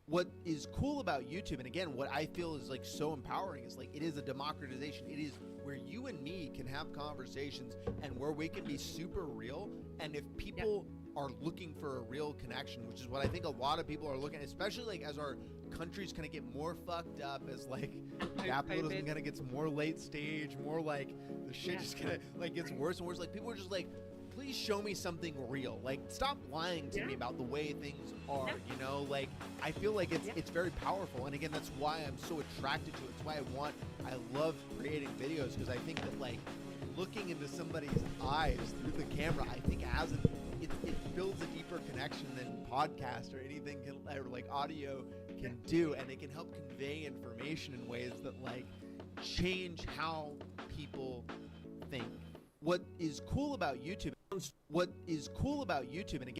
what is cool about YouTube, and again, what I feel is like so empowering, is like it is a democratization. It is where you and me can have conversations and where we can be super real. And if people are looking for a real connection, which is what I think a lot of people are looking, especially like as our country's gonna get more fucked up, as like capitalism kind of gets more late stage, more like the shit just kind of like gets worse and worse. Like people are just like, please show me something real. Like, stop lying to me about the way things are, you know? Like, I feel like it's very powerful. And again, that's why I'm so attracted to it. It's why I love creating videos, because I think that, like, looking into somebody's eyes through the camera, I think it builds a deeper connection than podcast or anything or like audio can do. And it can help convey information in ways that, like, change how people think. What is cool about YouTube, and again,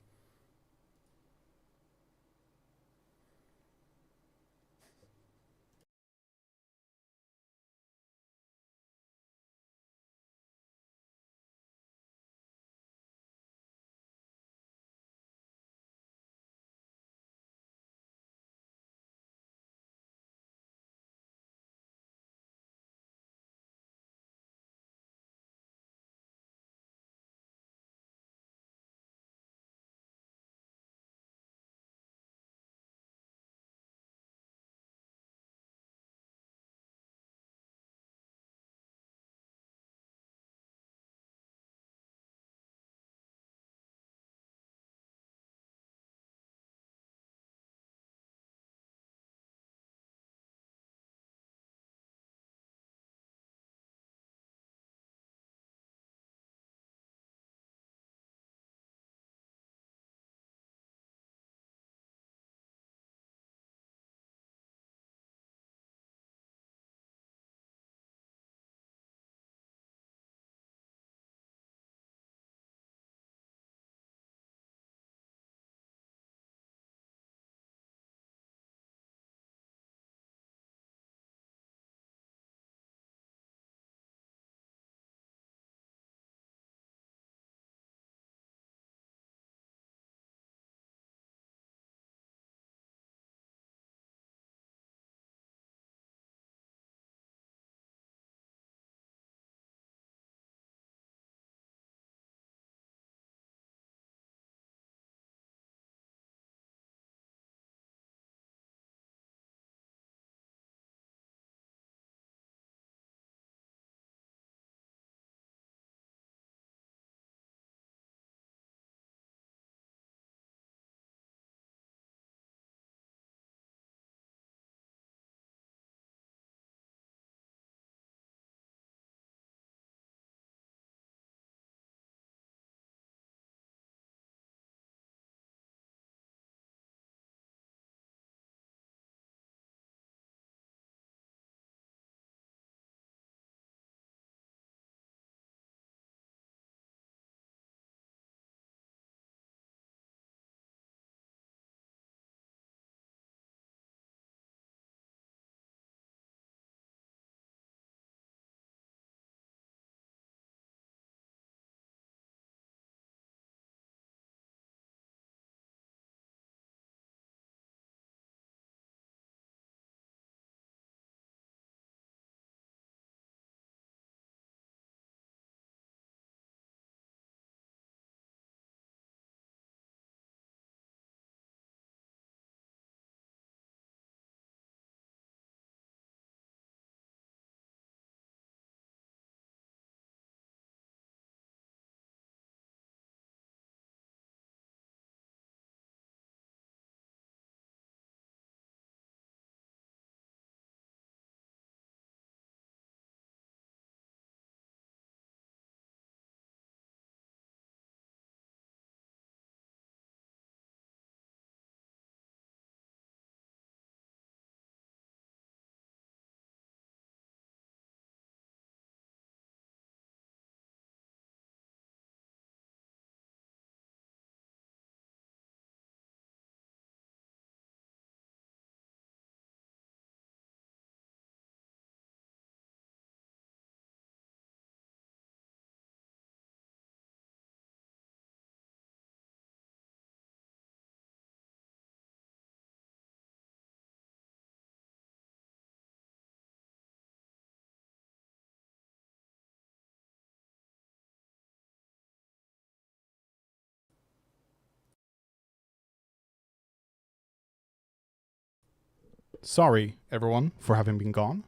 Sorry, everyone, for having been gone,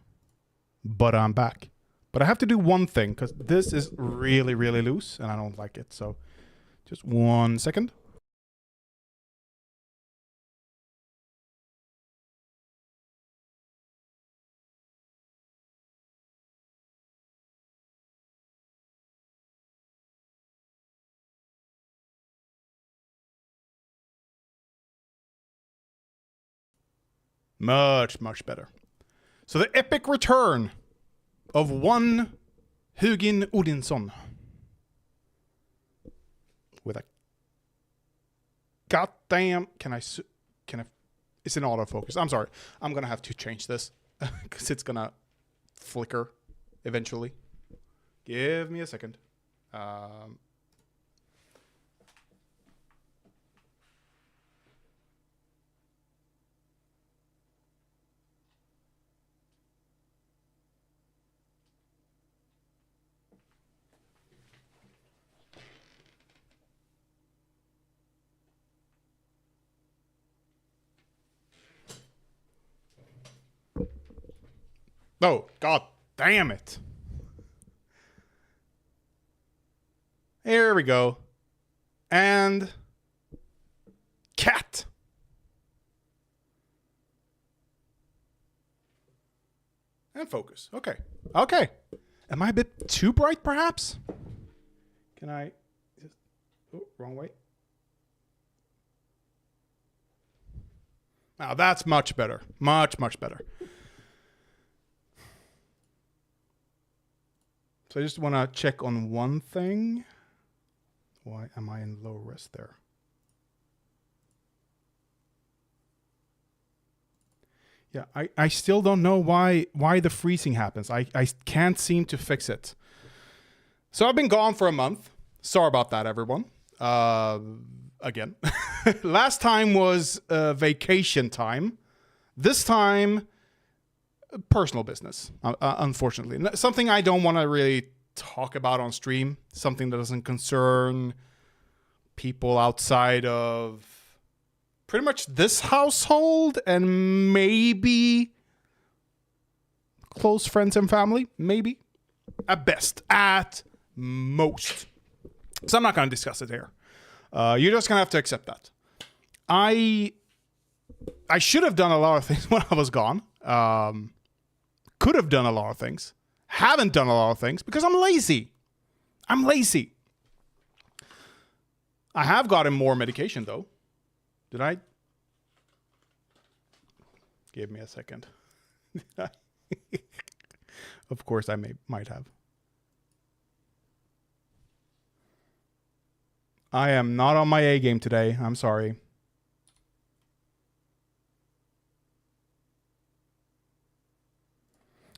but I'm back. But I have to do one thing, because this is really, really loose, and I don't like it. So just 1 second. Much, much better. So the epic return of one Hugin Odinsson. With a goddamn... Can I... It's an autofocus. I'm sorry. I'm going to have to change this. Because it's going to flicker eventually. Give me a second. Oh, god damn it. Here we go. And cat. And focus. Okay. Okay. Am I a bit too bright, perhaps? Can I... Oh, wrong way. Now, that's much better. Much, much better. So I just want to check on one thing. Why am I in low res there? Yeah, I still don't know why the freezing happens. I can't seem to fix it. So I've been gone for a month. Sorry about that, everyone. Again. Last time was vacation time. This time... personal business, unfortunately. Something I don't want to really talk about on stream. Something that doesn't concern people outside of pretty much this household and maybe close friends and family. Maybe. At best. At most. So I'm not going to discuss it here. You're just going to have to accept that. I should have done a lot of things when I was gone. Could have done a lot of things. Haven't done a lot of things because I'm lazy. I'm lazy. I have gotten more medication though. Did I? Give me a second. Of course I might have. I am not on my A game today. I'm sorry.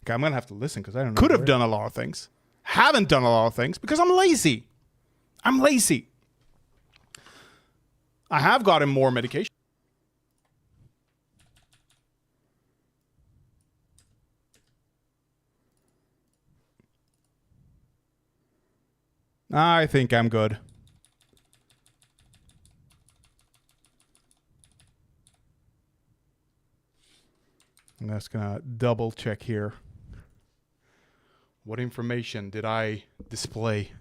Okay, I'm going to have to listen because I don't know. Could have done a lot of things. Haven't done a lot of things because I'm lazy. I'm lazy. I have gotten more medication. I think I'm good. I'm just going to double check here. What information did I display?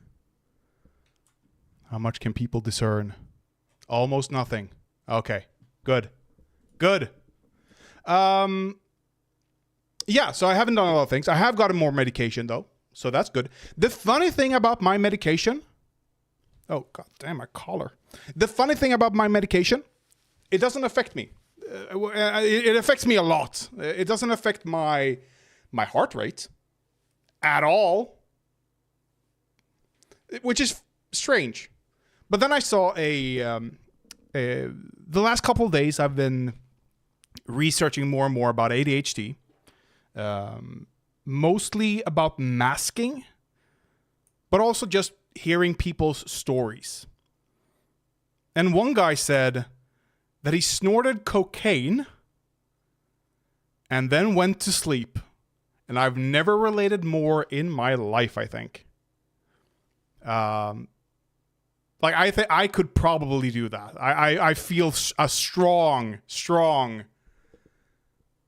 How much can people discern? Almost nothing. Okay, good. Good. Yeah, so I haven't done a lot of things. I have gotten more medication, though, so that's good. The funny thing about my medication... Oh, god damn, my collar. The funny thing about my medication, it doesn't affect me. It affects me a lot. It doesn't affect my heart rate at all, which is strange. But then I saw the last couple of days I've been researching more and more about ADHD, mostly about masking, but also just hearing people's stories. And one guy said that he snorted cocaine and then went to sleep. And I've never related more in my life, I think. Like, I think I could probably do that. I feel a strong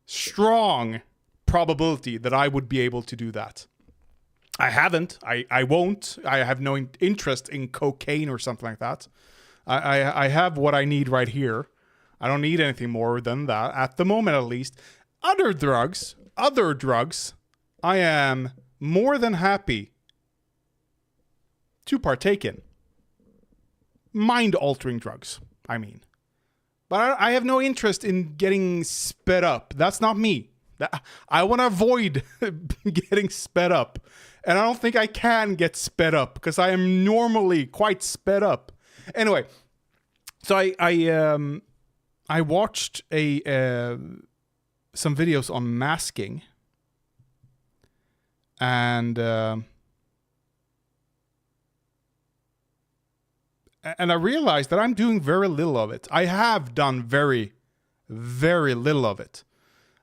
strong probability that I would be able to do that. I haven't. I won't. I have no interest in cocaine or something like that. I have what I need right here. I don't need anything more than that at the moment, at least. Other drugs, I am more than happy to partake in. Mind-altering drugs, I mean. But I have no interest in getting sped up. That's not me. I want to avoid getting sped up. And I don't think I can get sped up because I am normally quite sped up. Anyway, so I watched some videos on masking. And I realized that I'm doing very little of it. I have done very, very little of it.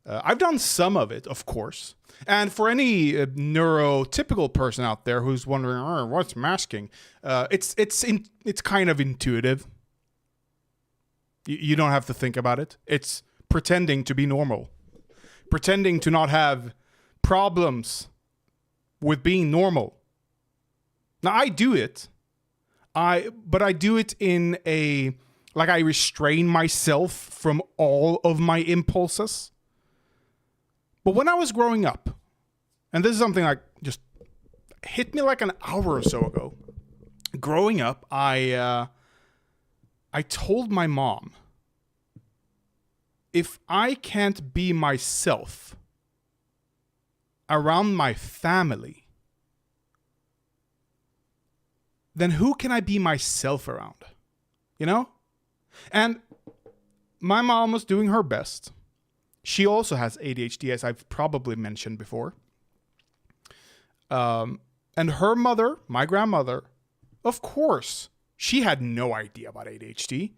I've done some of it, of course. And for any neurotypical person out there who's wondering, what's masking? It's kind of intuitive. You don't have to think about it. It's pretending to be normal. Pretending to not have problems with being normal. Now, I do it. But I do it in a, like, I restrain myself from all of my impulses. But when I was growing up, and this is something like just hit me like an hour or so ago. Growing up, I told my mom, if I can't be myself around my family, then who can I be myself around? You know? And my mom was doing her best. She also has ADHD, as I've probably mentioned before. And her mother, my grandmother, of course, she had no idea about ADHD.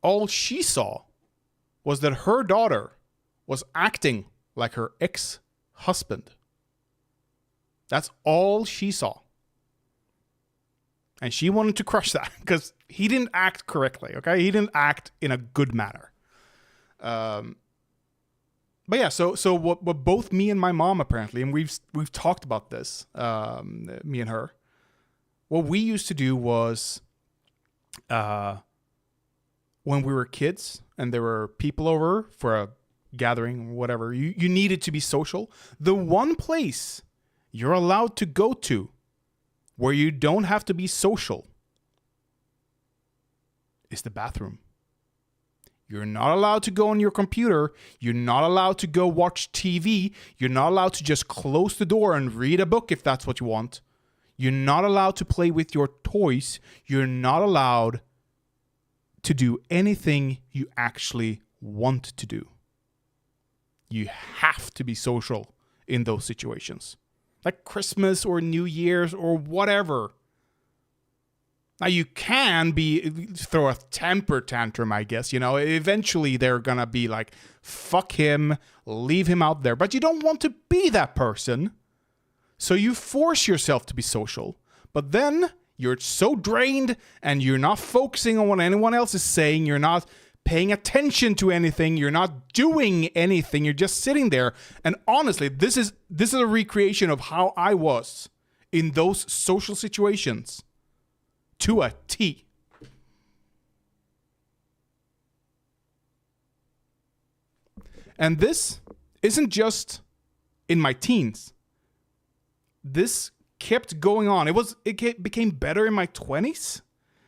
All she saw was that her daughter was acting like her ex-husband. That's all she saw. And she wanted to crush that because he didn't act correctly, okay? He didn't act in a good manner. But yeah, so what both me and my mom apparently, and we've talked about this, me and her, what we used to do was, when we were kids and there were people over for a gathering, whatever, you needed to be social. The one place you're allowed to go to where you don't have to be social is the bathroom. You're not allowed to go on your computer. You're not allowed to go watch TV. You're not allowed to just close the door and read a book if that's what you want. You're not allowed to play with your toys. You're not allowed to do anything you actually want to do. You have to be social in those situations. Like Christmas or New Year's or whatever. Now you can throw a temper tantrum, I guess. You know, eventually they're gonna be like, fuck him, leave him out there. But you don't want to be that person. So you force yourself to be social. But then you're so drained and you're not focusing on what anyone else is saying. You're not paying attention to anything. You're not doing anything. You're just sitting there. And honestly, this is a recreation of how I was in those social situations to a T. And this isn't just in my teens. This kept going on. It became better in my 20s.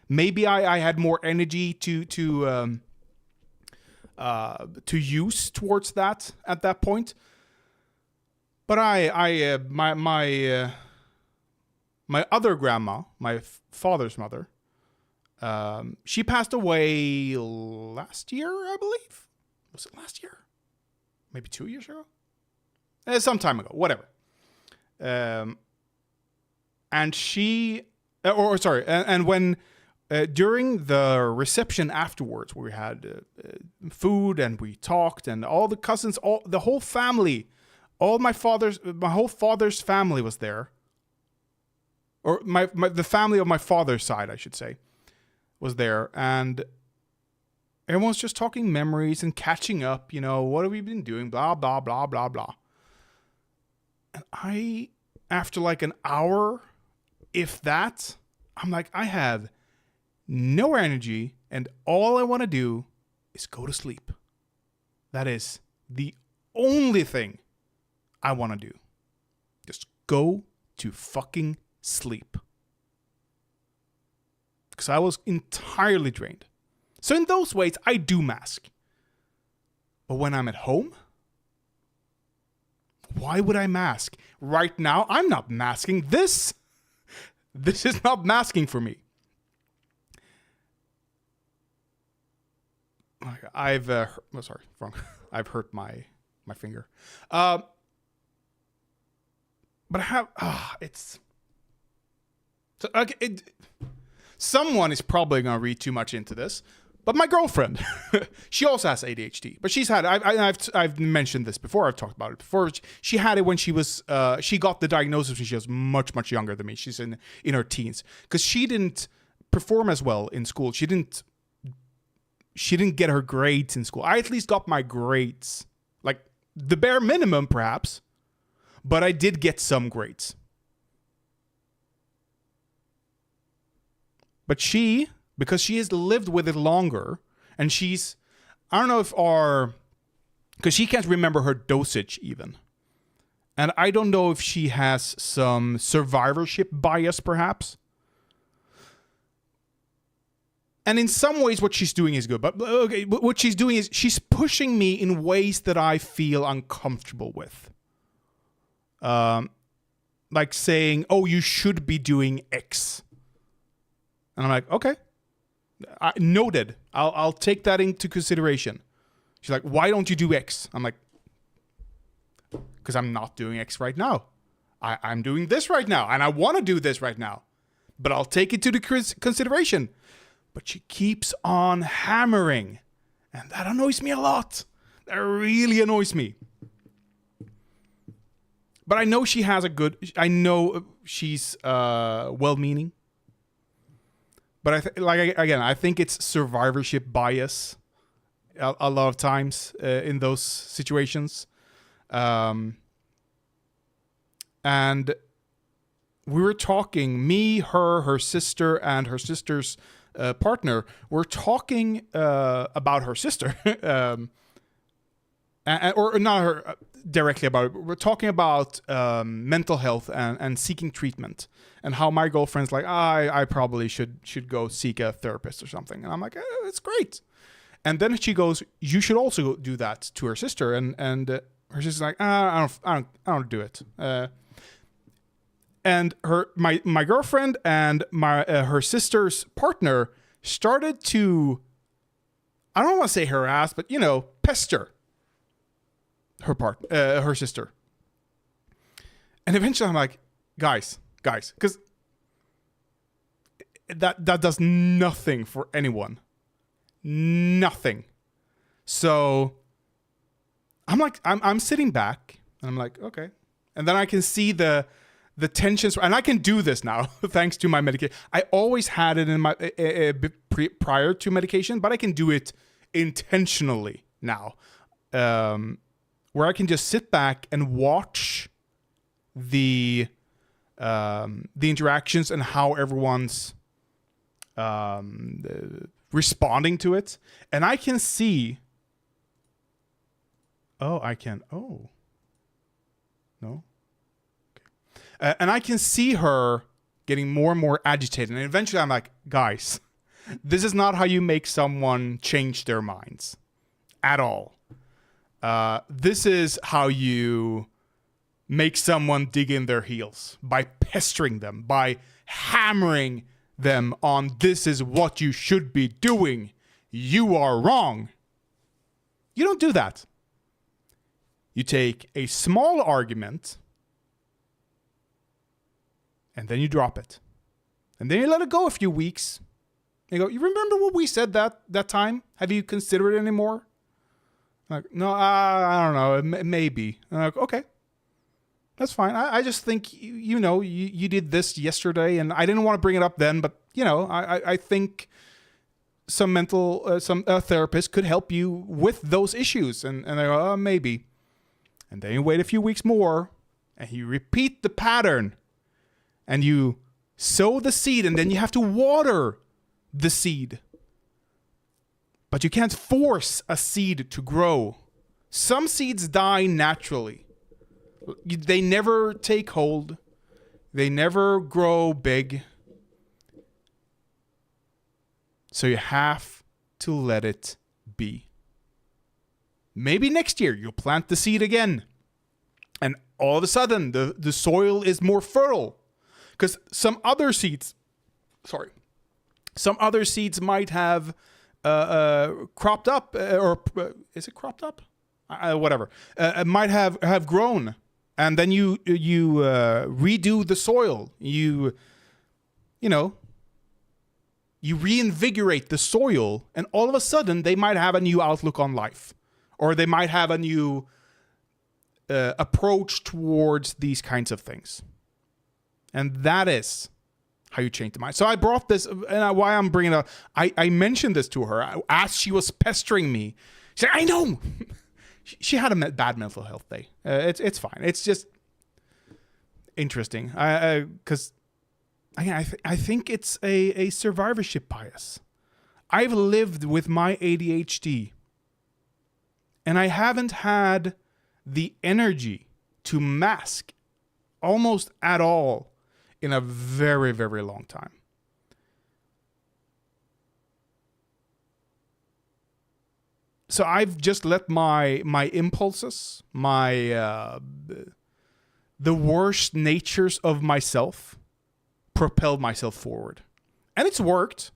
Maybe I had more energy to use towards that at that point. But my other grandma, my father's mother, she passed away last year, I believe. Was it last year? Maybe 2 years ago? Some time ago, whatever. And when during the reception afterwards, where we had food and we talked, and all the cousins, the whole family, my whole father's family was there, or the family of my father's side, I should say, was there, and everyone's just talking memories and catching up. What have we been doing? Blah, blah, blah, blah, blah. And I, after like an hour, if that, I'm like, I have no energy, and all I want to do is go to sleep. That is the only thing I want to do. Just go to fucking sleep. Because I was entirely drained. So in those ways, I do mask. But when I'm at home, why would I mask? Right now, I'm not masking. This is not masking for me. I've I've hurt my finger. But I have it's so, okay. Someone is probably gonna read too much into this, but my girlfriend, she also has ADHD. But she's had I've mentioned this before. I've talked about it before. She had it when she was she got the diagnosis when she was much younger than me. She's in her teens because she didn't perform as well in school. She didn't get her grades in school. I at least got my grades, like the bare minimum perhaps, but I did get some grades. But she, because she has lived with it longer, and I don't know if because she can't remember her dosage even. And I don't know if she has some survivorship bias perhaps. And in some ways, what she's doing is good. But okay, what she's doing is she's pushing me in ways that I feel uncomfortable with. Like saying, "Oh, you should be doing X," and I'm like, "Okay, noted. I'll take that into consideration." She's like, "Why don't you do X?" I'm like, "Because I'm not doing X right now. I'm doing this right now, and I want to do this right now. But I'll take it to the consideration." But she keeps on hammering. And that annoys me a lot. That really annoys me. But I know she has I know she's well-meaning. But I think it's survivorship bias a lot of times in those situations. And we were talking, me, her sister, and her sister's partner were talking about her sister, or not her directly about it. We're talking about mental health and seeking treatment, and how my girlfriend's like, I probably should go seek a therapist or something. And I'm like, it's great. And then she goes, you should also do that to her sister. And her sister's like, I don't do it. And my girlfriend and her sister's partner started to, I don't want to say harass, but pester her sister. And eventually I'm like, guys, because that does nothing for anyone. Nothing. So I'm like, I'm sitting back and I'm like, okay. And then I can see the tensions, and I can do this now thanks to my medication. I always had it in my prior to medication, but I can do it intentionally now, where I can just sit back and watch the interactions and how everyone's responding to it, and I can see. Oh, I can. Oh, no. And I can see her getting more and more agitated. And eventually I'm like, guys, this is not how you make someone change their minds at all. This is how you make someone dig in their heels, by pestering them, by hammering them on, this is what you should be doing. You are wrong. You don't do that. You take a small argument and then you drop it. And then you let it go a few weeks. You go, you remember what we said that time? Have you considered it anymore? I'm like, no, I don't know. Maybe. And I'm like, okay. That's fine. I just think, you did this yesterday, and I didn't want to bring it up then, but, I think some therapist could help you with those issues. And they go, oh, maybe. And then you wait a few weeks more and you repeat the pattern and you sow the seed and then you have to water the seed. But you can't force a seed to grow. Some seeds die naturally. They never take hold. They never grow big. So you have to let it be. Maybe next year you'll plant the seed again. And all of a sudden the soil is more fertile. Because some other seeds might have cropped up, or is it cropped up? Whatever. Might have grown. And then you redo the soil. You reinvigorate the soil, and all of a sudden they might have a new outlook on life, or they might have a new approach towards these kinds of things. And that is how you change the mind. So I brought this, and why I'm bringing it up, I mentioned this to her as she was pestering me. She said, I know. She had a bad mental health day. It's fine. It's just interesting. Because I think it's a survivorship bias. I've lived with my ADHD, and I haven't had the energy to mask almost at all in a very, very long time. So I've just let my impulses, the worst natures of myself, propel myself forward. And it's worked.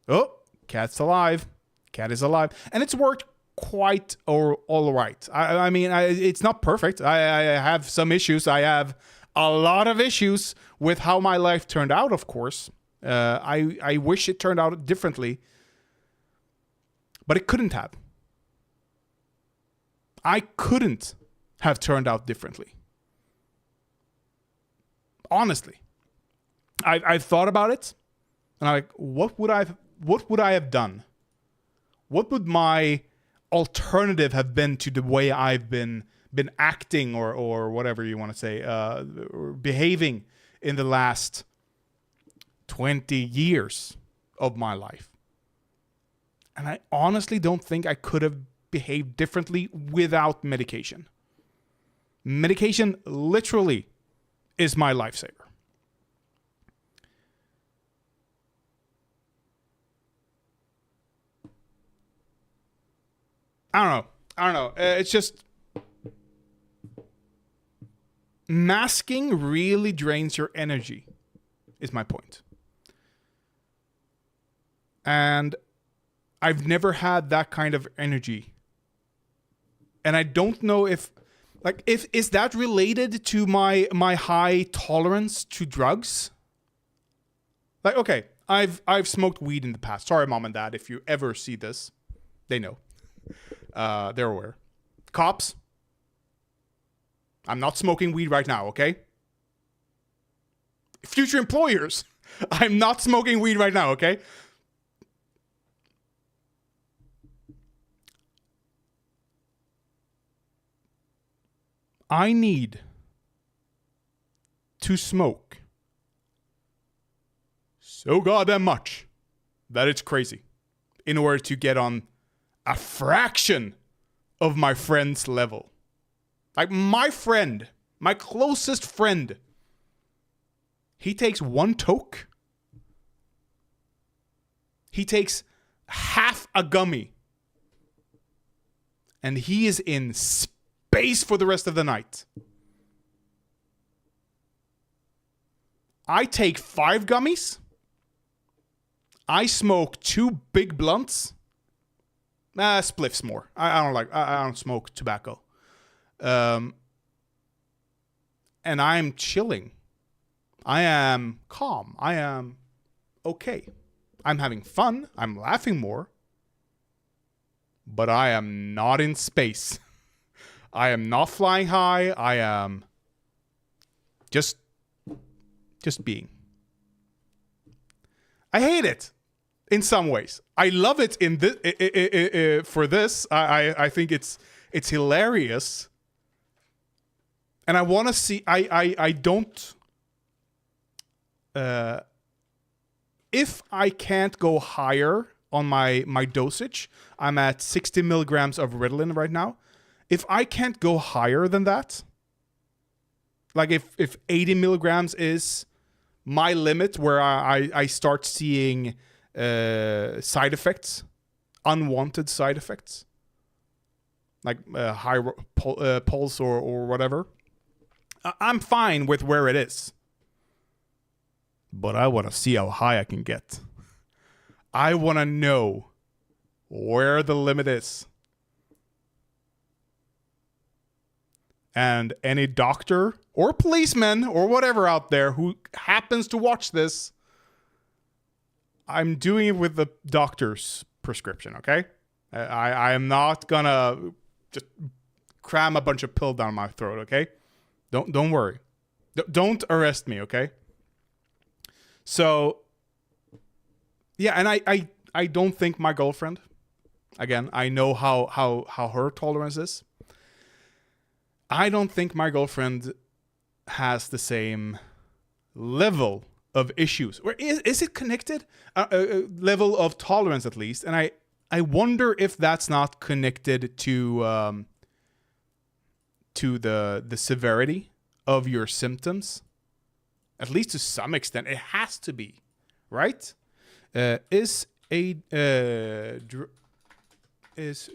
Oh, cat's alive. Cat is alive. And it's worked quite all right. I mean, it's not perfect. I have some issues. I have a lot of issues with how my life turned out, of course. I wish it turned out differently. But it couldn't have. I couldn't have turned out differently. Honestly. I've thought about it, and I'm like, what would I have done? What would my alternative have been to the way I've been acting or whatever you want to say, or behaving in the last 20 years of my life? And I honestly don't think I could have behaved differently without medication. Medication literally is my lifesaver. I don't know. It's just masking really drains your energy, is my point. And I've never had that kind of energy. And I don't know if is that related to my high tolerance to drugs? Like, okay, I've smoked weed in the past. Sorry, mom and dad, if you ever see this, they know. They're aware. Cops, I'm not smoking weed right now, okay? Future employers, I'm not smoking weed right now, okay? I need to smoke so goddamn much that it's crazy in order to get on a fraction of my friend's level. Like my friend, my closest friend, he takes one toke. He takes half a gummy. And he is in space for the rest of the night. I take 5 gummies. I smoke 2 big blunts. Spliffs more. I don't smoke tobacco. And I'm chilling. I am calm. I am okay. I'm having fun. I'm laughing more. But I am not in space. I am not flying high. I am just being. I hate it. in some ways. I love it in this for this. I think it's hilarious. And I want to see. I don't. If I can't go higher on my dosage, I'm at 60 milligrams of Ritalin right now. If I can't go higher than that, like if 80 milligrams is my limit where I start seeing side effects, unwanted side effects, like high pulse or whatever, I'm fine with where it is. But I want to see how high I can get. I want to know where the limit is. And any doctor or policeman or whatever out there who happens to watch this, I'm doing it with the doctor's prescription, okay? I am not gonna just cram a bunch of pill down my throat, okay? Don't worry. Don't arrest me, okay? So, yeah, and I don't think my girlfriend, again, I know how her tolerance is. I don't think my girlfriend has the same level of issues. Or is it connected? Level of tolerance, at least. And I wonder if that's not connected to the severity of your symptoms. At least to some extent. It has to be. Right? Is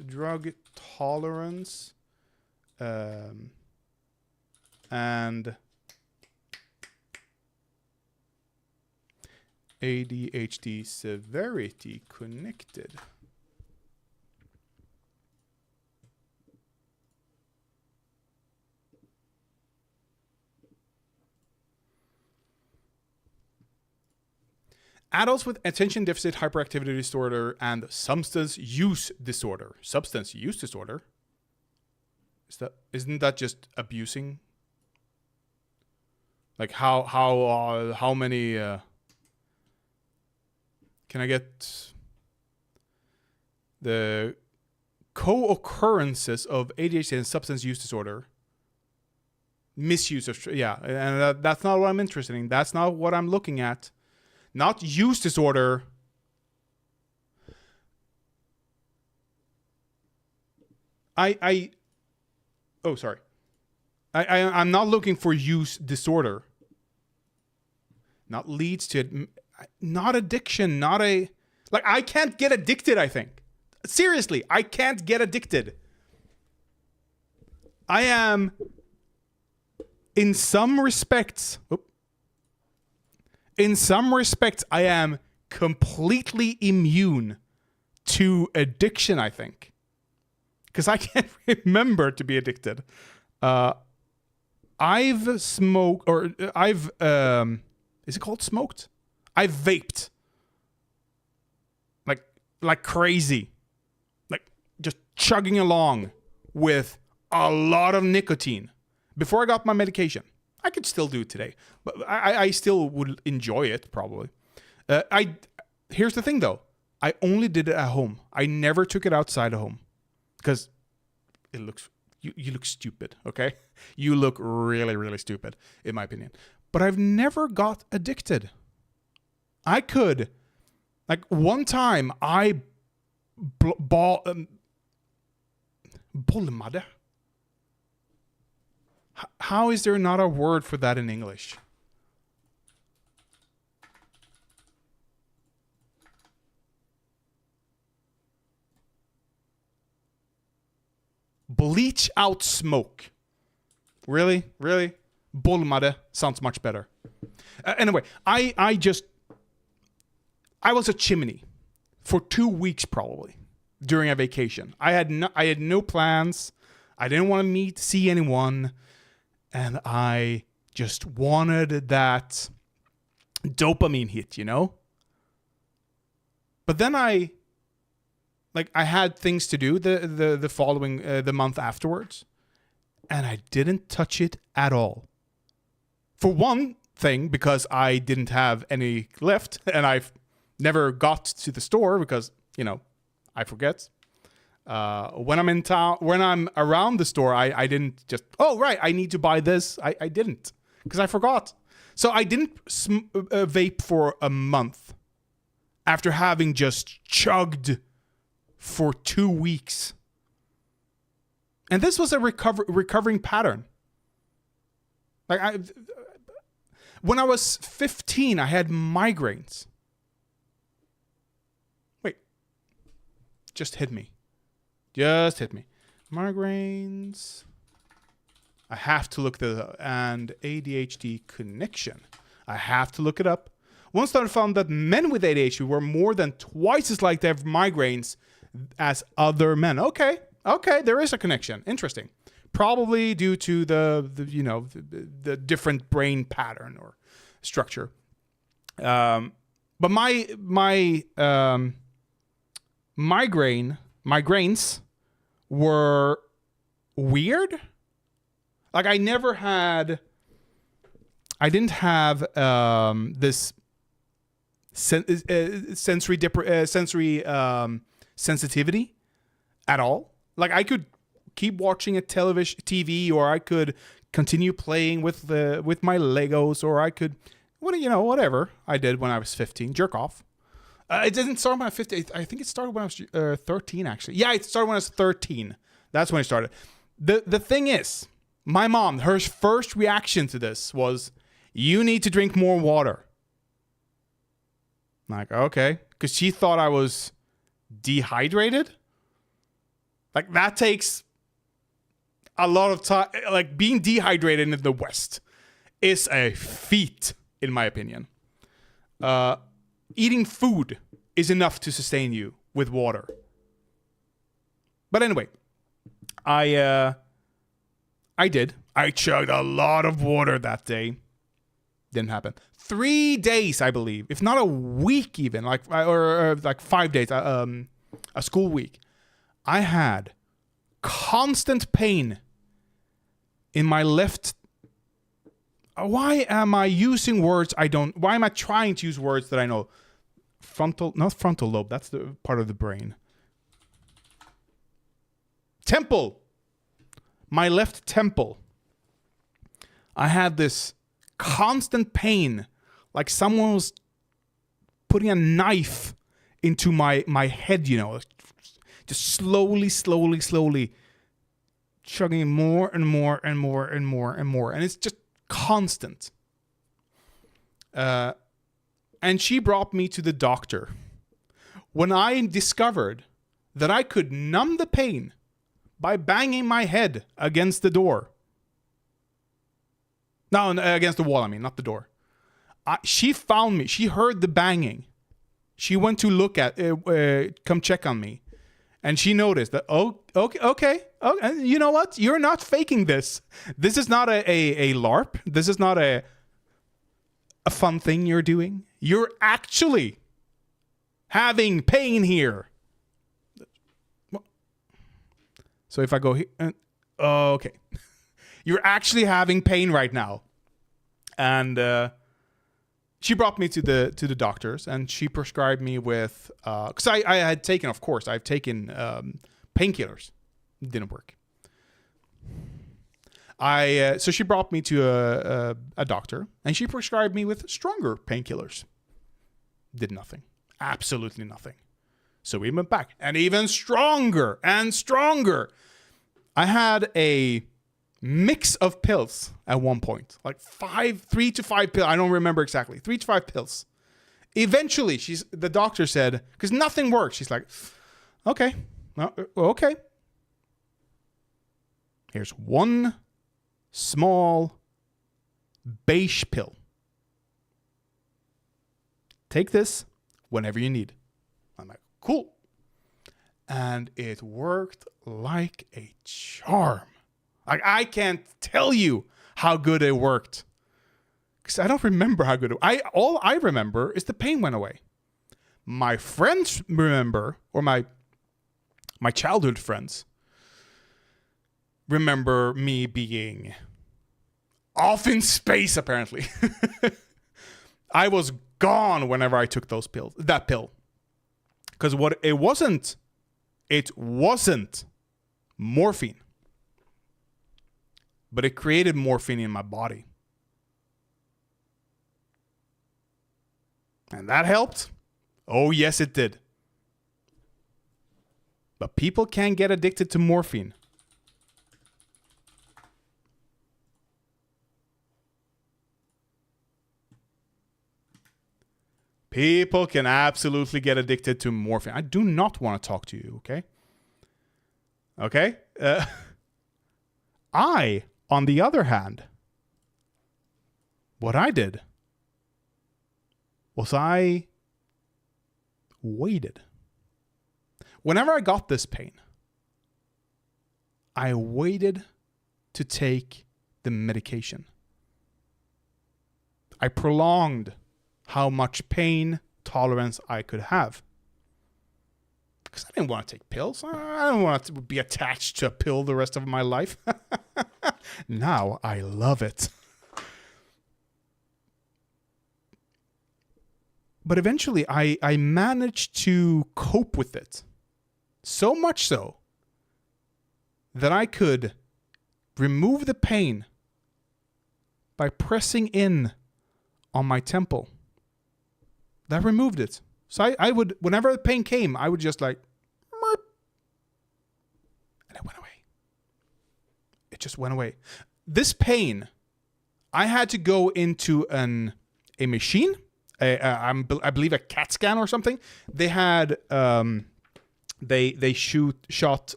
drug tolerance... and ADHD severity connected. Adults with attention deficit hyperactivity disorder and substance use disorder. Substance use disorder? Isn't that just abusing? Like how many can I get the co-occurrences of ADHD and substance use disorder? Misuse of and that's not what I'm interested in. That's not what I'm looking at. Not use disorder. Oh, sorry. I'm not looking for use disorder. Not leads to it. Not addiction. Not a... Like, I can't get addicted, I think. Seriously, I can't get addicted. I am, in some respects... In some respects, I am completely immune to addiction, I think. Because I can't remember to be addicted. I've smoked, or I've, is it called smoked? I've vaped. Like crazy. Like just chugging along with a lot of nicotine before I got my medication. I could still do it today, but I still would enjoy it probably. Here's the thing though. I only did it at home. I never took it outside of home. Because it looks, you look stupid, okay? You look really, really stupid, in my opinion. But I've never got addicted. I could, like one time I bolmade. How is there not a word for that in English? Bleach out smoke. Really? Really? Bolmade sounds much better. Anyway, I was a chimney for 2 weeks probably during a vacation. I had no plans. I didn't want to see anyone, and I just wanted that dopamine hit, you know? But then I had things to do the following the month afterwards, and I didn't touch it at all. For one thing, because I didn't have any left, and I Never got to the store because, I forget. When I'm in town, when I'm around the store, I didn't just, oh, right, I need to buy this. I didn't because I forgot. So I didn't vape for a month after having just chugged for 2 weeks. And this was a recovering pattern. Like when I was 15, I had migraines. Wait. Just hit me. Migraines. I have to look this up. And ADHD connection. I have to look it up. One study found that men with ADHD were more than twice as likely to have migraines as other men. Okay, there is a connection. Interesting. Probably due to the different brain pattern or structure. But my migraines were weird. Like I didn't have this sensory sensitivity at all. Like I could keep watching a TV, or I could continue playing with my Legos, or I could, whatever I did when I was 15, jerk off. It didn't start when I was 15. I think it started when I was 13, actually. Yeah, it started when I was 13. That's when it started. The thing is, my mom, her first reaction to this was, you need to drink more water. I'm like, okay. Because she thought I was dehydrated. Like, that takes a lot of time. Like, being dehydrated in the West is a feat, in my opinion. Eating food is enough to sustain you with water. But anyway, I did. I chugged a lot of water that day. Didn't happen. 3 days, I believe, if not a week even, or 5 days, a school week. I had constant pain in my left. Why am I using words I don't? Why am I trying to use words that I know? Not frontal lobe. That's the part of the brain. Temple. My left temple. I had this constant pain, like someone was putting a knife into my head, just slowly chugging more and more and more and more and more. And it's just constant. And she brought me to the doctor when I discovered that I could numb the pain by banging my head against the door. No, against the wall, not the door. She found me. She heard the banging. She went to look at, come check on me. And she noticed that, okay. You know what? You're not faking this. This is not a LARP. This is not a fun thing you're doing. You're actually having pain here. So if I go here, okay. You're actually having pain right now. And she brought me to the doctors, and she prescribed me with, because I had taken, of course, I've taken painkillers. It didn't work. So she brought me to a doctor, and she prescribed me with stronger painkillers. Did nothing. Absolutely nothing. So we went back, and even stronger and stronger. I had a mix of pills at one point, like 3 to 5 pills. I don't remember exactly. 3 to 5 pills. Eventually, the doctor said, because nothing worked. She's like, okay. Here's one small beige pill. Take this whenever you need. I'm like, cool. And it worked like a charm. Like, I can't tell you how good it worked. Because I don't remember how good all I remember is the pain went away. My friends remember, or my childhood friends remember me being off in space, apparently. I was gone whenever I took that pill. Because it wasn't morphine. But it created morphine in my body. And that helped. Oh, yes, it did. But people can get addicted to morphine. People can absolutely get addicted to morphine. I do not want to talk to you, okay? Okay? I, on the other hand, what I did was I waited. Whenever I got this pain, I waited to take the medication. I prolonged how much pain tolerance I could have. Because I didn't want to take pills. I don't want to be attached to a pill the rest of my life. Now I love it. But eventually I managed to cope with it. So much so that I could remove the pain by pressing in on my temple. That removed it. So I would, whenever the pain came, I would just like, Merp, and it went away. It just went away. This pain, I had to go into a machine, I believe a CAT scan or something. They had, they shot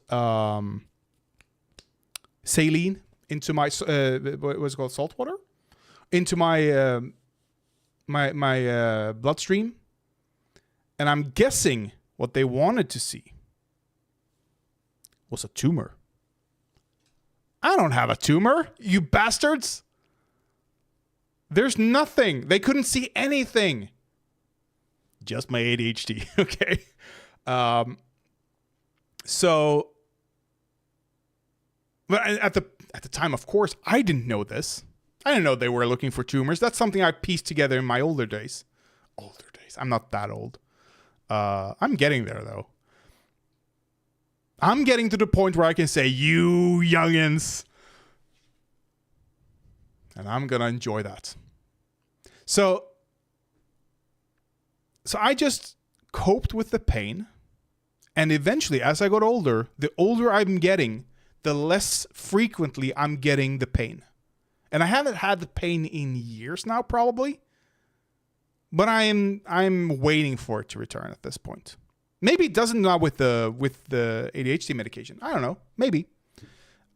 saline into my, what was it called, salt water? Into my, my bloodstream. And I'm guessing what they wanted to see was a tumor. I don't have a tumor, you bastards. There's nothing. They couldn't see anything. Just my ADHD, okay? So, but at the time, of course, I didn't know this. I didn't know they were looking for tumors. That's something I pieced together in my older days. Older days. I'm not that old. I'm getting there, though. I'm getting to the point where I can say, you youngins. And I'm going to enjoy that. So I just coped with the pain. And eventually, as I got older, the older I'm getting, the less frequently I'm getting the pain. And I haven't had the pain in years now, probably. But I'm waiting for it to return at this point. Maybe it doesn't now with the ADHD medication. I don't know. Maybe.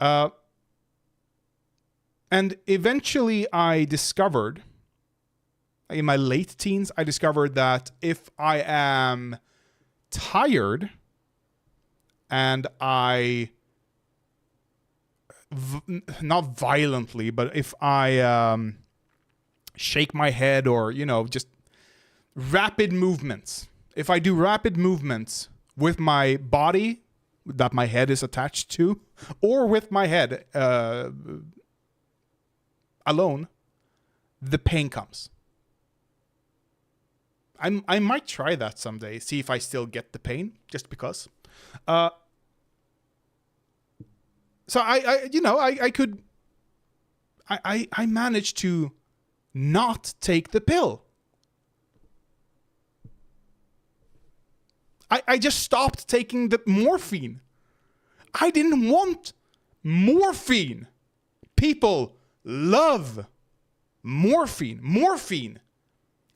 And eventually I discovered, in my late teens, I discovered that if I am tired and I, not violently, but if I shake my head or, just rapid movements. If I do rapid movements with my body that my head is attached to, or with my head alone, the pain comes. I might try that someday, see if I still get the pain, just because. So I managed to not take the pill. I just stopped taking the morphine. I didn't want morphine. People love morphine. Morphine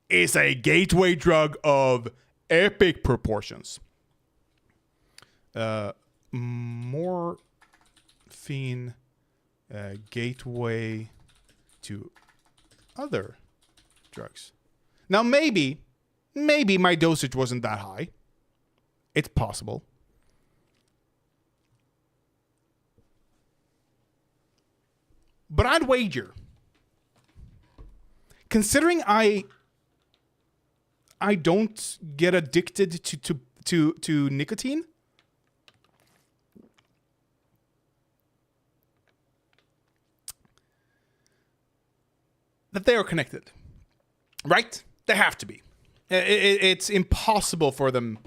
is a gateway drug of epic proportions. Morphine gateway to other drugs. Now maybe my dosage wasn't that high. It's possible. But I'd wager, considering I don't get addicted to nicotine, that they are connected. Right? They have to be. It's impossible for them,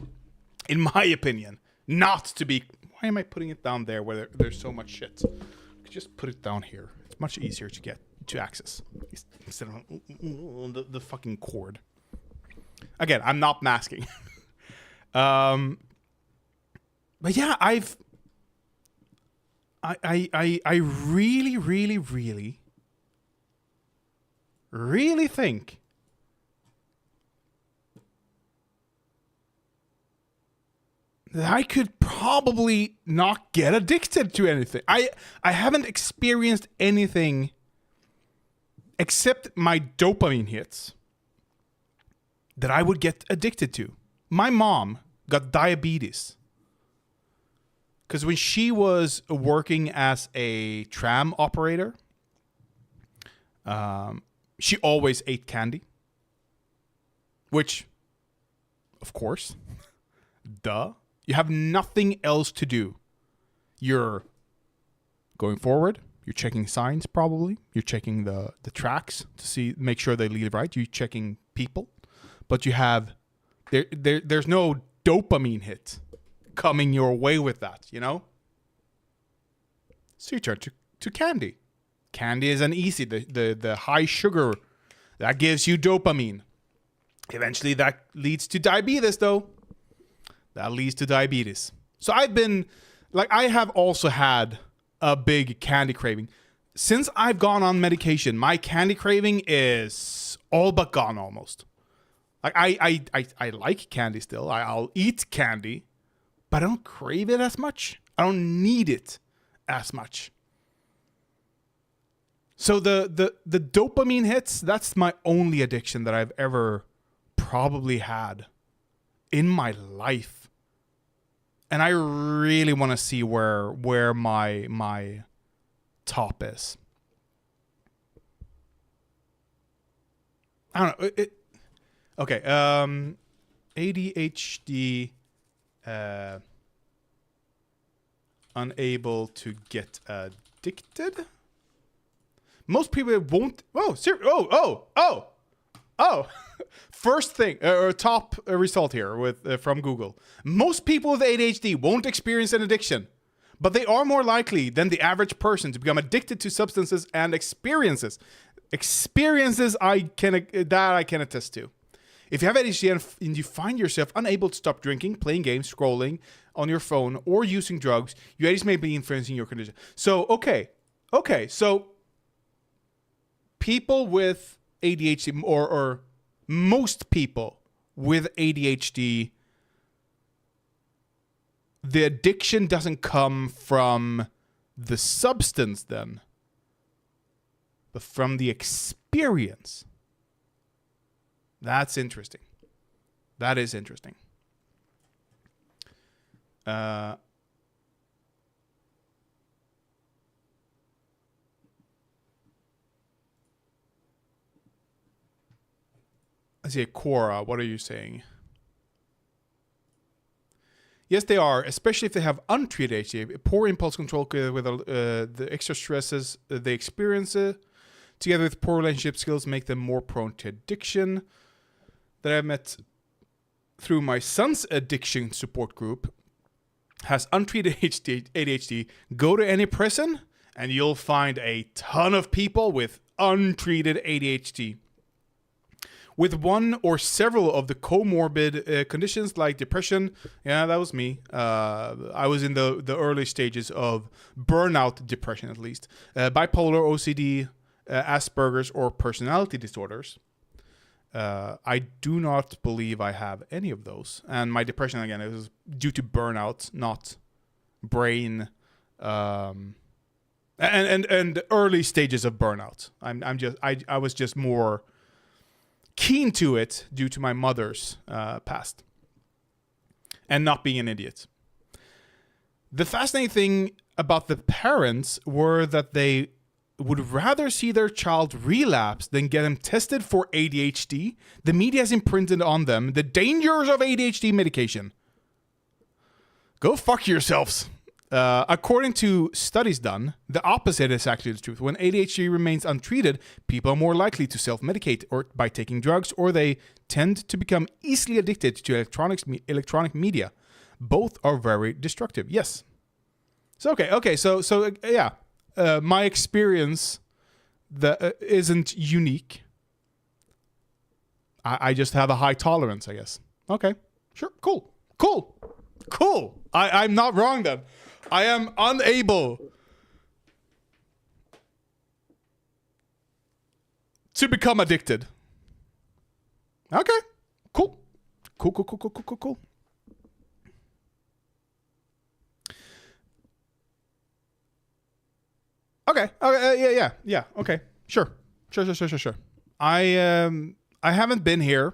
in my opinion, not to be. Why am I putting it down there where there's so much shit? I could just put it down here. It's much easier to get to access instead of the fucking cord. Again, I'm not masking. But yeah, I really, really, really, really think that I could probably not get addicted to anything. I haven't experienced anything except my dopamine hits that I would get addicted to. My mom got diabetes because when she was working as a tram operator, she always ate candy, which, of course, duh. You have nothing else to do. You're going forward. You're checking signs, probably. You're checking the tracks to make sure they lead right. You're checking people. But you have... There's no dopamine hit coming your way with that, you know? So you turn to candy. Candy is an easy... The high sugar, that gives you dopamine. Eventually that leads to diabetes, though. That leads to diabetes. So I have also had a big candy craving. Since I've gone on medication, my candy craving is all but gone almost. Like I like candy still. I'll eat candy, but I don't crave it as much. I don't need it as much. So the dopamine hits, that's my only addiction that I've ever probably had in my life. And I really want to see where my top is. I don't know. Okay. ADHD, unable to get addicted. Most people won't. Oh. First thing, or top result here from Google. Most people with ADHD won't experience an addiction, but they are more likely than the average person to become addicted to substances and experiences. Experiences I can attest to. If you have ADHD and you find yourself unable to stop drinking, playing games, scrolling on your phone, or using drugs, your ADHD may be influencing your condition. So, okay. So, people with ADHD, or most people with ADHD, the addiction doesn't come from the substance then, but from the experience. That's interesting. That is interesting. I see, Quora, what are you saying? Yes, they are, especially if they have untreated ADHD. Poor impulse control with the extra stresses they experience, together with poor relationship skills, make them more prone to addiction. That I met through my son's addiction support group has untreated ADHD. Go to any prison and you'll find a ton of people with untreated ADHD. With one or several of the comorbid conditions like depression, yeah, that was me. I was in the early stages of burnout depression, at least. Bipolar, OCD, Asperger's, or personality disorders. I do not believe I have any of those. And my depression, again, it was due to burnout, not brain, and early stages of burnout. I was just more keen to it due to my mother's past and not being an idiot. The fascinating thing about the parents were that they would rather see their child relapse than get them tested for ADHD. The media has imprinted on them the dangers of ADHD medication. Go fuck yourselves. According to studies done, the opposite is actually the truth. When ADHD remains untreated, people are more likely to self-medicate or by taking drugs, or they tend to become easily addicted to electronic media. Both are very destructive. Yes. So yeah. My experience that isn't unique. I just have a high tolerance, I guess. Okay. Sure. Cool. I'm not wrong then. I am unable to become addicted. Okay. Cool. Okay. Yeah. Okay. Sure. I haven't been here.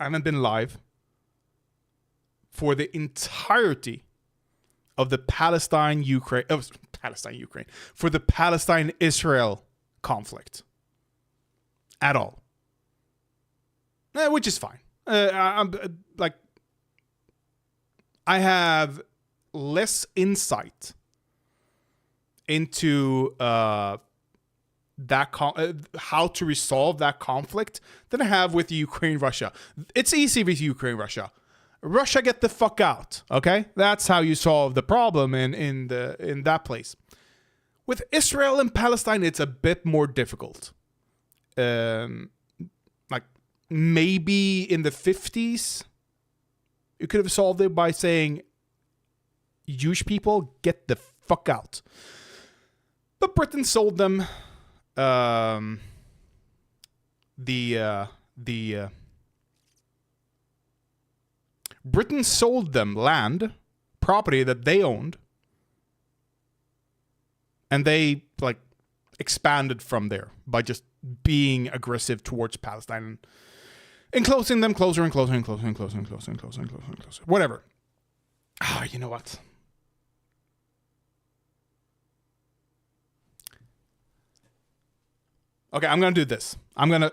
I haven't been live for the entirety of the Palestine-Ukraine, for the Palestine-Israel conflict at all, which is fine. I have less insight into how to resolve that conflict than I have with Ukraine-Russia. It's easy with Ukraine-Russia. Russia, get the fuck out. Okay, that's how you solve the problem in that place. With Israel and Palestine, it's a bit more difficult. Like maybe in the 50s, you could have solved it by saying, Jewish people, get the fuck out. But Britain sold them Britain sold them land, property that they owned, and they like expanded from there by just being aggressive towards Palestine and closing them closer and closer. Whatever. You know what? Okay, I'm going to do this. I'm going to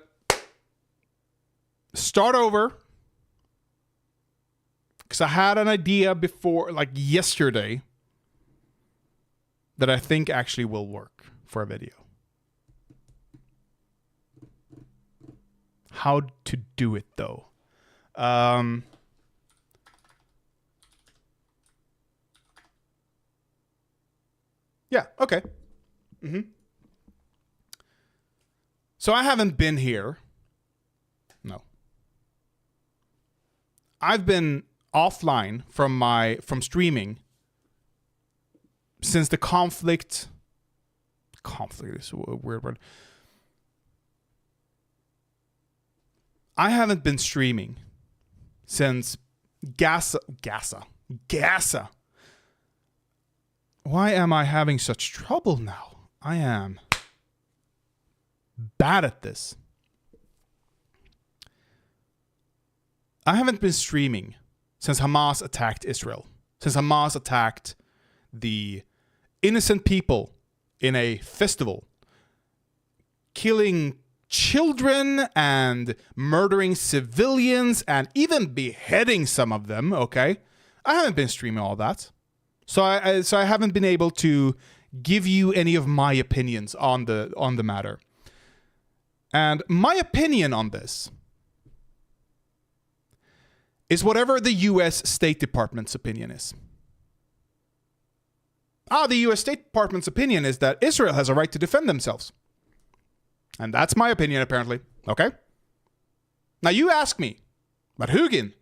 start over because I had an idea before, like yesterday, that I think actually will work for a video. How to do it, though. Yeah, okay. So I haven't been here. No. I've been offline from streaming since the conflict is a weird word. I haven't been streaming since Gaza. Why am I having such trouble now? I am bad at this. I haven't been streaming since Hamas attacked Israel. Since Hamas attacked the innocent people in a festival, killing children and murdering civilians and even beheading some of them, okay? I haven't been streaming all that. So I haven't been able to give you any of my opinions on the matter. And my opinion on this is whatever the US State Department's opinion is. The US State Department's opinion is that Israel has a right to defend themselves. And that's my opinion, apparently. Okay? Now you ask me, but Hugin,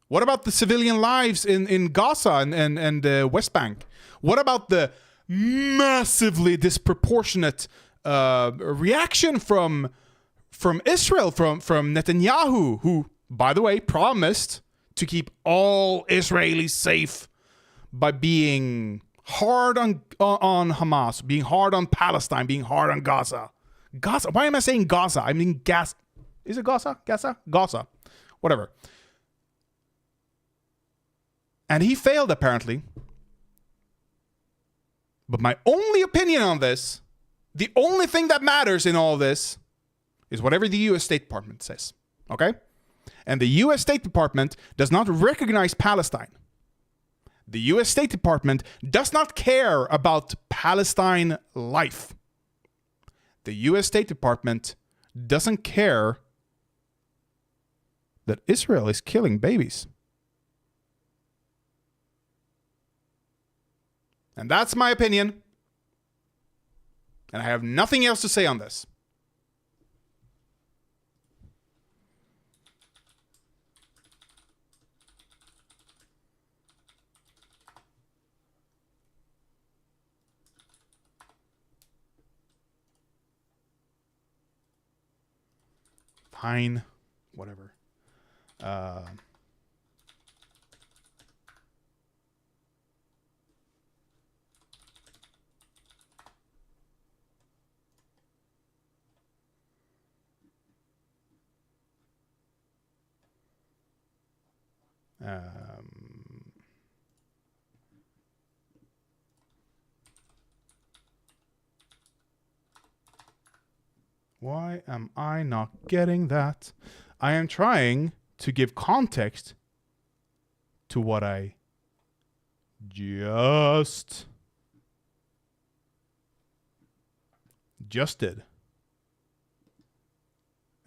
what about the civilian lives in Gaza and the West Bank? What about the massively disproportionate reaction from Israel, from Netanyahu, who, by the way, promised to keep all Israelis safe by being hard on Hamas, being hard on Palestine, being hard on Gaza. Gaza. Why am I saying Gaza? I mean Gaza. Is it Gaza? Gaza. Whatever. And he failed, apparently. But my only opinion on this, the only thing that matters in all this, is whatever the U.S. State Department says. Okay? And the U.S. State Department does not recognize Palestine. The U.S. State Department does not care about Palestine life. The U.S. State Department doesn't care that Israel is killing babies. And that's my opinion. And I have nothing else to say on this. Fine. Whatever. Why am I not getting that? I am trying to give context to what I just did.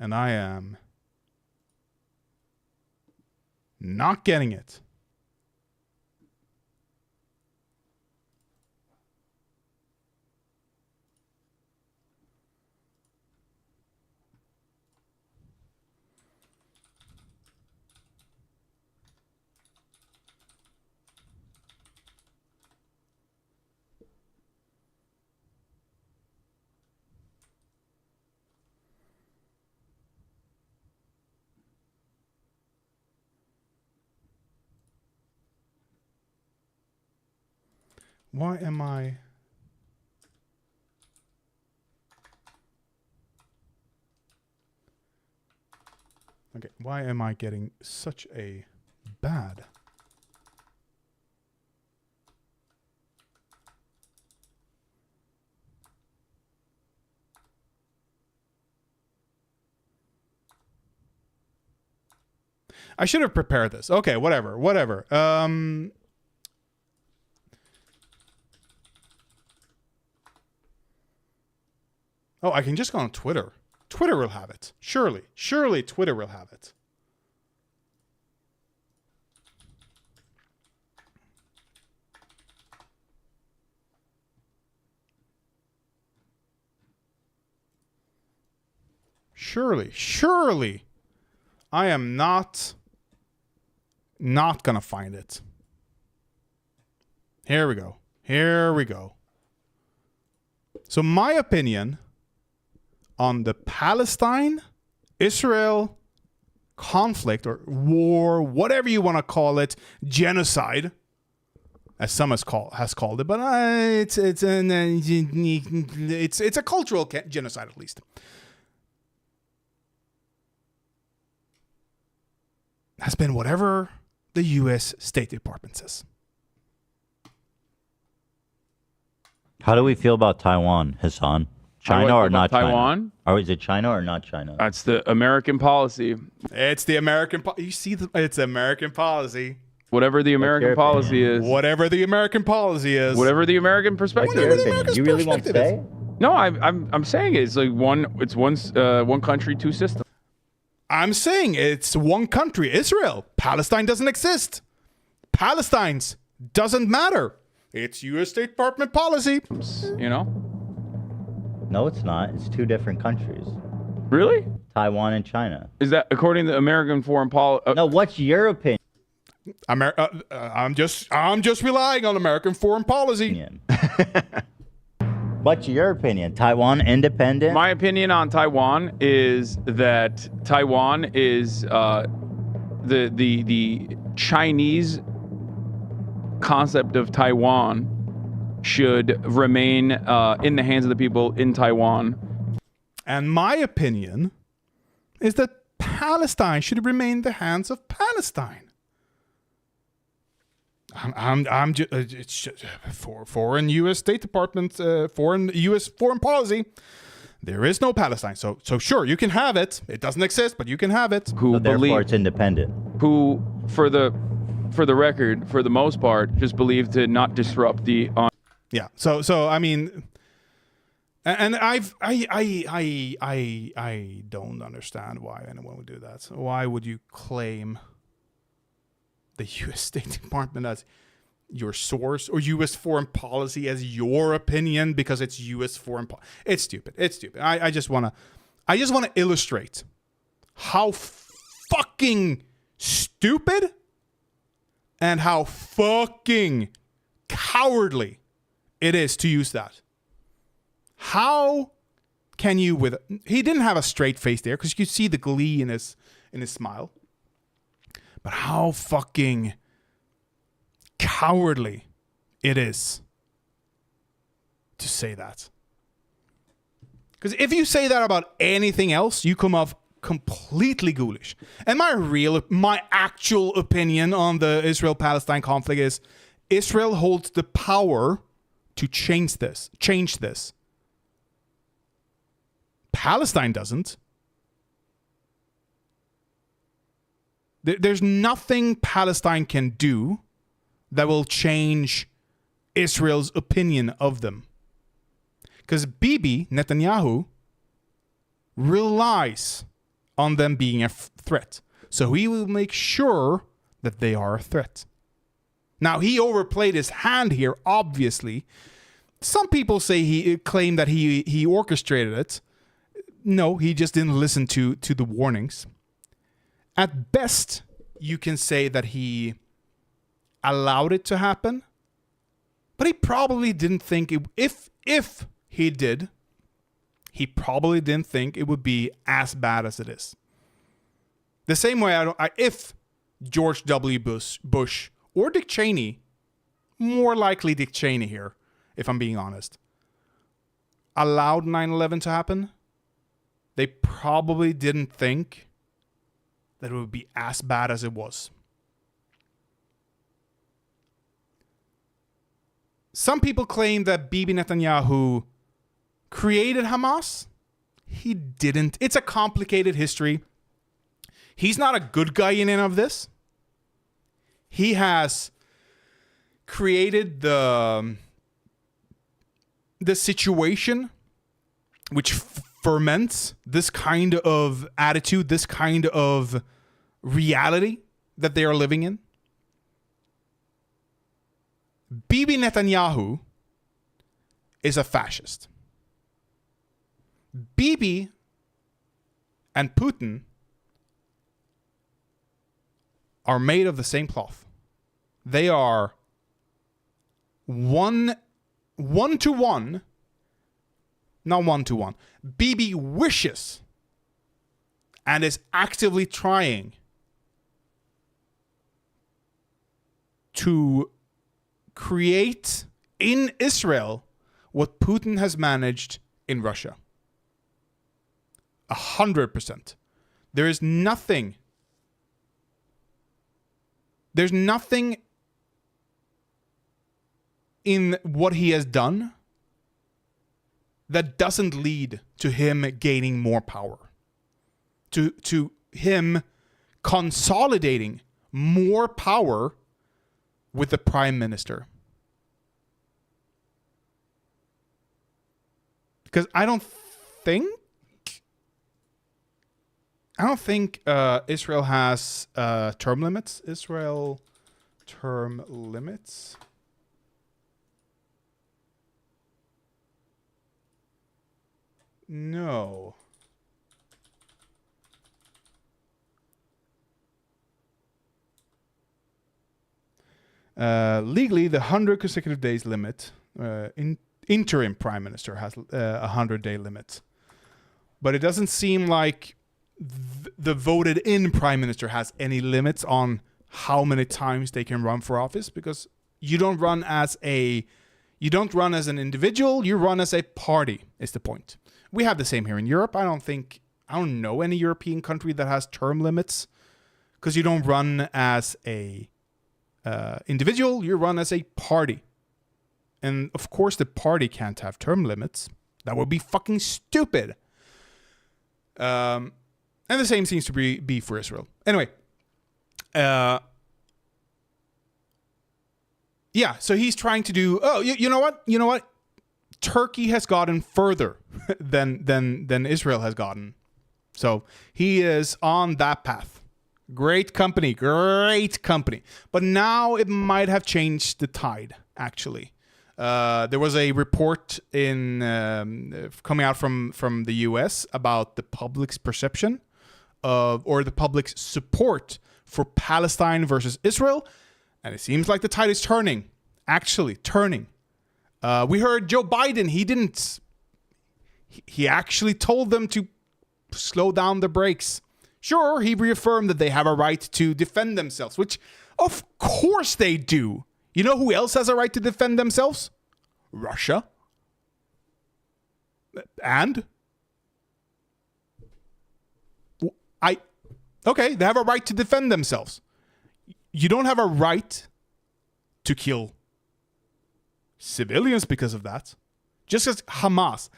And I am not getting it. Why am I... Okay, why am I getting such a bad... I should have prepared this. Okay, whatever. Oh, I can just go on Twitter. Twitter will have it. Surely Twitter will have it. Surely. I am not gonna find it. Here we go. So my opinion on the Palestine-Israel conflict or war, whatever you want to call it, genocide, as some has called it, but it's a cultural genocide at least. Has been whatever the U.S. State Department says. How do we feel about Taiwan, Hassan? China or not Taiwan? China? Or is it China or not China? That's the American policy. It's the American you see, it's American policy. Whatever the American policy is. Whatever the American policy is. Whatever the American perspective is. You really won't say? No, I'm saying it's like one country, two systems. I'm saying it's one country, Israel. Palestine doesn't exist. Palestine's doesn't matter. It's U.S. State Department policy. You know? No, it's not. It's two different countries. Really? Taiwan and China. Is that according to American foreign policy? No, what's your opinion? I'm just relying on American foreign policy. What's your opinion? Taiwan independent? My opinion on Taiwan is that Taiwan is the Chinese concept of Taiwan should remain in the hands of the people in Taiwan. And my opinion is that Palestine should remain in the hands of Palestine. I'm just, it's just for foreign U.S. State Department, foreign U.S. foreign policy. There is no Palestine, so sure you can have it. It doesn't exist, but you can have it. So therefore, it's independent. Who for the for the record, for the most part, just believed to not disrupt the. Yeah. So I mean, and I don't understand why anyone would do that. So why would you claim the U.S. State Department as your source or U.S. foreign policy as your opinion because it's U.S. foreign policy? It's stupid. It's stupid. I just wanna illustrate how fucking stupid and how fucking cowardly it is to use that. How can you he didn't have a straight face there because you could see the glee in his smile. But how fucking cowardly it is to say that. Because if you say that about anything else, you come off completely ghoulish. And my actual opinion on the Israel-Palestine conflict is Israel holds the power to change this. Palestine doesn't. There's nothing Palestine can do that will change Israel's opinion of them. Because Bibi Netanyahu relies on them being a threat. So he will make sure that they are a threat. Now, he overplayed his hand here, obviously. Some people say he claimed that he orchestrated it. No, he just didn't listen to the warnings. At best, you can say that he allowed it to happen. But he probably didn't think if he did, he probably didn't think it would be as bad as it is. The same way if George W. Bush or Dick Cheney, more likely Dick Cheney here, if I'm being honest, allowed 9/11 to happen, they probably didn't think that it would be as bad as it was. Some people claim that Bibi Netanyahu created Hamas. He didn't. It's a complicated history. He's not a good guy in any of this. He has created the situation which ferments this kind of attitude, this kind of reality that they are living in. Bibi Netanyahu is a fascist. Bibi and Putin are made of the same cloth. They are one to one, not one to one. Bibi wishes and is actively trying to create in Israel what Putin has managed in Russia. 100%. There's nothing in what he has done that doesn't lead to him gaining more power. To him consolidating more power with the prime minister. Because I don't think Israel has term limits. Israel term limits. No. Legally, the 100 consecutive days limit, interim prime minister has a 100-day limit. But it doesn't seem like the voted-in prime minister has any limits on how many times they can run for office, because you don't run as an individual, you run as a party, is the point. We have the same here in Europe. I don't know any European country that has term limits, because you don't run as a individual, you run as a party. And of course the party can't have term limits. That would be fucking stupid. And the same seems to be for Israel. Anyway, Yeah, so he's trying to do. Oh, you know what? You know what? Turkey has gotten further than Israel has gotten. So he is on that path. Great company. But now it might have changed the tide, actually. There was a report in coming out from the U.S. about the public's perception of, or the public's support for Palestine versus Israel. And it seems like the tide is turning. Actually, turning. We heard Joe Biden. He actually told them to slow down the brakes. Sure, he reaffirmed that they have a right to defend themselves, which of course they do. You know who else has a right to defend themselves? Russia. And? Okay, they have a right to defend themselves. You don't have a right to kill civilians because of that. Just as Hamas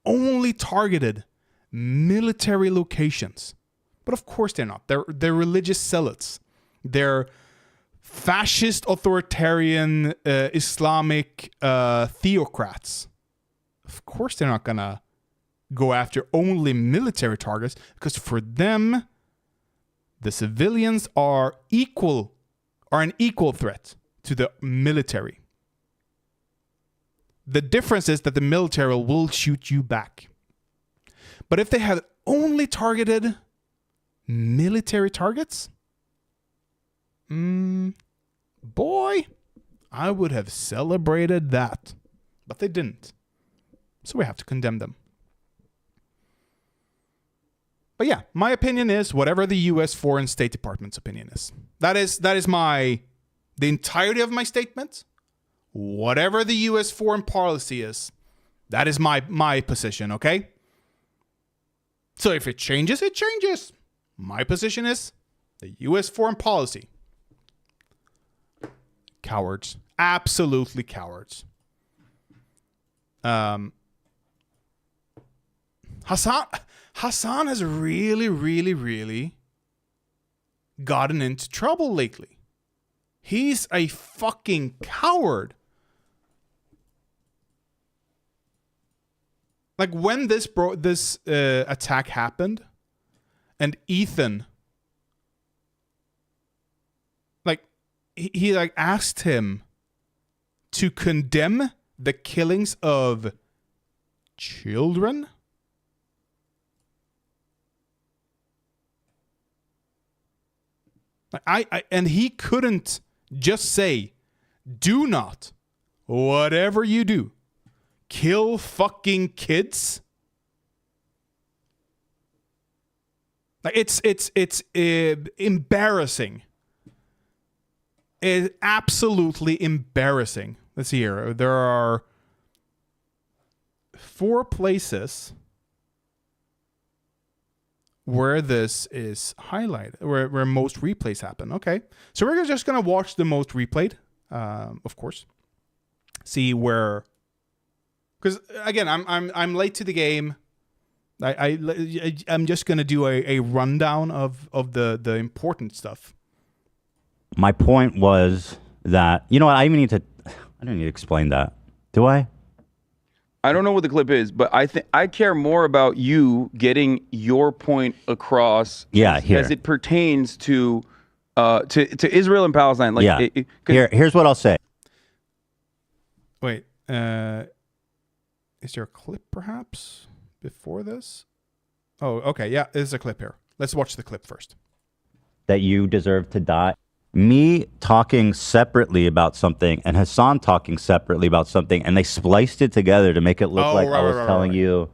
only targeted military locations. But of course they're not. They're religious zealots. They're fascist, authoritarian, Islamic theocrats. Of course they're not gonna go after only military targets, because for them, the civilians are an equal threat to the military. The difference is that the military will shoot you back. But if they had only targeted military targets, boy, I would have celebrated that. But they didn't. So we have to condemn them. But yeah, my opinion is whatever the U.S. Foreign State Department's opinion is. That is the entirety of my statement. Whatever the U.S. foreign policy is, that is my position, okay? So if it changes, it changes. My position is the U.S. foreign policy. Cowards. Absolutely cowards. Hassan has really, really, really gotten into trouble lately. He's a fucking coward. Like when this attack happened, and Ethan, like he like asked him to condemn the killings of children. And he couldn't just say, do not, whatever you do, kill fucking kids. Like it's embarrassing. It's absolutely embarrassing. Let's see here. There are 4 places where this is highlighted, where most replays happen. Okay, so we're just gonna watch the most replayed, of course. See where, because again, I'm late to the game. I'm just gonna do a rundown of the important stuff. My point was that, you know what? I don't need to explain that, do I? I don't know what the clip is, but I care more about you getting your point across. Yeah, as it pertains to Israel and Palestine. Like, yeah. Here's what I'll say. Wait, is there a clip perhaps before this? Oh, okay, yeah, there's a clip here. Let's watch the clip first. That you deserve to die. Me talking separately about something and Hassan talking separately about something, and they spliced it together to make it look like I was telling you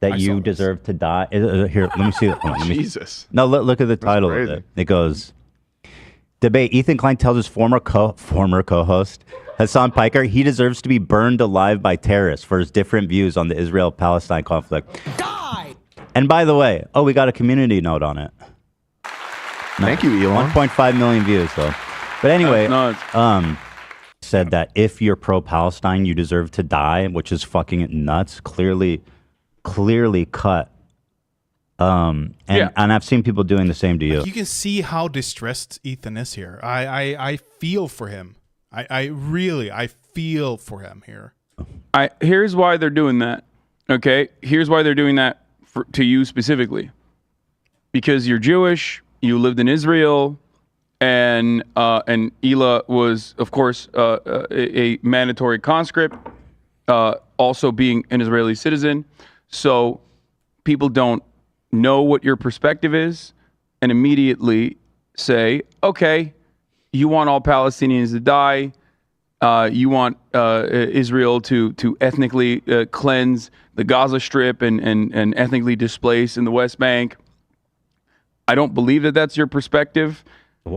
that you deserve to die. Here, let me see it. Jesus. No, look at the title of it. It goes, debate. Ethan Klein tells his former co-host, Hassan Piker, he deserves to be burned alive by terrorists for his different views on the Israel-Palestine conflict. Die! And by the way, we got a community note on it. Thank you, Elon. 1.5 million views, though. But anyway, said that if you're pro-Palestine, you deserve to die, which is fucking nuts. Clearly cut And I've seen people doing the same to you. You can see how distressed Ethan is here. I feel for him. I feel for him here. Here's why they're doing that. Okay, here's why they're doing that to you specifically. Because you're Jewish, you lived in Israel, and Ela was, of course, a mandatory conscript, also being an Israeli citizen. So people don't know what your perspective is and immediately say, okay, you want all Palestinians to die. You want Israel to ethnically cleanse the Gaza Strip and ethnically displace in the West Bank. I don't believe that that's your perspective,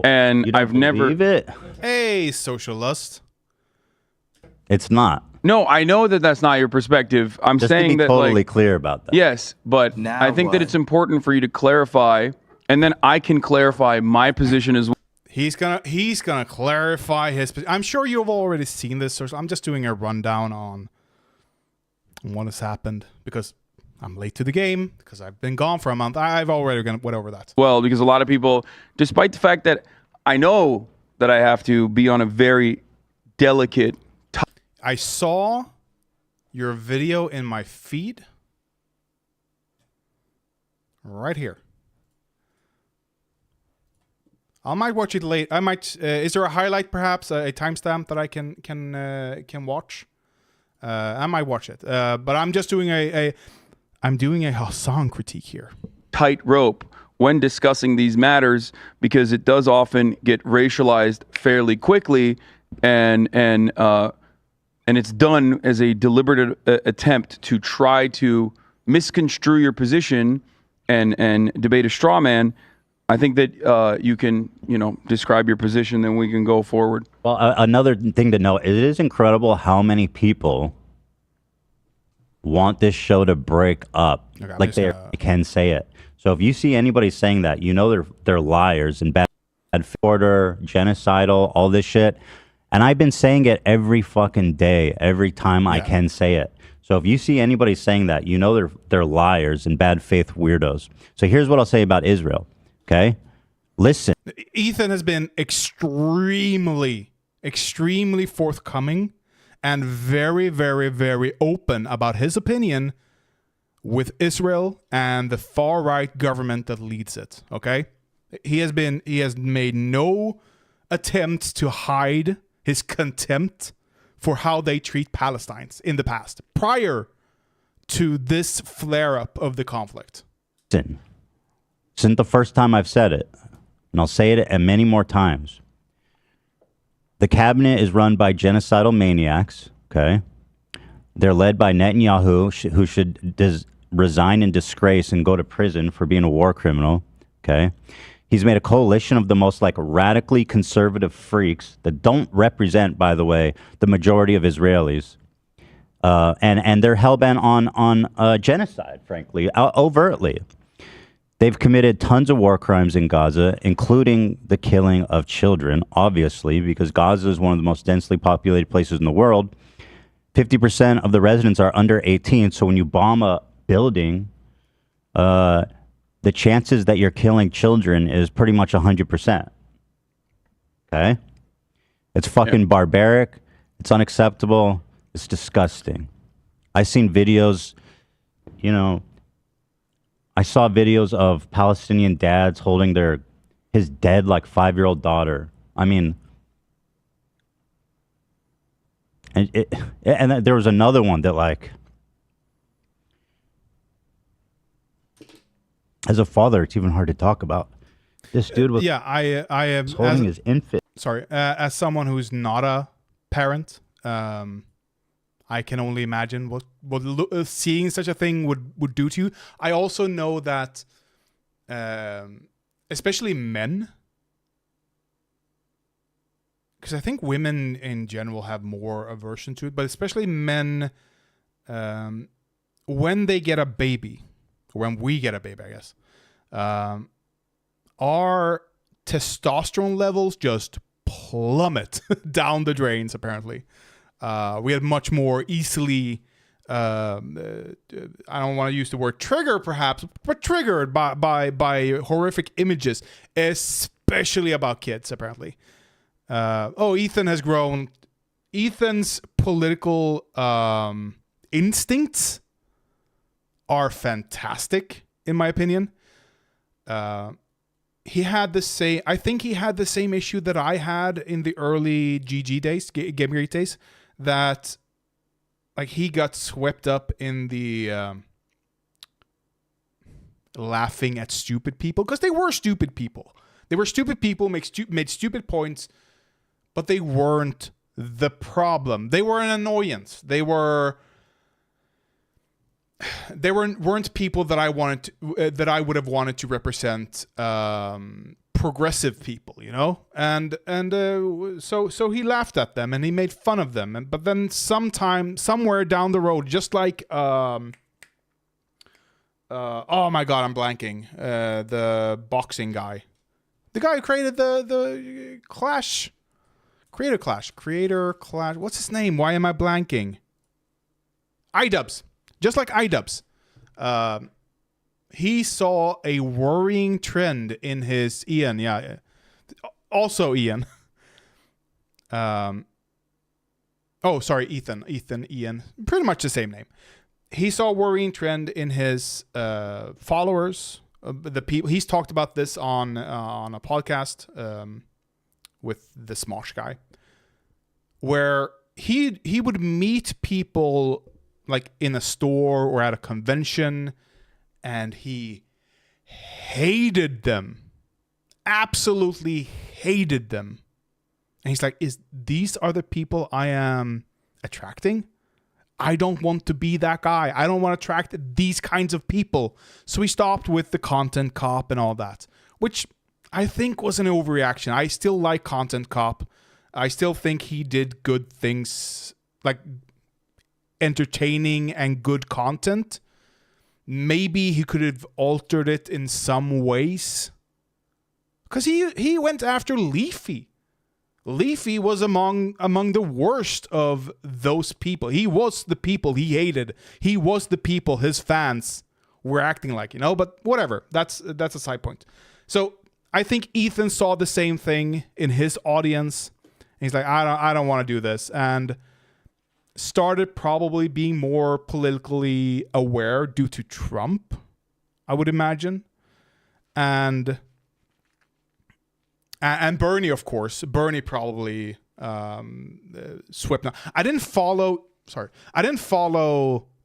and You don't I've never. believe it. Hey, social lust. It's not. No, I know that that's not your perspective. I'm Just saying to be that, totally like, clear about that. yes, but Now I think that what? it's important for you to clarify, and then I can clarify my position as well. He's gonna clarify his. I'm sure you've already seen this. So I'm just doing a rundown on what has happened because I'm late to the game because I've been gone for a month. I've already went over that. Well, because a lot of people, despite the fact that I know that I have to be on a very delicate. I saw your video in my feed right here. I might watch it late. I might. Is there a highlight, perhaps a timestamp that I can watch? I might watch it. But I'm just doing I'm doing a Hassan critique here. Tightrope when discussing these matters because it does often get racialized fairly quickly, and it's done as a deliberate attempt to try to misconstrue your position and debate a straw man. I think that you can, describe your position, then we can go forward. Well, another thing to note, it is incredible how many people want this show to break up, Okay, like they can say it. So if you see anybody saying that, they're liars and bad order, genocidal, all this shit. And I've been saying it every fucking day, every time I can say it. So if you see anybody saying that, they're liars and bad faith weirdos. So here's what I'll say about Israel. Okay, listen. Ethan has been extremely forthcoming and very, very, very open about his opinion with Israel and the far right government that leads it. Okay, he has made no attempt to hide his contempt for how they treat Palestinians in the past, prior to this flare-up of the conflict. Listen. Isn't the first time I've said it, and I'll say it many more times. The cabinet is run by genocidal maniacs, okay? They're led by Netanyahu, who should resign in disgrace and go to prison for being a war criminal, okay? He's made a coalition of the most radically conservative freaks that don't represent, by the way, the majority of Israelis. And they're hell-bent on genocide, frankly, overtly. They've committed tons of war crimes in Gaza, including the killing of children, obviously, because Gaza is one of the most densely populated places in the world. 50% of the residents are under 18, so when you bomb a building, the chances that you're killing children is pretty much 100%. Okay? It's fucking barbaric. It's unacceptable. It's disgusting. I've seen videos, I saw videos of Palestinian dads holding his dead 5-year-old daughter. I mean, and there was another one that as a father, it's even hard to talk about. This dude was I am holding his infant. Sorry, as someone who's not a parent, I can only imagine what seeing such a thing would do to you. I also know that, especially men, because I think women in general have more aversion to it, but especially men, when they get a baby, or when we get a baby, I guess, our testosterone levels just plummet down the drains, apparently. We had much more easily I don't want to use the word trigger, perhaps, but triggered by horrific images, especially about kids. Apparently, Ethan has grown. Ethan's political instincts are fantastic, in my opinion. He had the same. I think he had the same issue that I had in the early GG days, Gamergate days, that. Like, he got swept up in the laughing at stupid people, because they were stupid people. They were stupid people, made stupid points, but they weren't the problem. They were an annoyance. They weren't people that I would have wanted to represent progressive people, you know, and so he laughed at them and he made fun of them, but then somewhere down the road, just like oh my god, I'm blanking, the boxing guy, the guy who created the Creator Clash, what's his name? Why am I blanking? iDubbbz, just like iDubbbz. He saw a worrying trend in his Ian. Yeah. Also Ian. Ethan. Ian. Pretty much the same name. He saw a worrying trend in his followers. The people. He's talked about this on a podcast with the Smosh guy, where he would meet people like in a store or at a convention, and he hated them. Absolutely hated them. And he's like, these are the people I am attracting? I don't want to be that guy. I don't want to attract these kinds of people. So he stopped with the Content Cop and all that, which I think was an overreaction. I still like Content Cop. I still think he did good things, like entertaining and good content. Maybe he could have altered it in some ways, because he went after Leafy. Leafy was among the worst of those people. He was the people he hated. He was the people his fans were acting like, you know. But whatever. That's a side point. So I think Ethan saw the same thing in his audience. And he's like, I don't want to do this, and started probably being more politically aware due to Trump, I would imagine. And Bernie, of course. Bernie probably swept. I didn't follow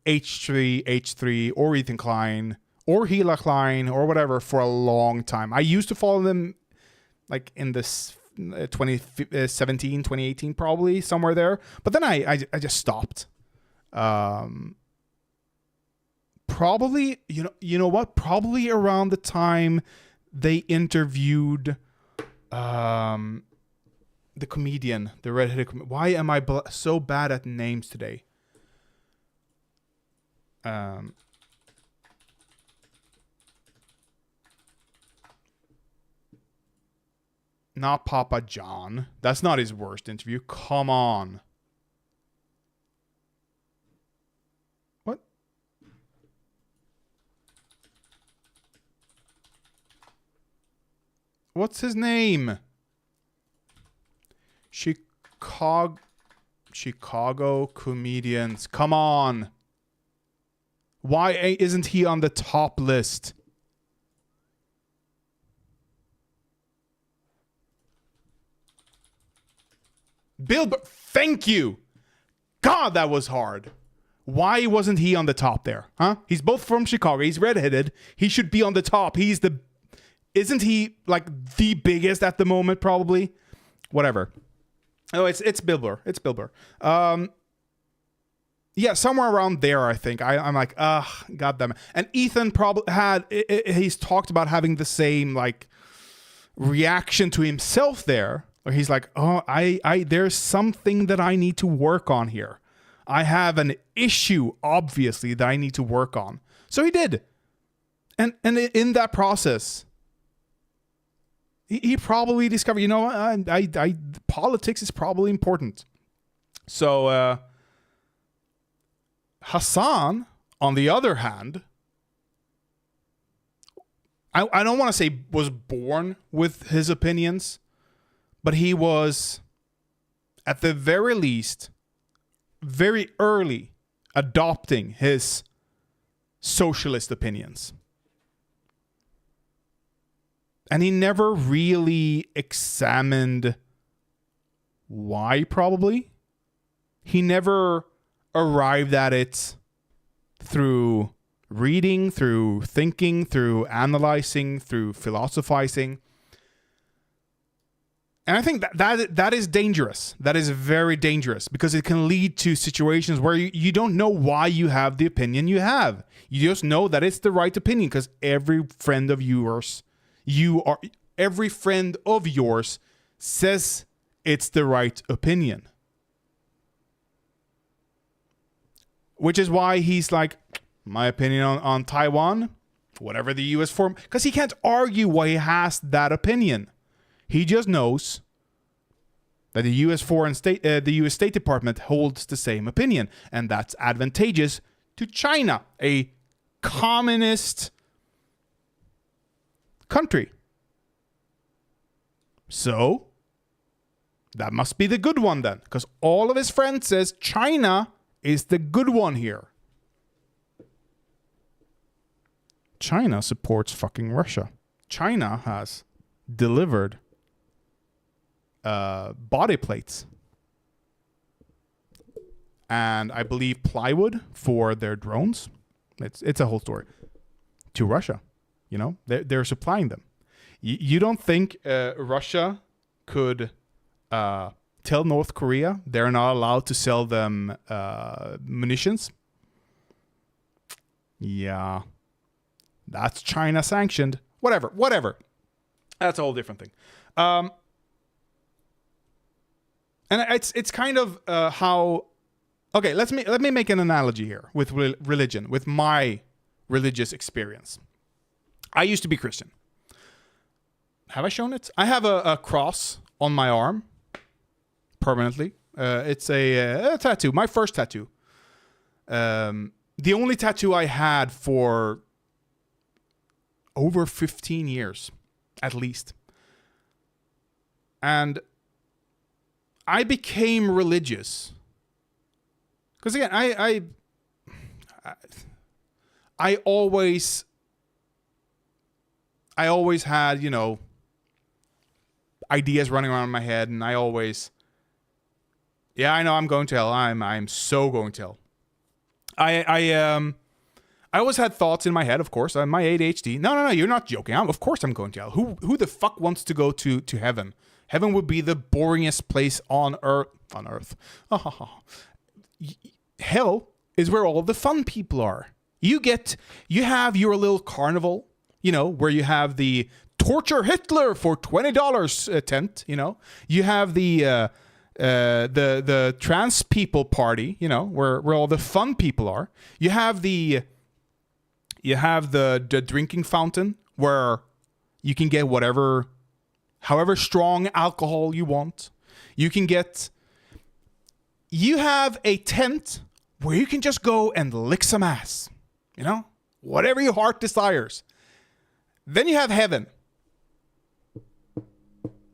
H3 or Ethan Klein or Hila Klein or whatever for a long time. I used to follow them like in this 2017, 2018, probably somewhere there. But then I just stopped. Probably, you know what? Probably around the time they interviewed the comedian, the redheaded comedian. Why am I so bad at names today? Not Papa John. That's not his worst interview. Come on. What? What's his name? Chicago comedians. Come on. Why isn't he on the top list? Bill Burr. Thank you. God, that was hard. Why wasn't he on the top there? Huh? He's both from Chicago. He's redheaded. He should be on the top. Isn't he like the biggest at the moment? Probably. Whatever. Oh, it's Bill Burr. It's Bill Burr. Yeah, somewhere around there, I think. I'm like, God damn it. And Ethan probably he's talked about having the same like reaction to himself there. Where he's like, oh, there's something that I need to work on here. I have an issue, obviously, that I need to work on. So he did. And in that process, he probably discovered, you know, politics is probably important. So Hassan, on the other hand, I don't want to say was born with his opinions, but he was, at the very least, very early adopting his socialist opinions. And he never really examined why, probably. He never arrived at it through reading, through thinking, through analyzing, through philosophizing. And I think that is dangerous. That is very dangerous because it can lead to situations where you don't know why you have the opinion you have. You just know that it's the right opinion because every friend of yours says it's the right opinion. Which is why he's like, my opinion on Taiwan, whatever the U.S. form, because he can't argue why he has that opinion. He just knows that the U.S. the U.S. State Department holds the same opinion, and that's advantageous to China, a communist country. So that must be the good one then, because all of his friends says China is the good one here. China supports fucking Russia. China has delivered body plates and I believe plywood for their drones. It's a whole story to Russia. You know, they're supplying them. You don't think Russia could tell North Korea they're not allowed to sell them munitions? Yeah. That's China sanctioned. Whatever. That's a whole different thing. And it's kind of how. Okay, let me make an analogy here with religion, with my religious experience. I used to be Christian. Have I shown it? I have a cross on my arm permanently. It's a tattoo. My first tattoo. The only tattoo I had for over 15 years, at least. And I became religious. Because again, I always had, you know, ideas running around in my head, and I know I'm going to hell. I'm so going to hell. I always had thoughts in my head, of course. My ADHD. No, you're not joking. Of course I'm going to hell. Who the fuck wants to go to heaven? Heaven would be the boringest place on earth. Hell is where all the fun people are. You have your little carnival, you know, where you have the torture Hitler for $20 tent, you know. You have the trans people party, you know, where all the fun people are. You have the drinking fountain where you can get however strong alcohol you want. You have a tent where you can just go and lick some ass, you know, whatever your heart desires. Then you have heaven.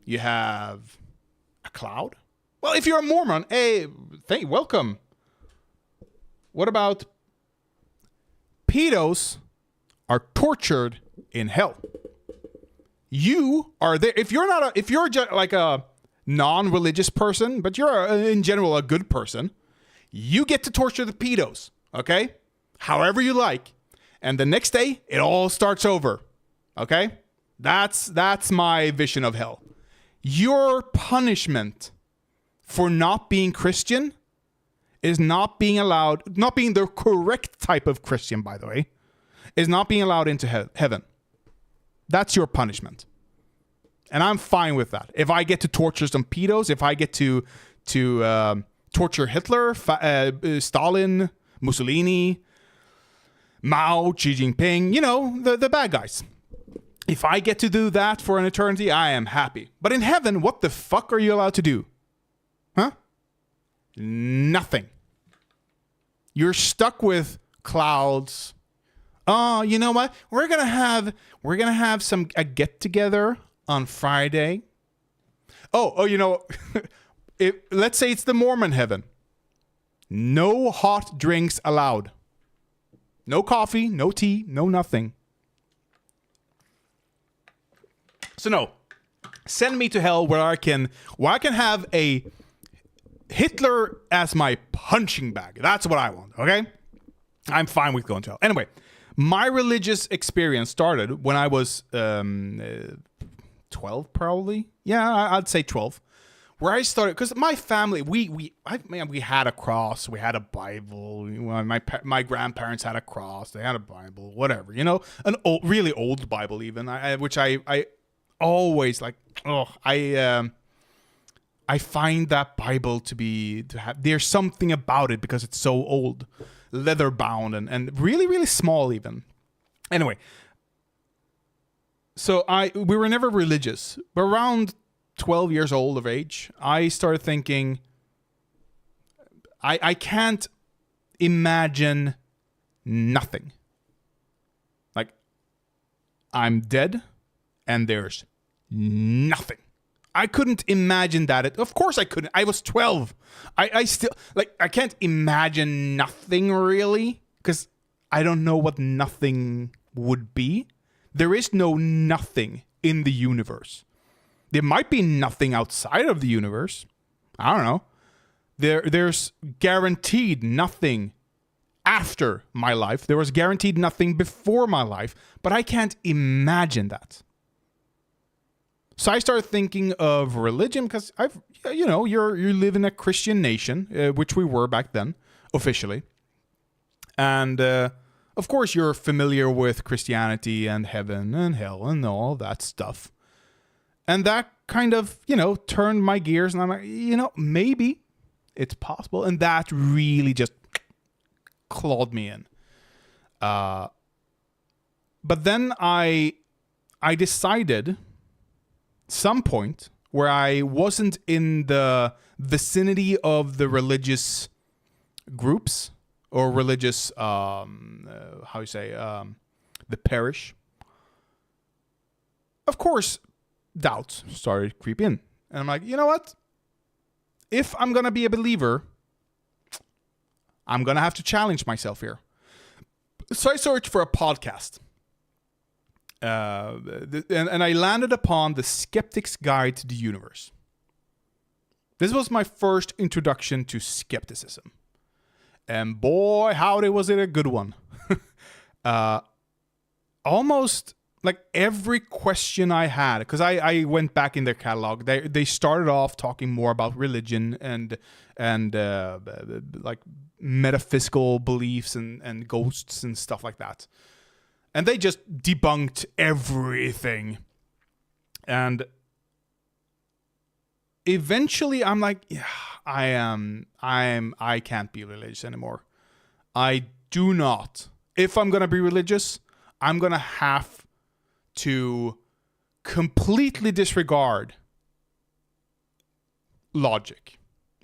You have a cloud. Well, if you're a Mormon, hey, welcome. What about pedos are tortured in hell? You are there. If you're just like a non-religious person, but you're in general a good person, you get to torture the pedos, okay? However you like. And the next day, it all starts over, okay? That's my vision of hell. Your punishment for not being Christian is not being the correct type of Christian, by the way, is not being allowed into heaven. That's your punishment. And I'm fine with that. If I get to torture some pedos, if I get to torture Hitler, Stalin, Mussolini, Mao, Xi Jinping, you know, the bad guys. If I get to do that for an eternity, I am happy. But in heaven, what the fuck are you allowed to do? Huh? Nothing. You're stuck with clouds. Oh, you know what? We're gonna have a get together on Friday. Oh, you know, let's say it's the Mormon heaven. No hot drinks allowed. No coffee, no tea, no nothing. So no, send me to hell where I can have a Hitler as my punching bag. That's what I want, okay? I'm fine with going to hell. Anyway, my religious experience started when I was 12 probably. Yeah, I'd say 12. Where I started, because my family, we had a cross, we had a Bible. My grandparents had a cross, they had a Bible, whatever, you know, an really old Bible even, which I always like. I find that Bible to have. There's something about it because it's so old, leather bound and really really small even. Anyway, so we were never religious, but around 12 years old of age, I started thinking, I can't imagine nothing. Like, I'm dead and there's nothing. I couldn't imagine that. Of course I couldn't. I was 12. I still, like, I can't imagine nothing really, because I don't know what nothing would be. There is no nothing in the universe. There might be nothing outside of the universe. I don't know. There's guaranteed nothing after my life. There was guaranteed nothing before my life, but I can't imagine that. So I started thinking of religion because you live in a Christian nation, which we were back then, officially. And of course you're familiar with Christianity and heaven and hell and all that stuff. And that kind of, turned my gears, and I'm like, maybe it's possible. And that really just clawed me in. But then I decided some point where I wasn't in the vicinity of the religious groups or religious, the parish. Of course, doubts started creeping in. And I'm like, you know what? If I'm going to be a believer, I'm going to have to challenge myself here. So I searched for a podcast. And I landed upon The Skeptic's Guide to the Universe. This was my first introduction to skepticism. And boy, howdy, was it a good one. Almost like every question I had, because I went back in their catalog. They started off talking more about religion and like metaphysical beliefs and ghosts and stuff like that. And they just debunked everything. And eventually I'm like, yeah, I can't be religious anymore. I do not. If I'm going to be religious, I'm going to have to completely disregard logic,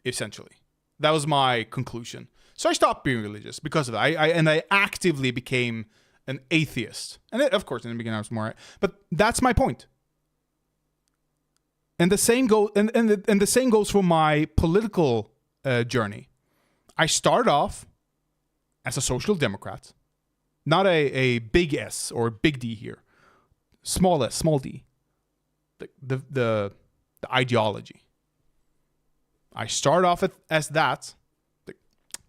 essentially. That was my conclusion. So I stopped being religious because of that. I actively became an atheist. And of course, in the beginning I was more, but that's my point. And the same the same goes for my political journey. I started off as a social democrat, not a big S or big D here, small s, small d. The ideology. I started off as that.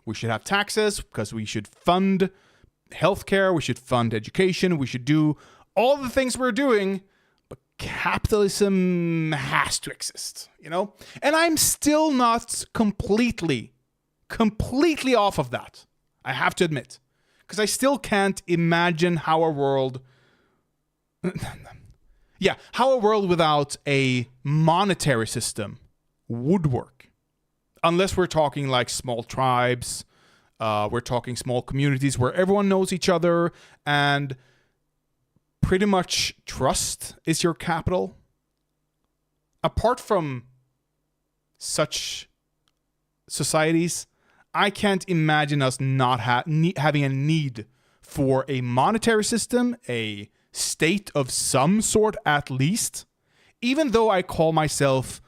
We should have taxes because we should fund healthcare, we should fund education, we should do all the things we're doing, but capitalism has to exist, And I'm still not completely off of that, I have to admit, because I still can't imagine how a world without a monetary system would work, unless we're talking like small tribes. We're talking small communities where everyone knows each other and pretty much trust is your capital. Apart from such societies, I can't imagine us not having a need for a monetary system, a state of some sort at least, even though I call myself,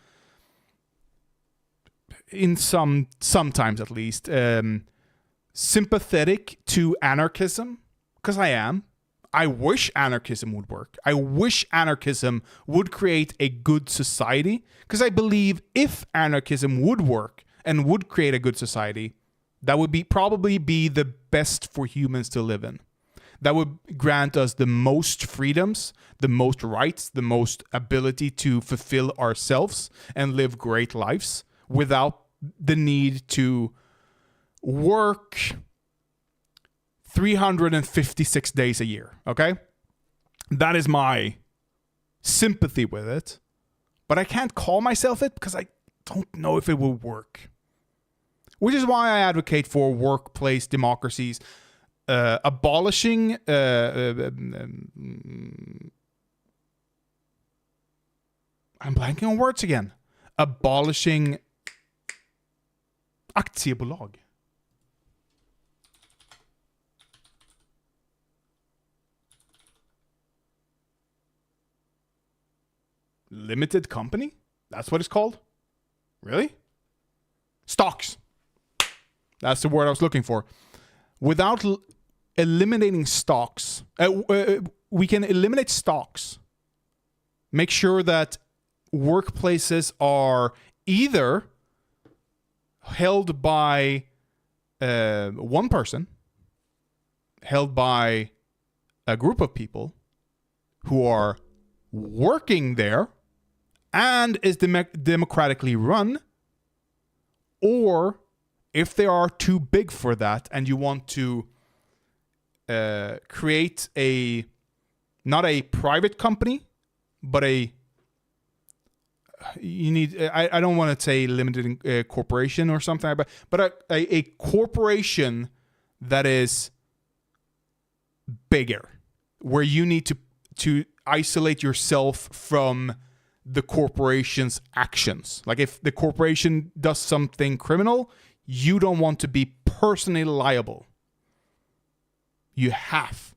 in sometimes at least, sympathetic to anarchism, because I am. I wish anarchism would work. I wish anarchism would create a good society, because I believe if anarchism would work and would create a good society, that would probably be the best for humans to live in. That would grant us the most freedoms, the most rights, the most ability to fulfill ourselves and live great lives without the need to work 356 days a year, okay? That is my sympathy with it. But I can't call myself it because I don't know if it will work. Which is why I advocate for workplace democracies, abolishing... I'm blanking on words again. Abolishing aktiebolag. Limited company? That's what it's called? Really? Stocks. That's the word I was looking for. Without eliminating stocks, we can eliminate stocks. Make sure that workplaces are either held by one person, held by a group of people who are working there and is democratically run, or if they are too big for that and you want to create not a private company, but I don't want to say limited corporation or something, but a corporation that is bigger, where you need to isolate yourself from the corporation's actions. Like if the corporation does something criminal, you don't want to be personally liable. You have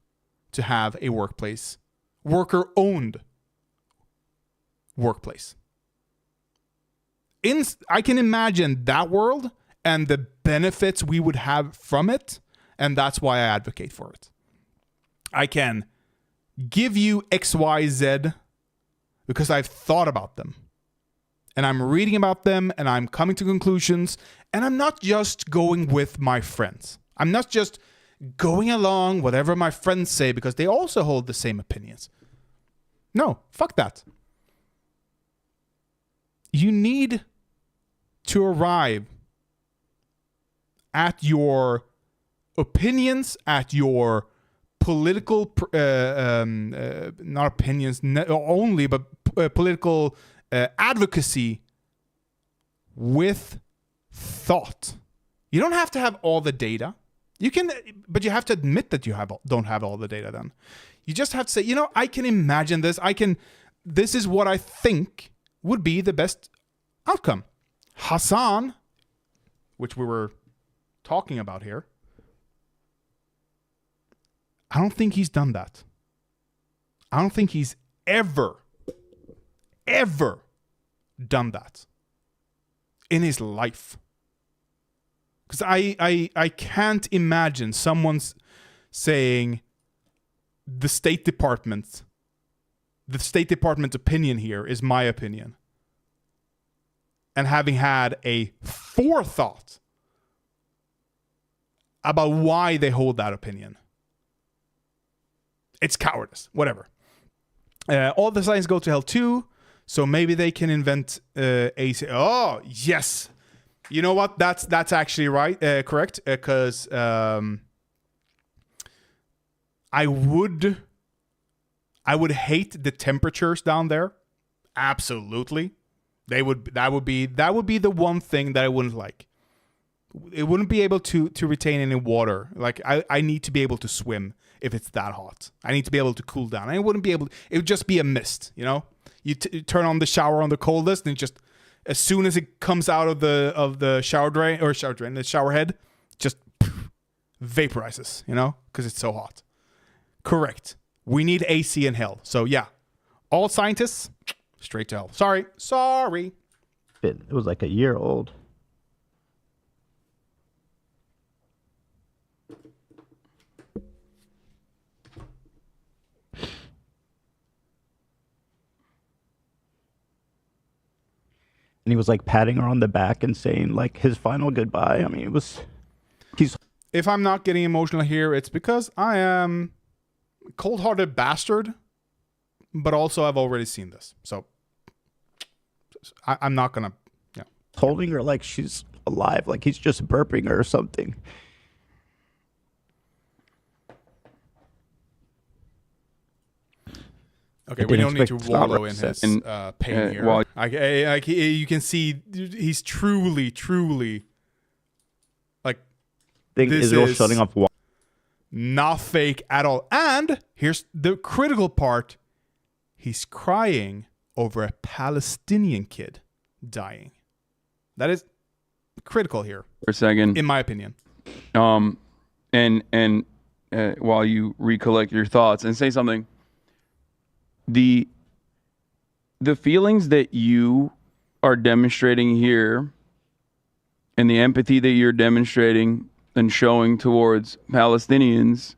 to have a workplace, worker-owned workplace. I can imagine that world and the benefits we would have from it, and that's why I advocate for it. I can give you X, Y, Z because I've thought about them. And I'm reading about them and I'm coming to conclusions. And I'm not just going with my friends. I'm not just going along whatever my friends say because they also hold the same opinions. No, fuck that. You need to arrive at your opinions, at your political, not opinions only, but political advocacy with thought. You don't have to have all the data. You can, but you have to admit that you don't have all the data then. You just have to say, I can imagine this. This is what I think would be the best outcome. Hassan, which we were talking about here, I don't think he's done that. I don't think he's ever done that in his life. Because I can't imagine someone's saying the State Department's opinion here is my opinion. And having had a forethought about why they hold that opinion. It's cowardice. Whatever. All the signs go to hell too. So maybe they can invent AC. Oh, yes. You know what? That's actually right. Correct. Because I would hate the temperatures down there. Absolutely. That would be the one thing that I wouldn't like. It wouldn't be able to retain any water. Like I need to be able to swim if it's that hot. I need to be able to cool down. I wouldn't be able to, it would just be a mist, You turn on the shower on the coldest and as soon as it comes out of the the shower head, just vaporizes, because it's so hot. Correct. We need AC in hell. So yeah, all scientists straight to hell. Sorry. It was like a year old. And he was like patting her on the back and saying like his final goodbye. I mean, he's. If I'm not getting emotional here, it's because I am a cold-hearted bastard, but also I've already seen this. So I'm not going to, Holding her like she's alive, like he's just burping her or something. Okay, we don't need to wallow in his pain here. You can see he's truly like. I think Israel's shutting off water. Not fake at all. And here's the critical part: he's crying over a Palestinian kid dying. That is critical here. For a second, in my opinion. And while you recollect your thoughts and say something. The feelings that you are demonstrating here and the empathy that you're demonstrating and showing towards Palestinians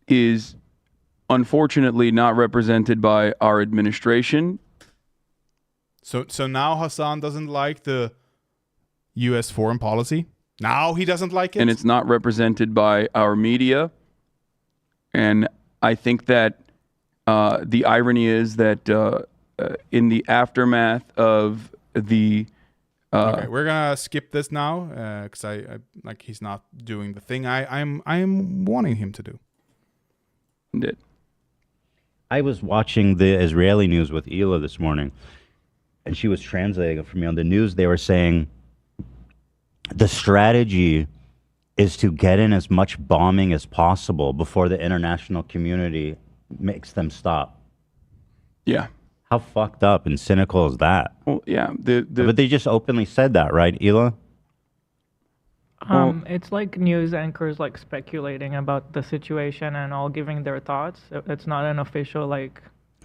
is unfortunately not represented by our administration. So now Hassan doesn't like the U.S. foreign policy? Now he doesn't like it? And it's not represented by our media. And I think that the irony is that in the aftermath of the okay, we're gonna skip this now because I like he's not doing the thing I'm wanting him to do. Did. I was watching the Israeli news with Ela this morning, and she was translating it for me on the news. They were saying the strategy is to get in as much bombing as possible before the international community makes them stop. Yeah. How fucked up and cynical is that? Well, yeah. But they just openly said that, right, Ela? It's like news anchors like speculating about the situation and all giving their thoughts. It's not an official like.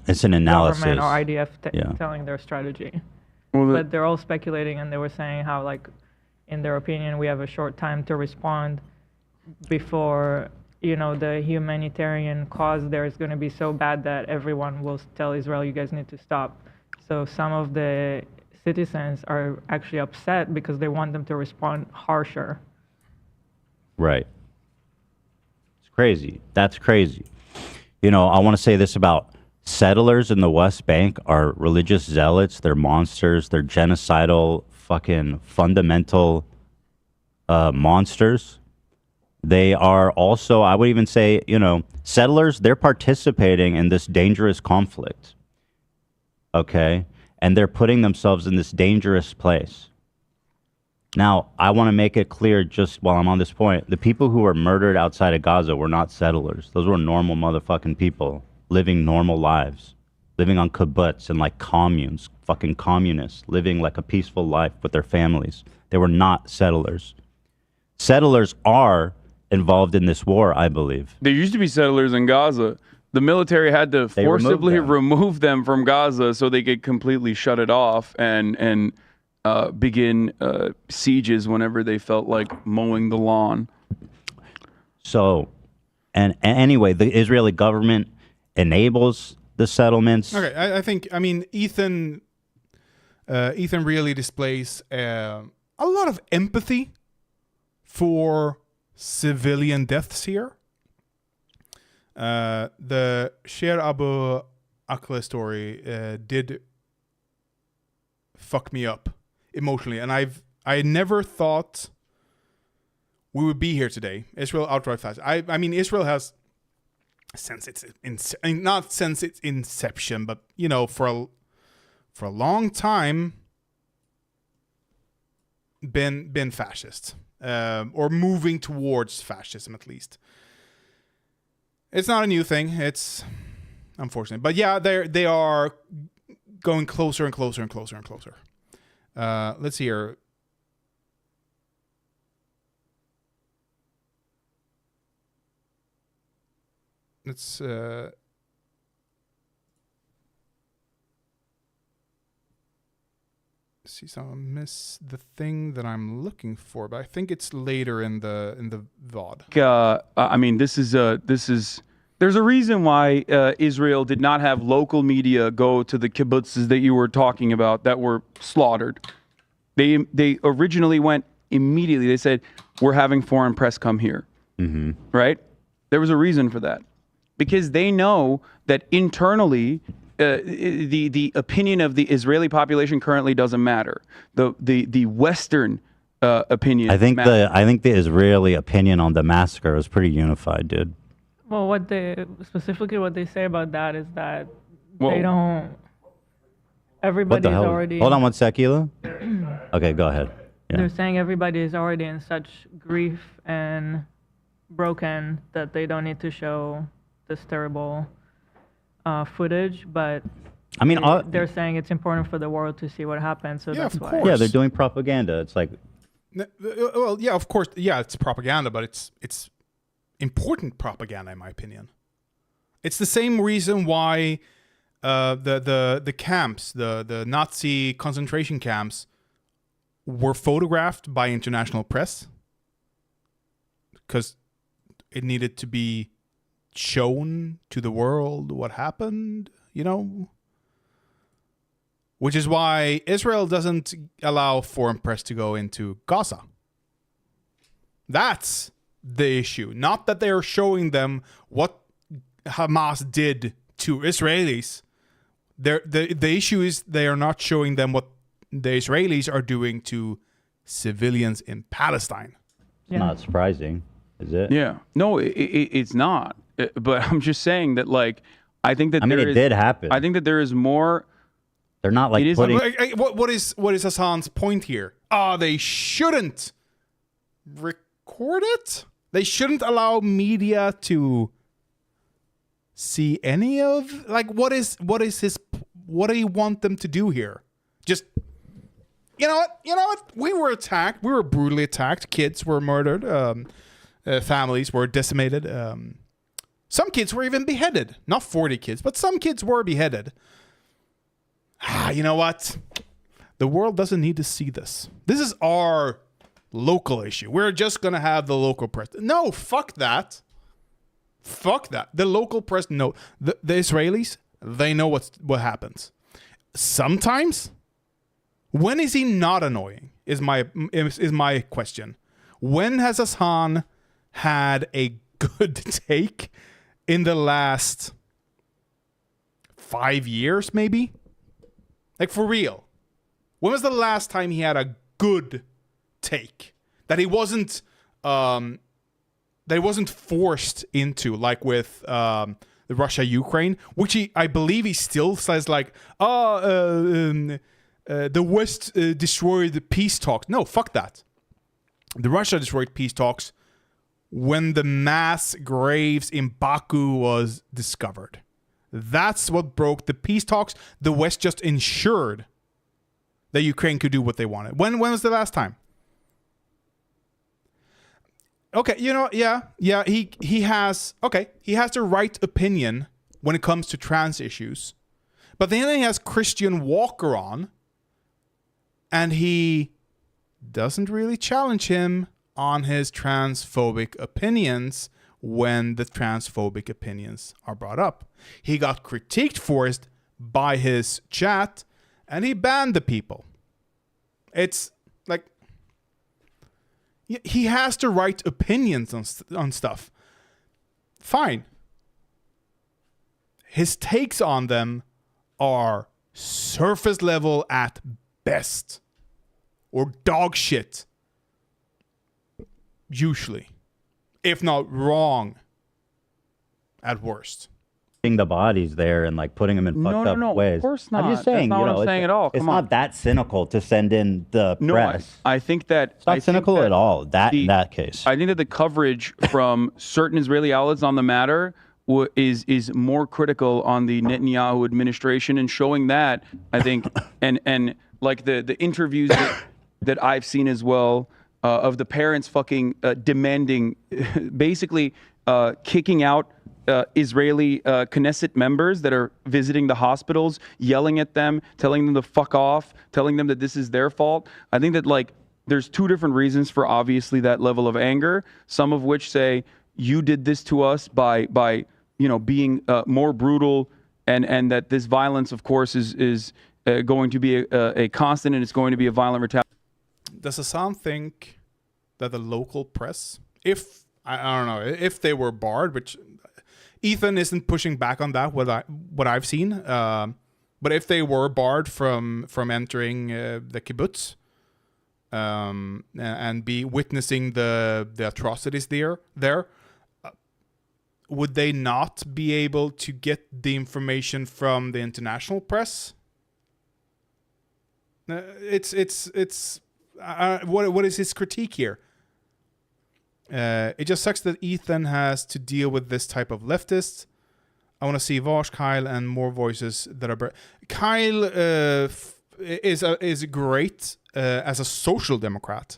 It's an analysis. Government or IDF telling their strategy. Well, but they're all speculating, and they were saying how like, in their opinion, we have a short time to respond before the humanitarian cause there is going to be so bad that everyone will tell Israel, you guys need to stop. So some of the citizens are actually upset because they want them to respond harsher. Right. It's crazy. That's crazy. I want to say this about settlers in the West Bank are religious zealots. They're monsters. They're genocidal, fucking fundamental monsters. They are also, I would even say, settlers, they're participating in this dangerous conflict. Okay? And they're putting themselves in this dangerous place. Now, I want to make it clear just while I'm on this point, the people who were murdered outside of Gaza were not settlers. Those were normal motherfucking people living normal lives, living on kibbutz and like communes, fucking communists, living like a peaceful life with their families. They were not settlers. Settlers are involved in this war, I believe. There used to be settlers in Gaza. The military had to forcibly remove them from Gaza so they could completely shut it off and begin sieges whenever they felt like mowing the lawn. So, and anyway, the Israeli government enables the settlements. Okay, Ethan really displays a lot of empathy for civilian deaths here. The Sher Abu Akleh story did fuck me up emotionally, and I never thought we would be here today. Israel outright fast. Israel has since its not since its inception, but for a long time been fascist. Or moving towards fascism, at least. It's not a new thing. It's unfortunate, but yeah, they are going closer and closer and closer and closer. Let's see here. Let's see. So I miss the thing that I'm looking for, but I think it's later in the VOD. I mean, this is there's a reason why Israel did not have local media go to the kibbutzes that you were talking about that were slaughtered. They originally went immediately. They said, we're having foreign press come here. Mm-hmm. Right? There was a reason for that. Because they know that internally, the opinion of the Israeli population currently doesn't matter. The Western opinion I think matters. the Israeli opinion on the massacre was pretty unified, dude. Well, what they say about that is that Whoa. they don't. What Everybody's the hell? already. Hold on one sec, Hila. Okay, go ahead. Yeah. They're saying everybody is already in such grief and broken that they don't need to show this terrible footage, but I mean, they're saying it's important for the world to see what happened, so Yeah, that's of why. course. yeah, they're doing propaganda. It's like, Well, yeah, of course. Yeah, it's propaganda, but it's important propaganda, in my opinion. It's the same reason why the camps, the Nazi concentration camps, were photographed by international press, because it needed to be shown to the world what happened, which is why Israel doesn't allow foreign press to go into Gaza. That's the issue. Not that they're showing them what Hamas did to Israelis. The issue is they are not showing them what the Israelis are doing to civilians in Palestine. Yeah. not surprising, is it? Yeah. No, it's not. But I'm just saying that, like, I think that it did happen. I think that there is more. They're not like It is- putting. What is Hassan's point here? They shouldn't record it. They shouldn't allow media to see any of, like, what do you want them to do here? Just, you know what? We were attacked. We were brutally attacked. Kids were murdered. Families were decimated. Some kids were even beheaded. Not 40 kids, but some kids were beheaded. You know what? The world doesn't need to see this. This is our local issue. We're just going to have the local press. No, fuck that. Fuck that. The local press, no. The Israelis, they know what happens. Sometimes, when is he not annoying? Is my question. When has Hassan had a good take in the last 5 years, maybe? Like, for real. When was the last time he had a good take that he wasn't forced into, like with the Russia-Ukraine, which I believe he still says, like, the West destroyed the peace talks. No, fuck that. The Russia destroyed peace talks when the mass graves in Baku was discovered. That's what broke the peace talks. The West just ensured that Ukraine could do what they wanted. When was the last time? Okay, he has the right opinion when it comes to trans issues. But then he has Christian Walker on, and he doesn't really challenge him on his transphobic opinions when the transphobic opinions are brought up. He got critiqued for it by his chat, and he banned the people. It's like, he has the right opinions on stuff. Fine. His takes on them are surface level at best, or dog shit, usually, if not wrong at worst. The bodies there and like putting them in fucked up ways. Of course not. I'm just saying, That's not what I'm saying at all. It's Come not on. that cynical to send in the press. I think that It's not cynical at all. In that case, I think that the coverage from certain Israeli outlets on the matter is more critical on the Netanyahu administration, and showing that, I think, and like the interviews that I've seen as well of the parents fucking demanding, basically kicking out Israeli Knesset members that are visiting the hospitals, yelling at them, telling them to fuck off, telling them that this is their fault. I think that like there's two different reasons for obviously that level of anger. Some of which say you did this to us by being more brutal, and that this violence, of course, is going to be a constant, and it's going to be a violent retaliation. Does Hassan think that the local press, if I don't know, if they were barred, which Ethan isn't pushing back on that, what I've seen, but if they were barred from entering the kibbutz and be witnessing the atrocities there, would they not be able to get the information from the international press? What is his critique here? It just sucks that Ethan has to deal with this type of leftists. I want to see Vosh, Kyle, and more voices that are. Kyle is great as a social democrat.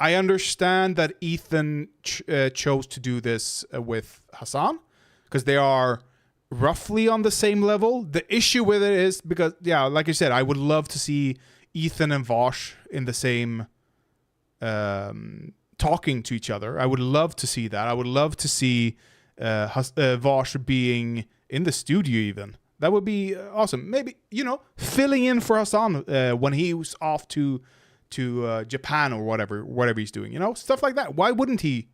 I understand that Ethan chose to do this with Hassan because they are roughly on the same level. The issue with it is because, yeah, like I said, I would love to see Ethan and Vosh in the same talking to each other. I would love to see that. I would love to see Vosh being in the studio even. That would be awesome. Maybe, filling in for Hassan when he was off to Japan or whatever he's doing, stuff like that. Why wouldn't he?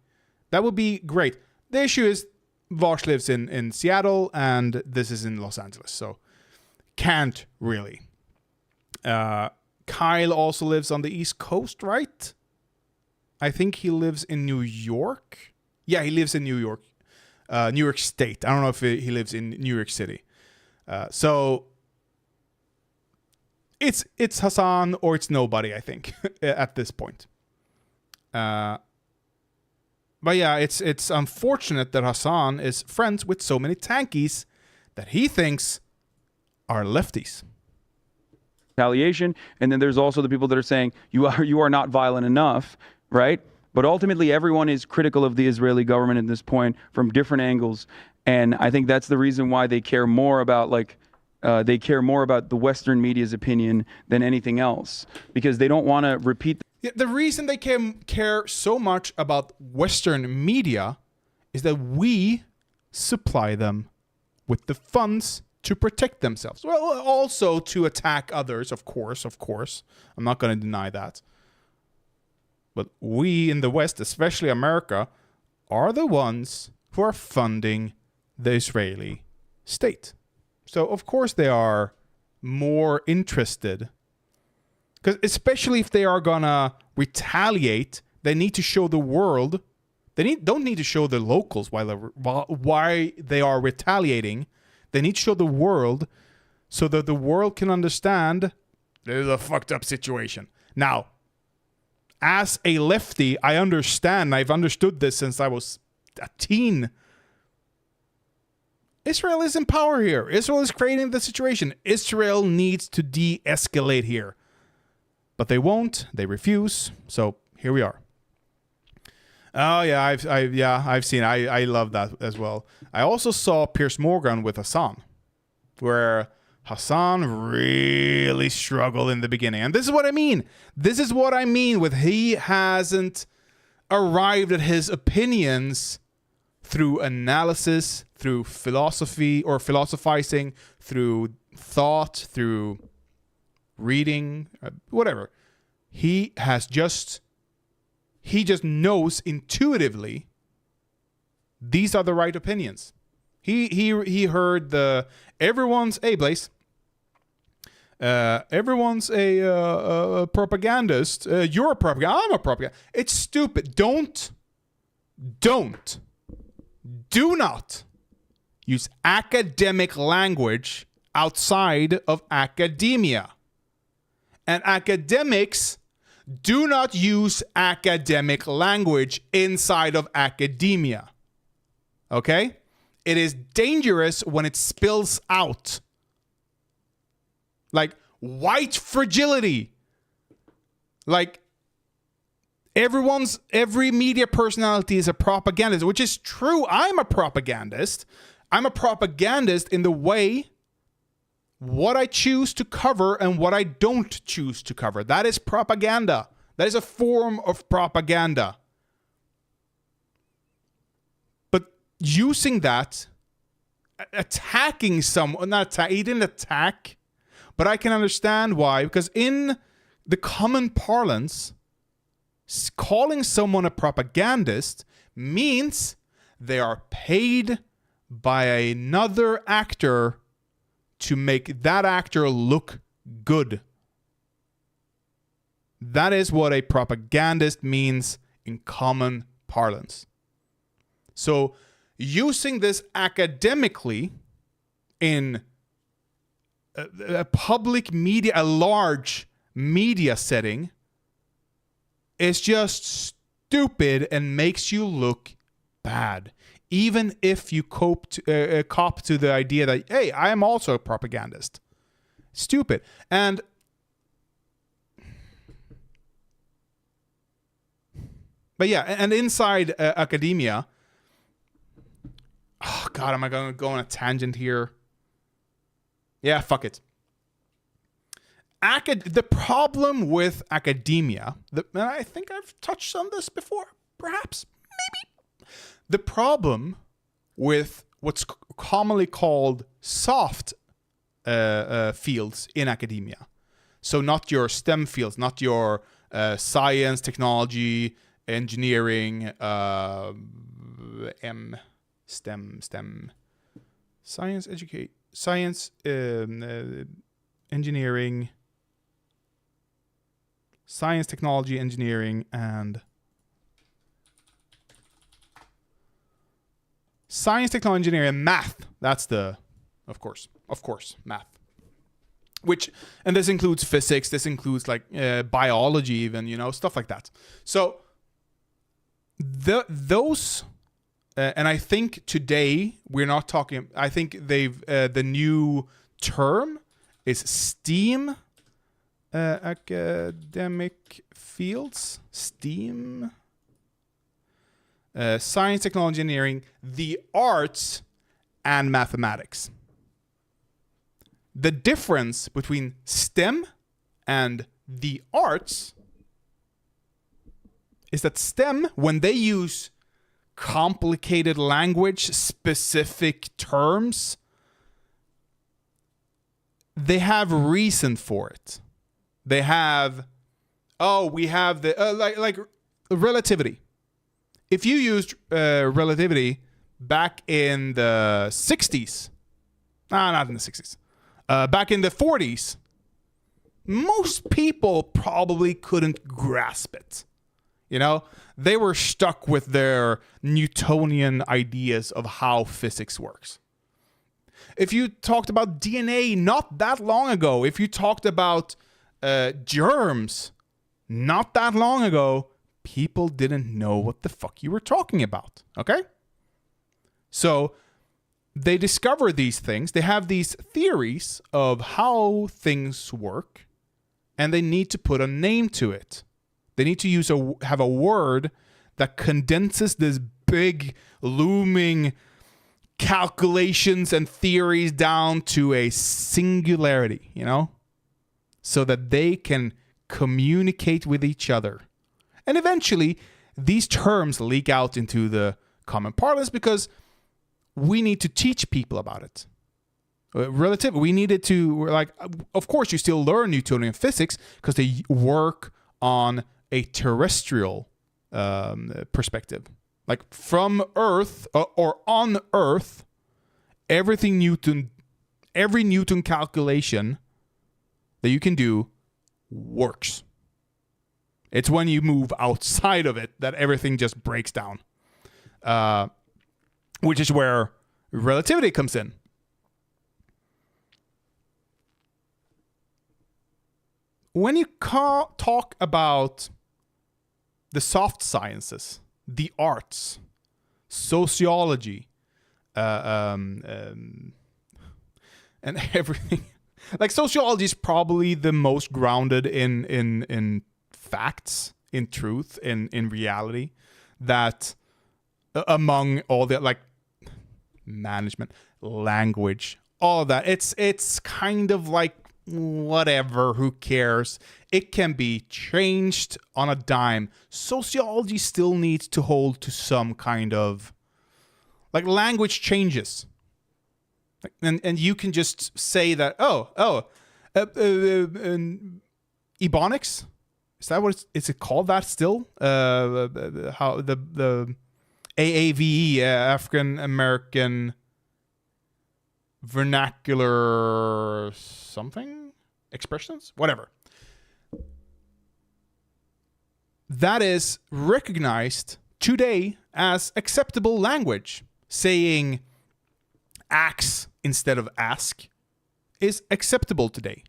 That would be great. The issue is Vosh lives in Seattle and this is in Los Angeles, so can't really. Kyle also lives on the East Coast, right? I think he lives in New York. Yeah, he lives in New York State. I don't know if he lives in New York City. So it's Hassan or it's nobody, I think, at this point. But yeah, it's unfortunate that Hassan is friends with so many tankies that he thinks are lefties. Retaliation, and then there's also the people that are saying you are not violent enough, right? But ultimately, everyone is critical of the Israeli government at this point from different angles, and I think that's the reason why they care more about the Western media's opinion than anything else, because they don't want to repeat. The reason they care so much about Western media is that we supply them with the funds to protect themselves. Well, also to attack others, of course. I'm not going to deny that. But we in the West, especially America, are the ones who are funding the Israeli state. So, of course, they are more interested. Because especially if they are going to retaliate, they need to show the world. Don't need to show the locals why they are retaliating. They need to show the world so that the world can understand there's a fucked up situation. Now, as a lefty, I understand. I've understood this since I was a teen. Israel is in power here. Israel is creating the situation. Israel needs to de-escalate here. But they won't. They refuse. So here we are. Oh yeah, I've seen. I love that as well. I also saw Piers Morgan with Hassan, where Hassan really struggled in the beginning, and this is what I mean. This is what I mean with he hasn't arrived at his opinions through analysis, through philosophy or philosophizing, through thought, through reading, whatever. He just knows intuitively these are the right opinions. He heard everyone's Blaze. Everyone's a propagandist. You're a propagandist. I'm a propagandist. It's stupid. Do not use academic language outside of academia. And academics Do not use academic language inside of academia. Okay? It is dangerous when it spills out. Like white fragility. Like every media personality is a propagandist, which is true. I'm a propagandist. I'm a propagandist in the way what I choose to cover and what I don't choose to cover. That is propaganda. That is a form of propaganda. But using that, attacking someone, he didn't attack, but I can understand why. Because in the common parlance, calling someone a propagandist means they are paid by another actor to make that actor look good. That is what a propagandist means in common parlance. So using this academically in a public media, a large media setting, is just stupid and makes you look bad. Even if you cop to the idea that, hey, I am also a propagandist. Stupid. But yeah, and inside academia, oh God, am I going to go on a tangent here? Yeah, fuck it. The problem with academia, and I think I've touched on this before, perhaps, maybe. The problem with what's commonly called soft fields in academia, so not your STEM fields, not your science, technology, engineering, STEM, science, engineering, science, technology, engineering, and science, technology, engineering, and math. That's of course, math. And this includes physics. This includes like biology, even, stuff like that. So those, and I think today we're not talking. I think the new term is STEAM, academic fields, STEAM. Science, technology, engineering, the arts, and mathematics. The difference between STEM and the arts is that STEM, when they use complicated language, specific terms, they have reason for it. They have, we have the, like relativity. If you used relativity back in the 60s, not in the 60s, back in the 40s, most people probably couldn't grasp it. They were stuck with their Newtonian ideas of how physics works. If you talked about DNA not that long ago, if you talked about germs not that long ago, people didn't know what the fuck you were talking about, okay? So they discover these things. They have these theories of how things work, and they need to put a name to it. They need to have a word that condenses this big, looming calculations and theories down to a singularity, so that they can communicate with each other. And eventually, these terms leak out into the common parlance because we need to teach people about it. We needed to, of course, you still learn Newtonian physics because they work on a terrestrial perspective. Like from Earth or on Earth, every Newton calculation that you can do works. It's when you move outside of it that everything just breaks down, which is where relativity comes in. when you talk about the soft sciences, the arts, sociology, and everything, like sociology is probably the most grounded in facts, in truth, in reality, that among all the, like, management, language, all of that, it's kind of like whatever, who cares? It can be changed on a dime. Sociology still needs to hold to some kind of, like, language changes, and you can just say that Ebonics, is that what is it called, that still, how the AAVE, African American vernacular something expressions, whatever, that is recognized today as acceptable language. Saying ax instead of ask is acceptable today.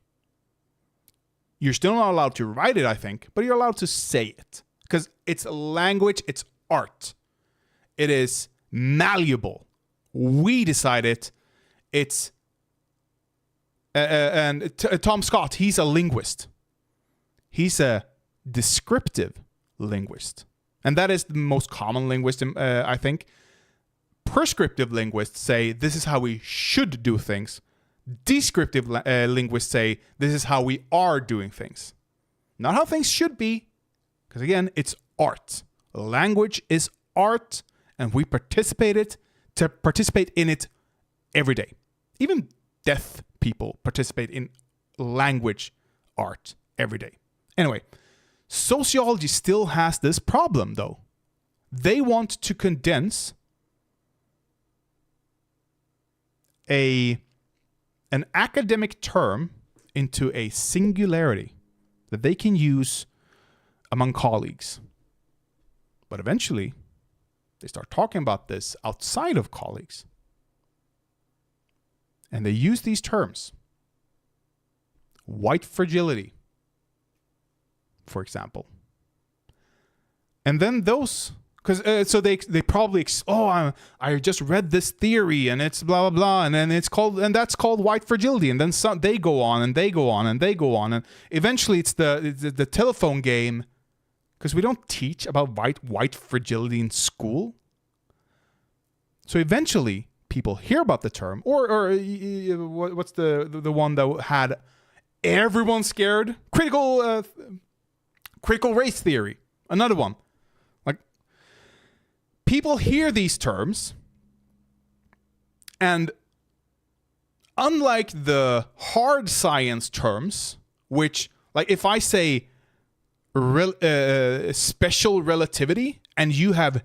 You're still not allowed to write it, I think, but you're allowed to say it because it's a language, it's art, it is malleable. We decided. It's Tom Scott, he's a linguist. He's a descriptive linguist. And that is the most common linguist, I think. Prescriptive linguists say this is how we should do things. Descriptive linguists say this is how we are doing things. Not how things should be. Because again, it's art. Language is art, and we participate in it every day. Even deaf people participate in language art every day. Anyway, sociology still has this problem, though. They want to condense an academic term into a singularity that they can use among colleagues. But eventually, they start talking about this outside of colleagues. And they use these terms. White fragility, for example. And then those, because so they probably, I just read this theory and it's blah blah blah, and then that's called white fragility. And then they go on and they go on and they go on, and eventually it's the telephone game, because we don't teach about white fragility in school. So eventually, people hear about the term, or what's the one that had everyone scared? Critical race theory. Another one. Like, people hear these terms, and unlike the hard science terms, which, like, if I say special relativity and you have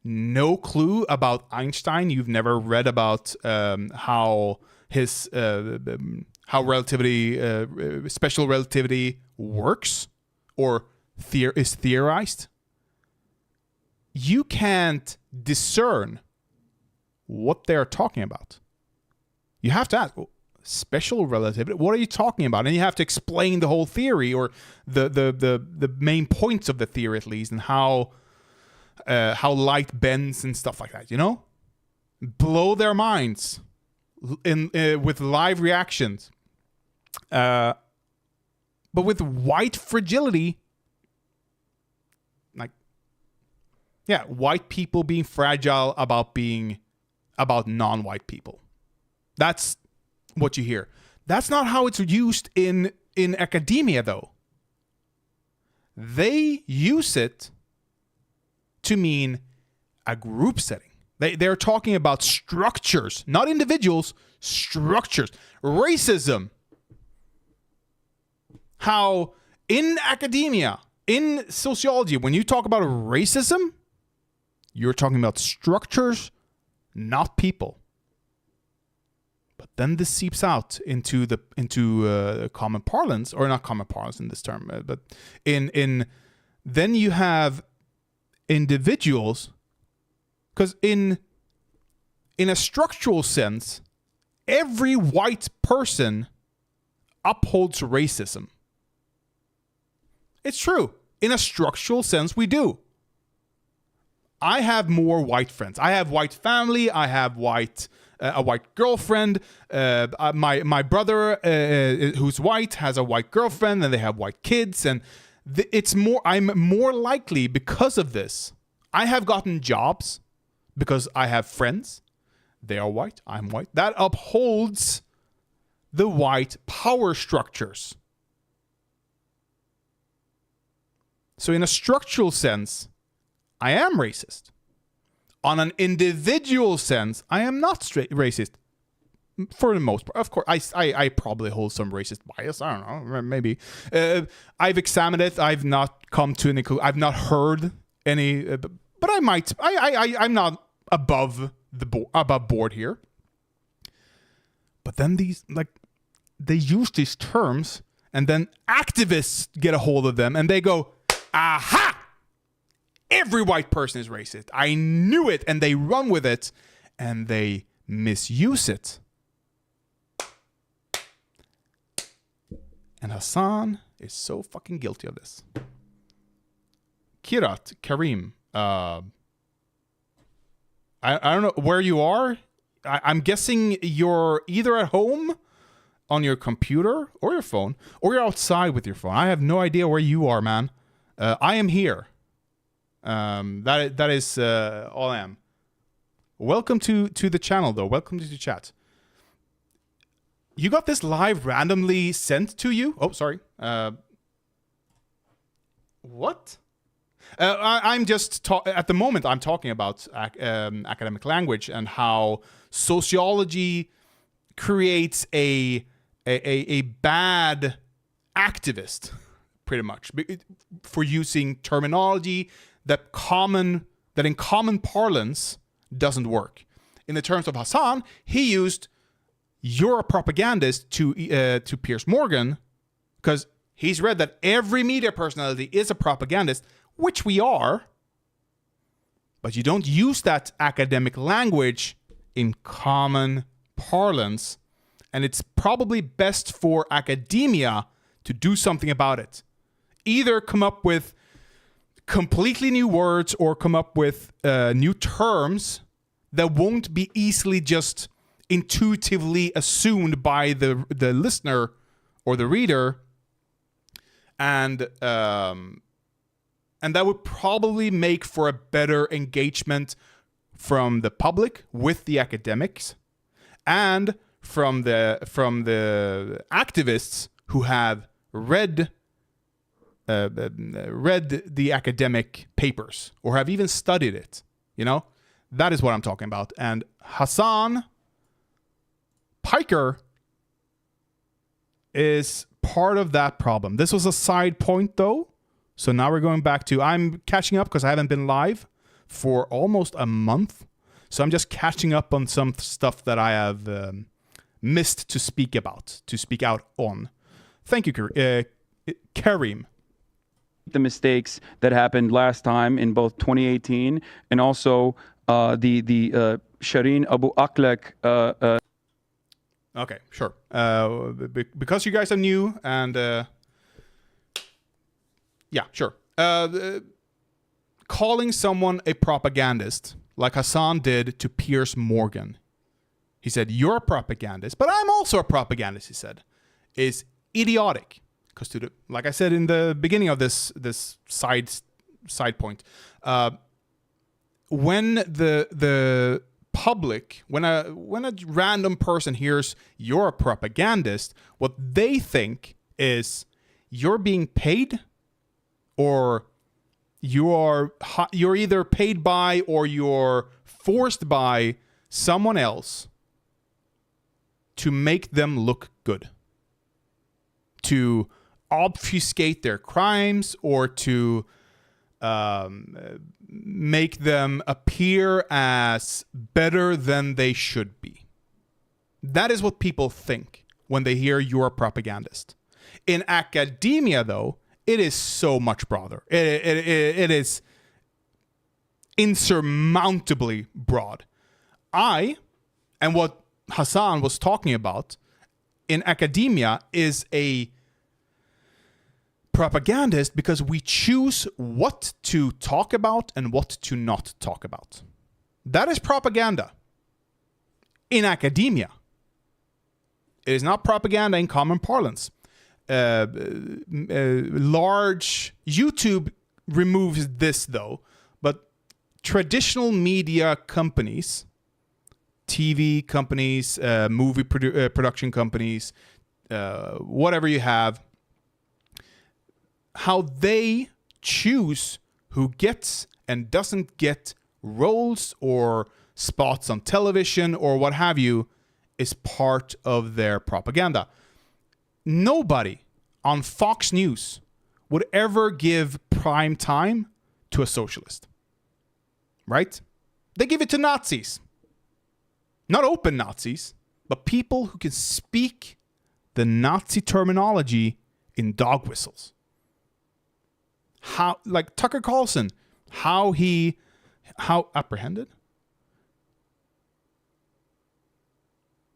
no clue about Einstein, you've never read about how relativity, special relativity works or is theorized, you can't discern what they're talking about. You have to ask, special relativity, what are you talking about? And you have to explain the whole theory, or the main points of the theory at least, and how light bends and stuff like that, you know? Blow their minds with live reactions. But with white fragility, like, yeah, white people being fragile about non-white people. That's what you hear. That's not how it's used in academia, though. They use it to mean a group setting. They're talking about structures, not individuals, structures. Racism. How in academia, in sociology, when you talk about racism, you're talking about structures, not people. But then this seeps out into common parlance, or not common parlance in this term, but then you have individuals, because in a structural sense, every white person upholds racism. It's true. In a structural sense, we do. I have more white friends. I have white family. I have a white girlfriend. My brother, who's white, has a white girlfriend, and they have white kids. And I'm more likely because of this. I have gotten jobs because I have friends. They are white. I'm white. That upholds the white power structures. So in a structural sense, I am racist. On an individual sense, I am not racist. For the most part. Of course, I probably hold some racist bias. I don't know, maybe. I've examined it. I've not come to any. I've not heard any. But I might. I'm not above board here. But then they use these terms, and then activists get a hold of them, and they go, "Aha! Every white person is racist. I knew it," and they run with it, and they misuse it. And Hassan is so fucking guilty of this. Karim, I don't know where you are. I'm guessing you're either at home on your computer or your phone, or you're outside with your phone. I have no idea where you are, man. I am here. That is all I am. Welcome to the channel, though. Welcome to the chat. You got this live randomly sent to you? Oh, sorry. What? I'm just at the moment. I'm talking about academic language and how sociology creates a bad activist, pretty much, for using terminology that in common parlance doesn't work. In the terms of Hassan, he used "you're a propagandist" to Piers Morgan because he's read that every media personality is a propagandist, which we are. But you don't use that academic language in common parlance, and it's probably best for academia to do something about it. Either come up with completely new words or come up with new terms that won't be easily just intuitively assumed by the listener or the reader, and that would probably make for a better engagement from the public with the academics and from the activists who have read the academic papers or have even studied it. That is what I'm talking about. And Hassan Piker is part of that problem. This was a side point, though. So now we're going back to, I'm catching up because I haven't been live for almost a month. So I'm just catching up on some stuff that I have missed to speak out on. Thank you, Karim. The mistakes that happened last time in both 2018 and also the Shireen Abu Akleh. Okay, sure. Because you guys are new and yeah, sure. Calling someone a propagandist, like Hassan did to Piers Morgan. He said, "You're a propagandist, but I'm also a propagandist," he said, is idiotic. Because like I said in the beginning of this side point, when the public, when a random person hears "you're a propagandist," what they think is you're being paid, or you're either paid by or you're forced by someone else to make them look good, to obfuscate their crimes, or to make them appear as better than they should be. That is what people think when they hear "you're a propagandist." In academia, though, it is so much broader. It is insurmountably broad. And what Hassan was talking about in academia is a propagandist because we choose what to talk about and what to not talk about. That is propaganda in academia. It is not propaganda in common parlance. Large YouTube removes this though, but traditional media companies, TV companies, movie production companies, whatever you have, how they choose who gets and doesn't get roles or spots on television or what have you is part of their propaganda. Nobody on Fox News would ever give prime time to a socialist. Right? They give it to Nazis. Not open Nazis, but people who can speak the Nazi terminology in dog whistles. How, like Tucker Carlson, how apprehended?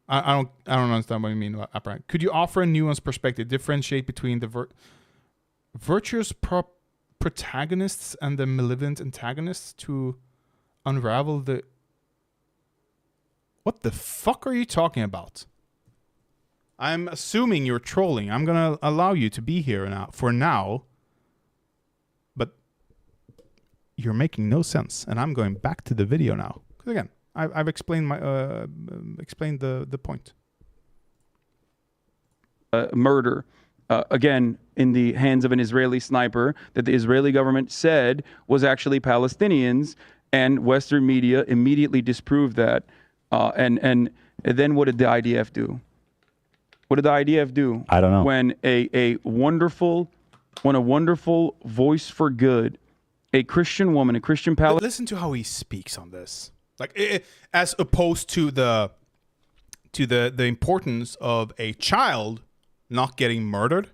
I don't understand what you mean about apprehend. Could you offer a nuanced perspective, differentiate between the virtuous protagonists and the malevolent antagonists to unravel the... What the fuck are you talking about? I'm assuming you're trolling. I'm going to allow you to be here for now. But you're making no sense. And I'm going back to the video now. Because again, I've explained explained the point. Murder, again, in the hands of an Israeli sniper that the Israeli government said was actually Palestinians, and Western media immediately disproved that. And then what did the IDF do? What did the IDF do? I don't know. When a wonderful voice for good, a Christian woman, a Christian Palestinian. Listen to how he speaks on this, like as opposed to the importance of a child not getting murdered.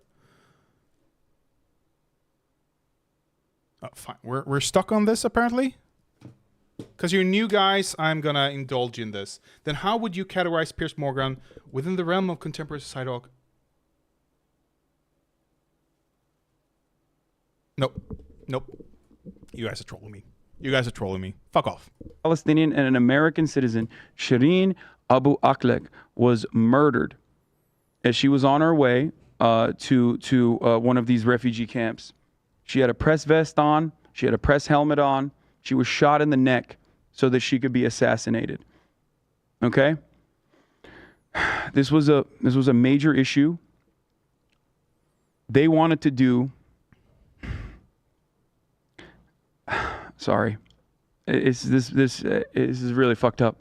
Oh, fine, we're stuck on this apparently. Because you're new guys, I'm going to indulge in this. Then how would you categorize Piers Morgan within the realm of contemporary societal... Nope. You guys are trolling me. Fuck off. Palestinian and an American citizen, Shireen Abu Akleh, was murdered as she was on her way to one of these refugee camps. She had a press vest on. She had a press helmet on. She was shot in the neck so that she could be assassinated. Okay? This was a major issue. They wanted to do... Sorry. This is really fucked up.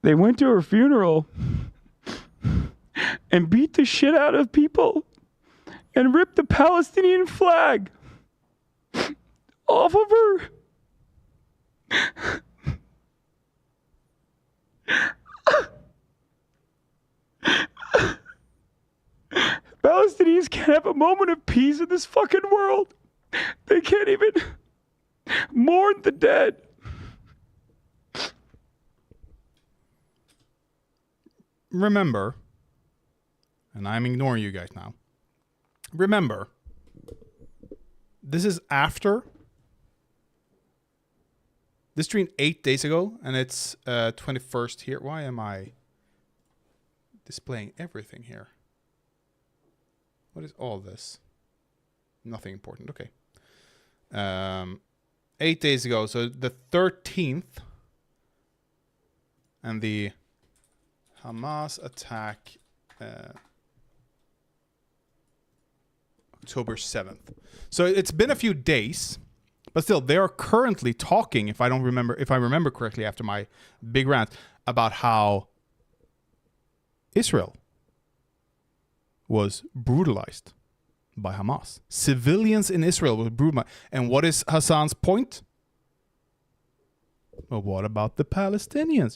They went to her funeral and beat the shit out of people and ripped the Palestinian flag off of her. Palestinians can't have a moment of peace in this fucking world. They can't even mourn the dead. Remember, and I'm ignoring you guys now. Remember, this is after. This streamed 8 days ago, and it's 21st here. Why am I displaying everything here? What is all this? Nothing important. Okay. 8 days ago, so the 13th, and the Hamas attack October 7th. So it's been a few days, but still they are currently talking, if I remember correctly after my big rant, about how Israel was brutalized by Hamas. Civilians in Israel were brutalized. And what is Hassan's point? Well, what about the Palestinians?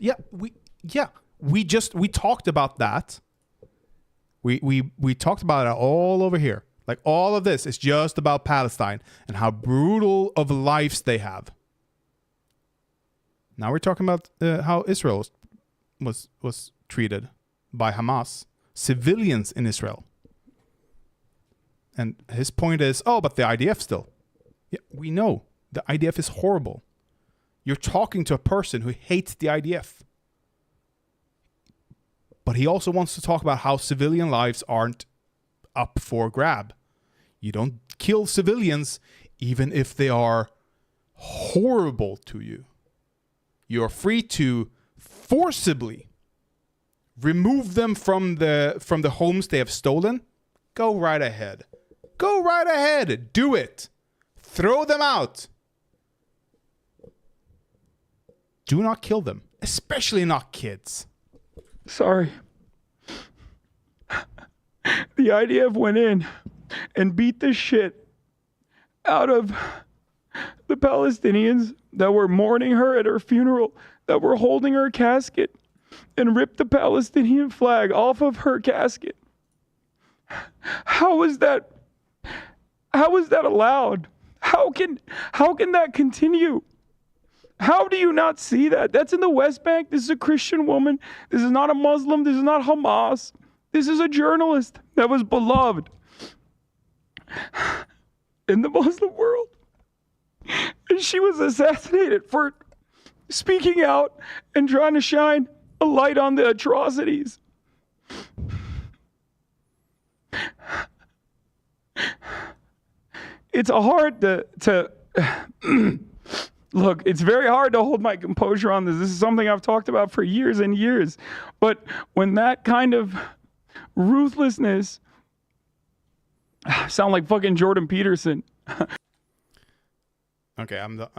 We talked about that We talked about it all over here. Like all of this is just about Palestine and how brutal of lives they have. Now we're talking about how Israel was treated by Hamas, civilians in Israel. And his point is, oh, but the IDF still. Yeah, we know the IDF is horrible. You're talking to a person who hates the IDF. But he also wants to talk about how civilian lives aren't up for grab. You don't kill civilians even if they are horrible to you. You're free to forcibly remove them from the homes they have stolen. Go right ahead. Go right ahead. Do it. Throw them out. Do not kill them, especially not kids. Sorry. The IDF went in and beat the shit out of the Palestinians that were mourning her at her funeral, that were holding her casket, and ripped the Palestinian flag off of her casket. How is that allowed? How can that continue? How do you not see that? That's in the West Bank. This is a Christian woman. This is not a Muslim. This is not Hamas. This is a journalist that was beloved in the Muslim world. And she was assassinated for speaking out and trying to shine a light on the atrocities. It's hard to look, it's very hard to hold my composure on this. This is something I've talked about for years and years. But when that kind of ruthlessness, sound like fucking Jordan Peterson. Okay, I'm the.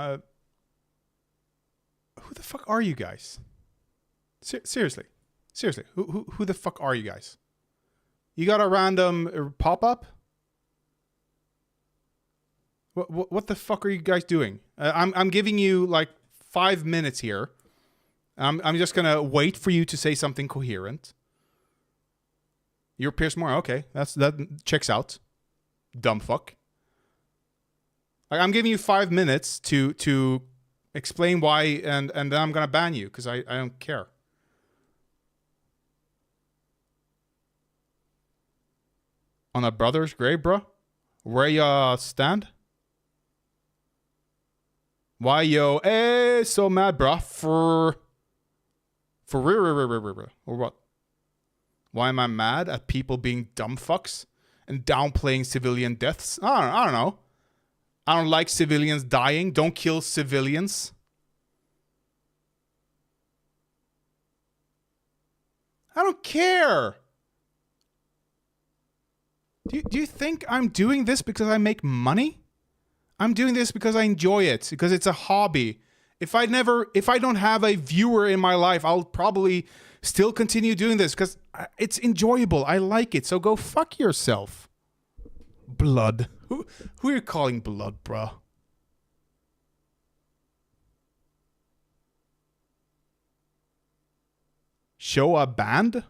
Who the fuck are you guys? Seriously, who the fuck are you guys? You got a random pop up? What the fuck are you guys doing? I'm giving you like 5 minutes here. I'm just gonna wait for you to say something coherent. You're Pierce Moore. Okay, that checks out. Dumb fuck. Like, I'm giving you 5 minutes to explain why, and then I'm gonna ban you because I don't care. On a brother's grave, bro. Where ya stand? Why yo so mad, bruh? For real, or what? Why am I mad at people being dumb fucks and downplaying civilian deaths? I don't know. I don't like civilians dying. Don't kill civilians. I don't care. Do you think I'm doing this because I make money? I'm doing this because I enjoy it, because it's a hobby. If I don't have a viewer in my life, I'll probably still continue doing this because it's enjoyable. I like it. So go fuck yourself. Blood. Who are you calling blood, bro? Show a band?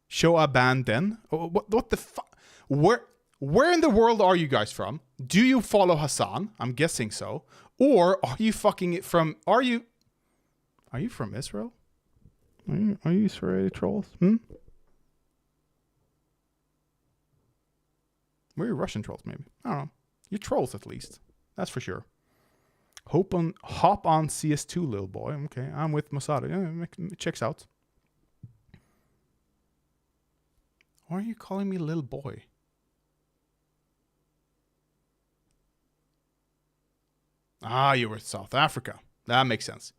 Show a band then? What the fuck? Where in the world are you guys from? Do you follow Hassan? I'm guessing so. Or are you fucking from... Are you from Israel? Are you Israeli trolls? We're Russian trolls, maybe. I don't know. You're trolls, at least. That's for sure. Hop on CS2, little boy. Okay, I'm with Masada. Yeah, it checks out. Why are you calling me little boy? Ah, you were South Africa. That makes sense.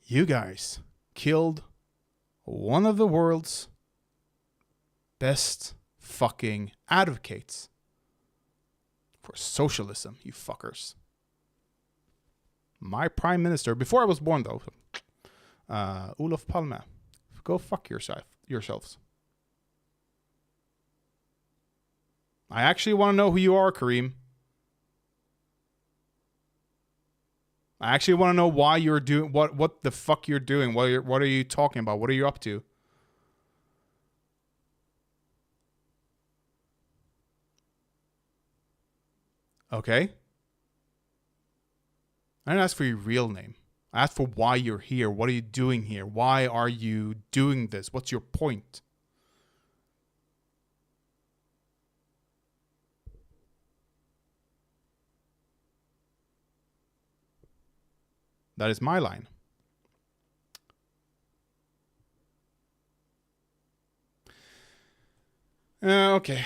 You guys killed one of the world's best fucking advocates for socialism, you fuckers. My prime minister, before I was born though, Olof Palme. Go fuck yourselves. I actually want to know who you are, Kareem. I actually want to know why you're doing what the fuck you're doing. What are you talking about? What are you up to? Okay? I didn't ask for your real name. I asked for why you're here. What are you doing here? Why are you doing this? What's your point? That is my line. Okay.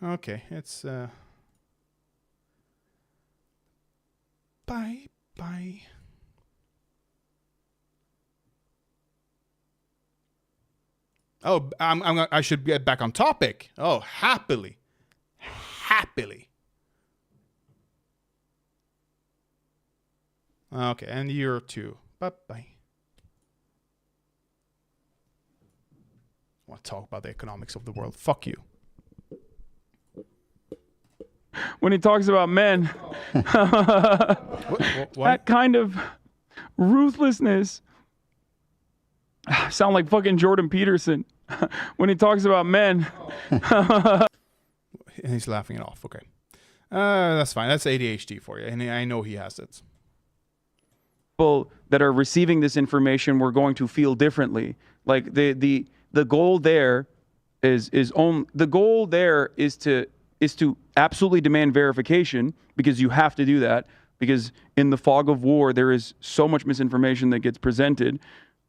Okay, it's bye. Oh, I should get back on topic. Oh, happily. Okay, and you're too. Bye. Want to talk about the economics of the world? Fuck you. When he talks about men, What? that kind of ruthlessness sound like fucking Jordan Peterson. When he talks about men. He's laughing it off. Okay. That's fine. That's ADHD for you. And I know he has it. People that are receiving this information were going to feel differently. Like the goal there is to absolutely demand verification, because you have to do that, because in the fog of war there is so much misinformation that gets presented,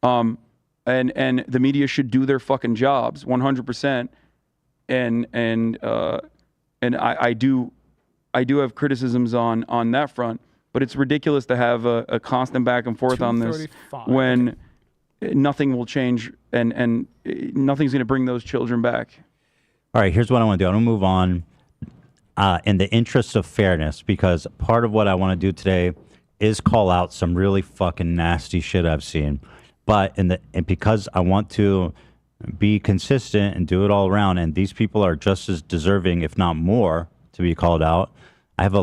and the media should do their fucking jobs 100%. And I do have criticisms on that front, but it's ridiculous to have a constant back and forth on this when nothing will change and nothing's going to bring those children back. All right, here's what I want to do. I'm going to move on in the interest of fairness, because part of what I want to do today is call out some really fucking nasty shit I've seen. But and because I want to be consistent and do it all around, and these people are just as deserving, if not more, to be called out. I have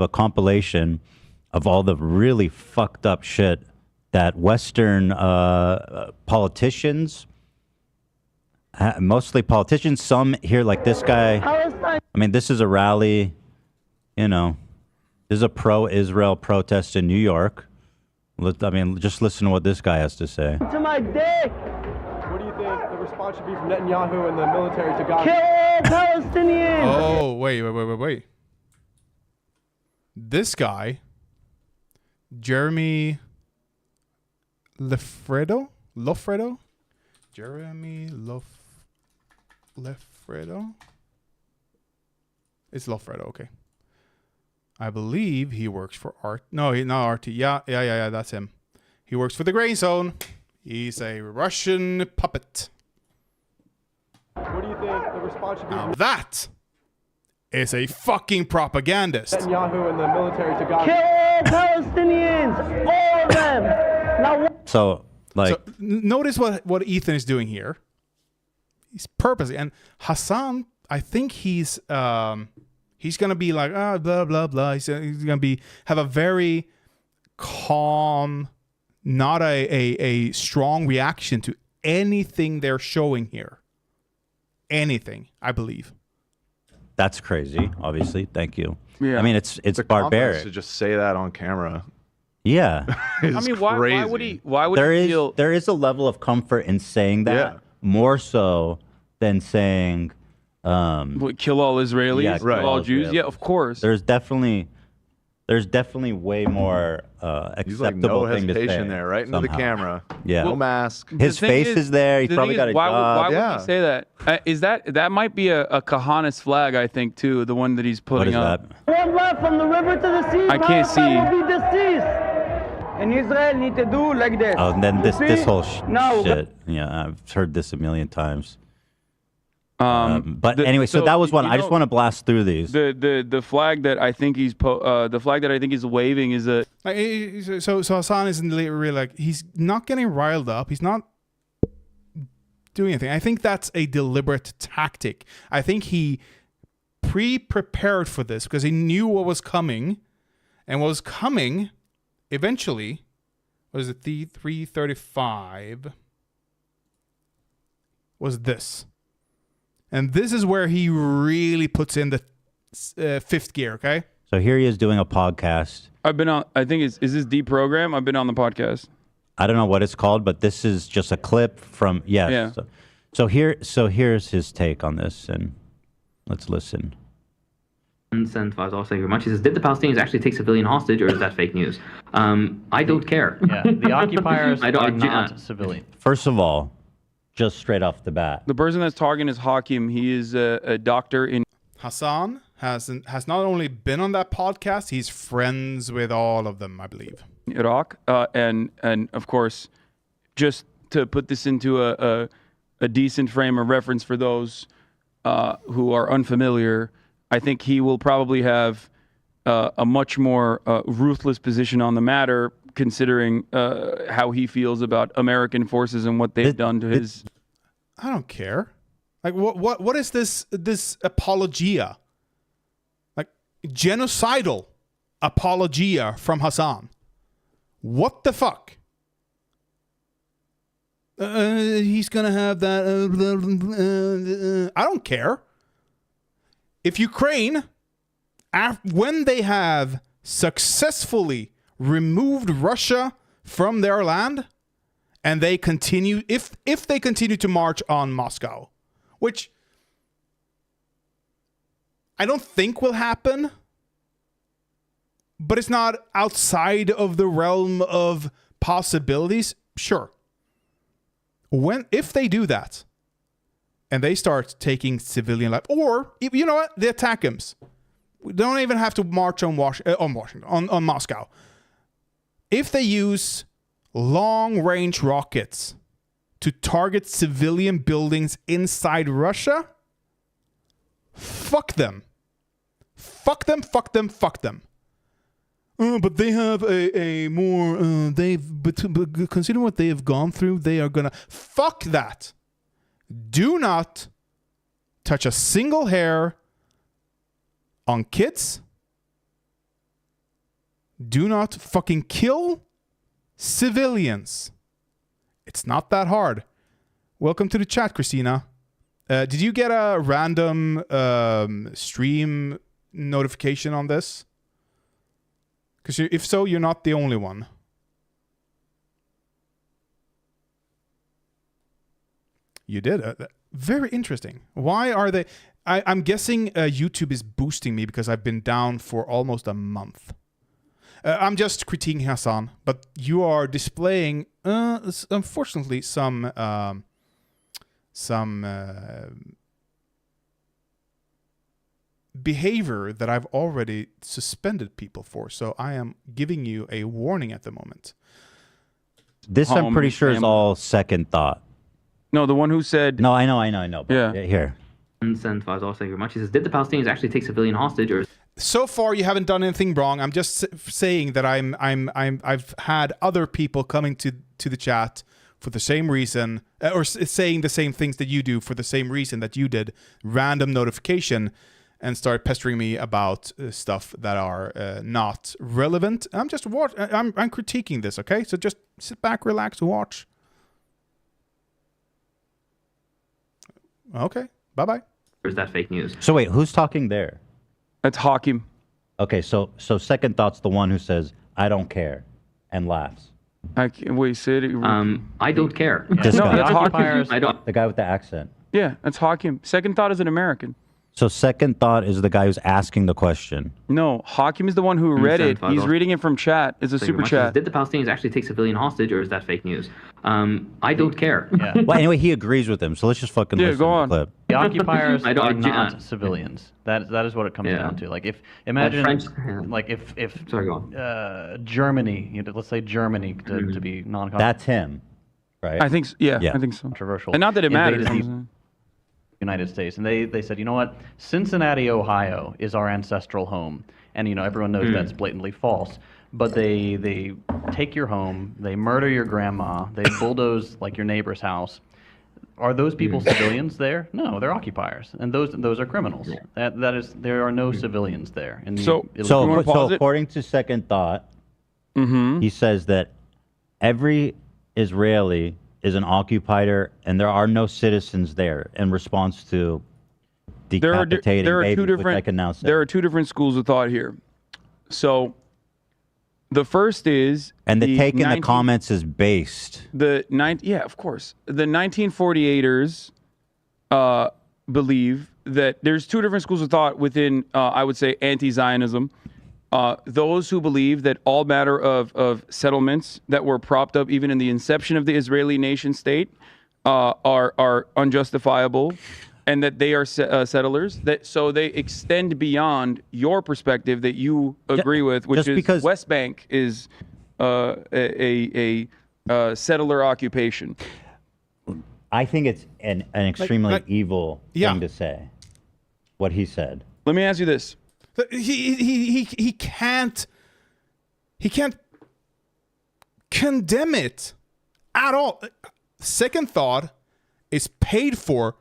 a compilation of all the really fucked up shit that Western politicians, mostly politicians, some here like this guy. I mean, this is a rally, this is a pro-Israel protest in New York. I mean, just listen to what this guy has to say. To my dick! What do you think the response should be from Netanyahu and the military to Gaza? Kill all Palestinians! Oh, wait. This guy, Jeremy Lofredo? Jeremy Lofredo? It's Lofredo, okay. I believe he works for Art. No, not RT. Yeah, that's him. He works for the Gray Zone. He's a Russian puppet. What do you think the response should be Now from that is a fucking propagandist. Netanyahu and the military to Gaza? Kill all Palestinians! All of them! Now, So, Notice what Ethan is doing here. He's purposely, and Hassan, I think he's gonna be like, blah blah blah. He's gonna have a very calm, not a strong reaction to anything they're showing here. Anything, I believe. that's crazy, obviously. Thank you. Yeah. I mean, it's The confidence barbaric. to just say that on camera. Yeah. Is I mean, why would crazy. he feel? There is a level of comfort in saying that, Yeah. more so than saying What, kill all Israelis, Yeah, kill right. all all Jews? Israelis. Yeah, of course. there's definitely way more He's like acceptable no thing to say. hesitation there, right into the somehow. camera. Yeah. No mask. His The thing face is there. He's the probably thing got is, a job. Why would Yeah. he say that? Is that might be a Kahanis flag? I think too, the one that he's What putting is up. that? one left from the river to the sea. I can't Palestine see. will be deceased. And Israel need to do like this. Oh, and then You this see? whole Now, shit. Yeah, I've heard this a million times. But anyway, so that was one. I just want to blast through these. The flag that I think he's waving is a. So Hassan isn't really like, he's not getting riled up. He's not doing anything. I think that's a deliberate tactic. I think he pre-prepared for this because he knew what was coming, and what was coming eventually was it the 335 was this. And this is where he really puts in the fifth gear, okay? So here he is doing a podcast. I've been on. I think is this deprogram? I've been on the podcast. I don't know what it's called, but this is just a clip from Yeah. So here's his take on this, and let's listen. And thank you very much. He says, did the Palestinians actually take civilian hostage, or is that fake news? I don't care. Yeah, the occupiers are not civilian. First of all, just straight off the bat, The person that's talking is Hakim. He is a doctor in Hassan has not only been on that podcast, he's friends with all of them, I believe. Iraq, and of course, just to put this into a decent frame of reference for those who are unfamiliar, I think he will probably have a much more ruthless position on the matter, considering how he feels about American forces and what they've done to his. I don't care. Like what is this apologia? Like genocidal apologia from Hassan. What the fuck? He's gonna have that. I don't care. If Ukraine, when they have successfully removed Russia from their land, and they continue, if they continue to march on Moscow, which I don't think will happen, but it's not outside of the realm of possibilities, sure. If they do that, and they start taking civilian life, or you know what, they attack him. We don't even have to march on Moscow. If they use long-range rockets to target civilian buildings inside Russia, fuck them. Fuck them, fuck them, fuck them. But they have a more, but considering what they have gone through, they are gonna, fuck that. Do not touch a single hair on kids. Do not fucking kill civilians. It's not that hard. Welcome to the chat, Christina. Did you get a random stream notification on this? Because if so, you're not the only one. You did. Very interesting. Why are they... I'm guessing YouTube is boosting me because I've been down for almost a month. I'm just critiquing Hassan, but you are displaying, unfortunately, some behavior that I've already suspended people for. So I am giving you a warning at the moment. This, I'm pretty sure, is all second thought. No, the one who said... No, I know. But Yeah. Here. And thank you very much. He says, did the Palestinians actually take civilian hostage, or... So far, you haven't done anything wrong. I'm just saying that I've had other people coming to the chat for the same reason, or saying the same things that you do for the same reason that you did, random notification, and start pestering me about stuff that are not relevant. I'm just I'm critiquing this, okay? So just sit back, relax, watch. Okay, bye-bye. Or is that fake news? So wait, who's talking there? That's Hakim. Okay, so second thought's the one who says, I don't care, and laughs. Wait, say it. I don't care. This No, guy. that's Hakim. I don't. The guy with the accent. Yeah, that's Hakim. Second thought is an American. So second thought is the guy who's asking the question. No, Hakim is the one who read it. He's reading it from chat. It's a super chat. Did the Palestinians actually take civilian hostage, or is that fake news? I don't care. Yeah. Well, anyway, he agrees with him, so let's just fucking listen go to on. the clip. The occupiers I don't- are not civilians. That is what it comes down to. Like imagine if Sorry, go on. Germany, let's say Germany to be non-controversial. That's him, right? I think so. Yeah, Yeah. I think so. Controversial. And not that it matters. invaded the United States, and they said, you know what, Cincinnati, Ohio is our ancestral home, and everyone knows that's blatantly false. But they take your home, they murder your grandma, they bulldoze like your neighbor's house. Are those people civilians there? No, they're occupiers, and those are criminals. That is, there are no civilians there. In the So- So pause it? according to second thought, Mm-hmm. he says that every Israeli is an occupier, and there are no citizens there in response to decapitating babies, which I can now say. There are two different schools of thought here. So the first is And the take in the 19 comments is based. Yeah, of course. The 1948ers believe that there's two different schools of thought within, I would say, anti-Zionism. Those who believe that all matter of settlements that were propped up even in the inception of the Israeli nation state are unjustifiable, and that they are settlers. So they extend beyond your perspective that you agree with, which is because West Bank is a settler occupation. I think it's an extremely evil thing to say. What he said. Let me ask you this: He can't condemn it at all. Second Thought is paid for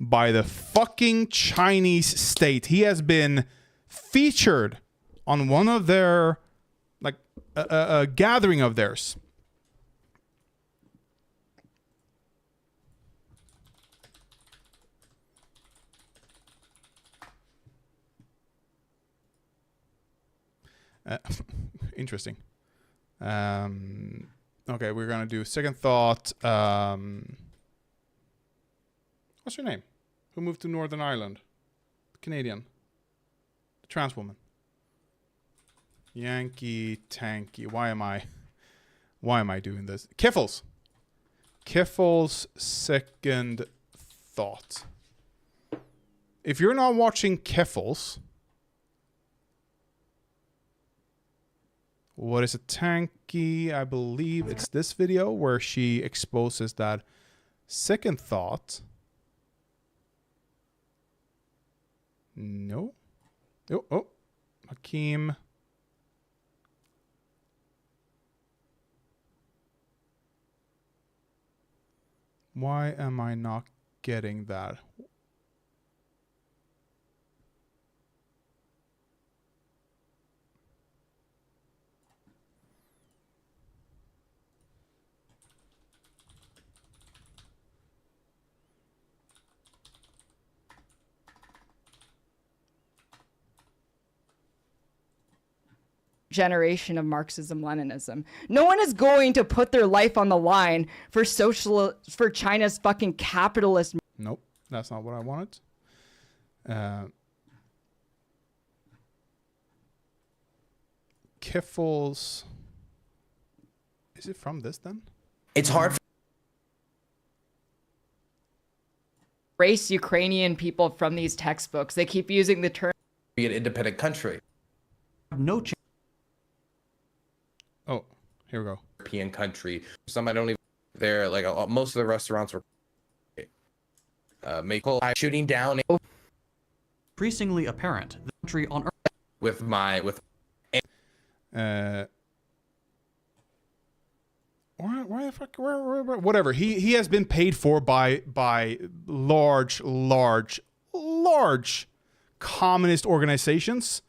by the fucking Chinese state. He has been featured on one of their, like, a gathering of theirs. Interesting. Okay, we're gonna do Second Thought. What's your name? Who moved to Northern Ireland? Canadian. The trans woman. Yankee Tanky. Why am I doing this? Kiffles. Kiffles Second Thought. If you're not watching Kiffles, what is a Tanky? I believe it's this video where she exposes that Second Thought. No. Oh. Hakeem. Why am I not getting that? Generation of Marxism-Leninism. No one is going to put their life on the line for for China's fucking capitalist. Nope, that's not what I wanted. Kiffles. Is it from this then? It's hard. Race Ukrainian people from these textbooks. They keep using the term. Be an independent country. No chance. Oh, here we go. European country. Some I don't even. There, like most of the restaurants were. Make shooting down. Increasingly apparent. The country on Earth. Why the fuck? Where, whatever. He has been paid for by large communist organizations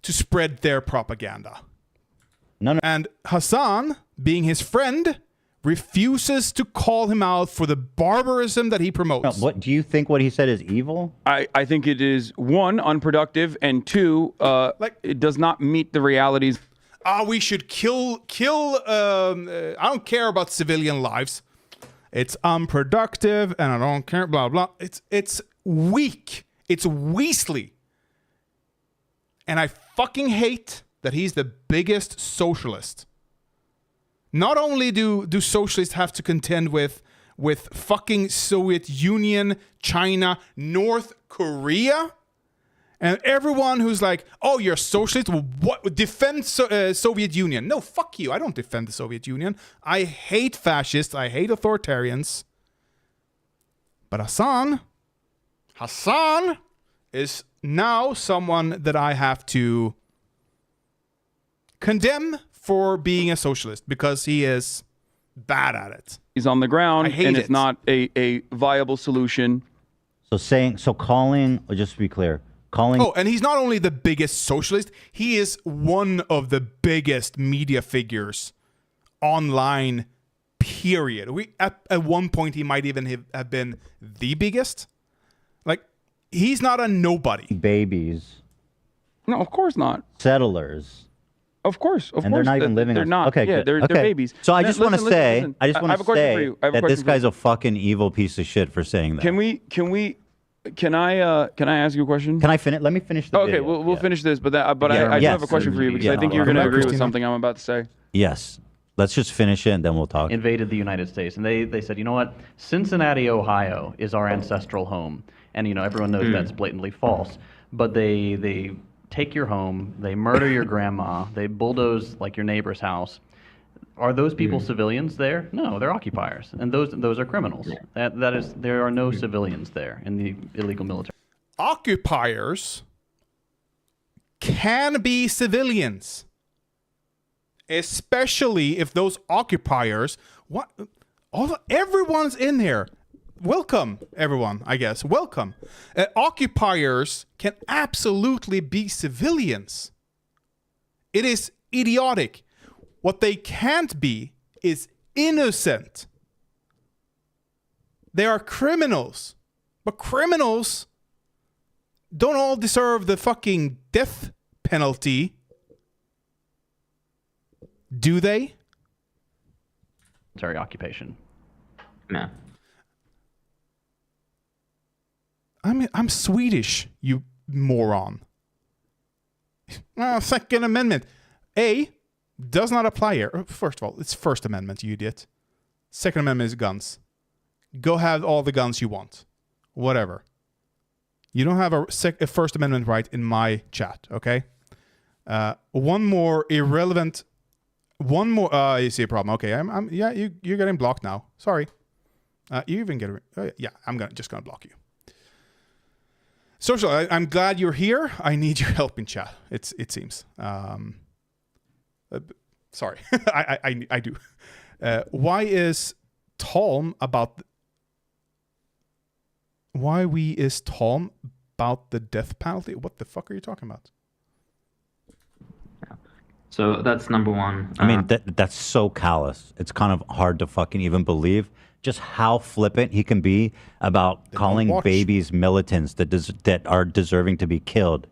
to spread their propaganda. No. And Hassan, being his friend, refuses to call him out for the barbarism that he promotes. What do you think? What he said is evil? I think it is, one, unproductive, and two, it does not meet the realities. We should kill. I don't care about civilian lives. It's unproductive, and I don't care. Blah blah. It's weak. It's weaselly, and I fucking hate that he's the biggest socialist. Not only do socialists have to contend with fucking Soviet Union, China, North Korea, and everyone who's like, oh, you're a socialist? Well, what? Defend Soviet Union. No, fuck you. I don't defend the Soviet Union. I hate fascists. I hate authoritarians. But Hassan is now someone that I have to condemn for being a socialist because he is bad at it. He's on the ground, and it's it. not a viable solution. Calling, just to be clear, calling. Oh, and he's not only the biggest socialist, he is one of the biggest media figures online, period. At one point, he might even have been the biggest. Like, he's not a nobody. Babies. No, of course not. Settlers. Of course. And they're not even living. They're not. Okay, yeah, good. they're Okay. babies. So I just want to say, listen. I just I want have to a question for say you. I have a that this question for you. guy's a fucking evil piece of shit for saying that. Can I ask you a question? Can I finish? Let me finish the Okay, video. we'll finish this, but I do Yes. have a question for you because I think you're Come going to back, agree with Christina. something I'm about to say. Yes. Let's just finish it and then we'll talk. Invaded the United States, and they said, you know what? Cincinnati, Ohio, is our ancestral home, and everyone knows that's blatantly false. But they take your home, they murder your grandma, they bulldoze like your neighbor's house. Are those people civilians there? No, they're occupiers, and those are criminals. There are no civilians there in the illegal military. Occupiers can be civilians, especially if those occupiers. Everyone's in here. Welcome, everyone. I guess welcome. Occupiers can absolutely be civilians. It is idiotic. What they can't be is innocent. They are criminals. But criminals don't all deserve the fucking death penalty. Do they? Military occupation. No. I'm Swedish, you moron. Second Amendment. Does not apply here. First of all, it's First Amendment, you idiot. Second Amendment is guns. Go have all the guns you want. Whatever. You don't have a First Amendment right in my chat, okay? One more irrelevant... you see a problem. Okay, you're getting blocked now. Sorry. You even get... I'm just gonna block you. Social, I'm glad you're here. I need your help in chat, it seems. Sorry, I do. Why is Tom about the death penalty? What the fuck are you talking about? So that's number one. I mean, that's so callous. It's kind of hard to fucking even believe just how flippant he can be about calling babies militants that are deserving to be killed.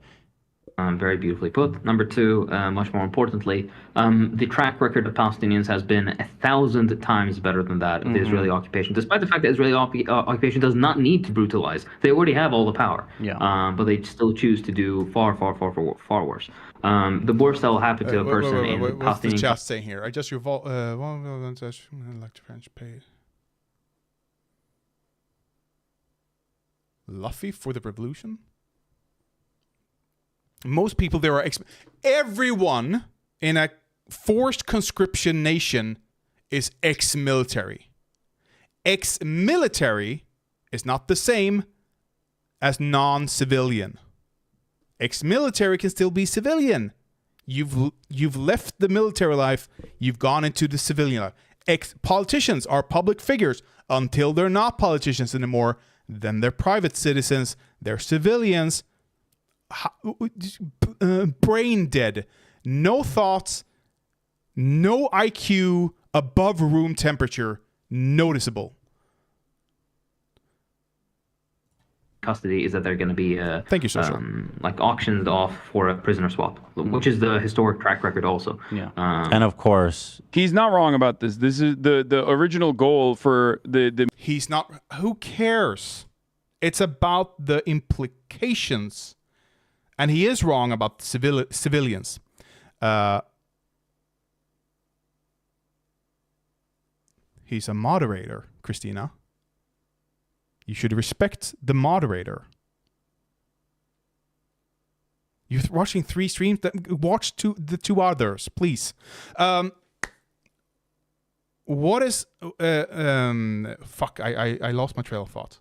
Very beautifully put. Number two, much more importantly, the track record of Palestinians has been 1,000 times better than that of the Israeli occupation, despite the fact that Israeli occupation does not need to brutalize. They already have all the power. But they still choose to do far, far, far, far, far worse. The worst that will happen to a person in what's the Palestinian... chat saying here? I just revolt. Like French paid. Luffy for the revolution? Most people there are... Everyone in a forced conscription nation is ex-military. Ex-military is not the same as non-civilian. Ex-military can still be civilian. You've left the military life. You've gone into the civilian life. Politicians are public figures until they're not politicians anymore. Then they're private citizens. They're civilians. Brain dead. No thoughts. No IQ above room temperature noticeable. Custody is that they're going to be thank you, Social. Like auctioned off for a prisoner swap, which is the historic track record also. And of course, he's not wrong about this. This is the original goal for the. He's not. Who cares? It's about the implications, and he is wrong about civilians. He's a moderator, Christina. You should respect the moderator. You're watching 3 streams. Watch the 2 others, please. What is... fuck, I lost my trail of thought.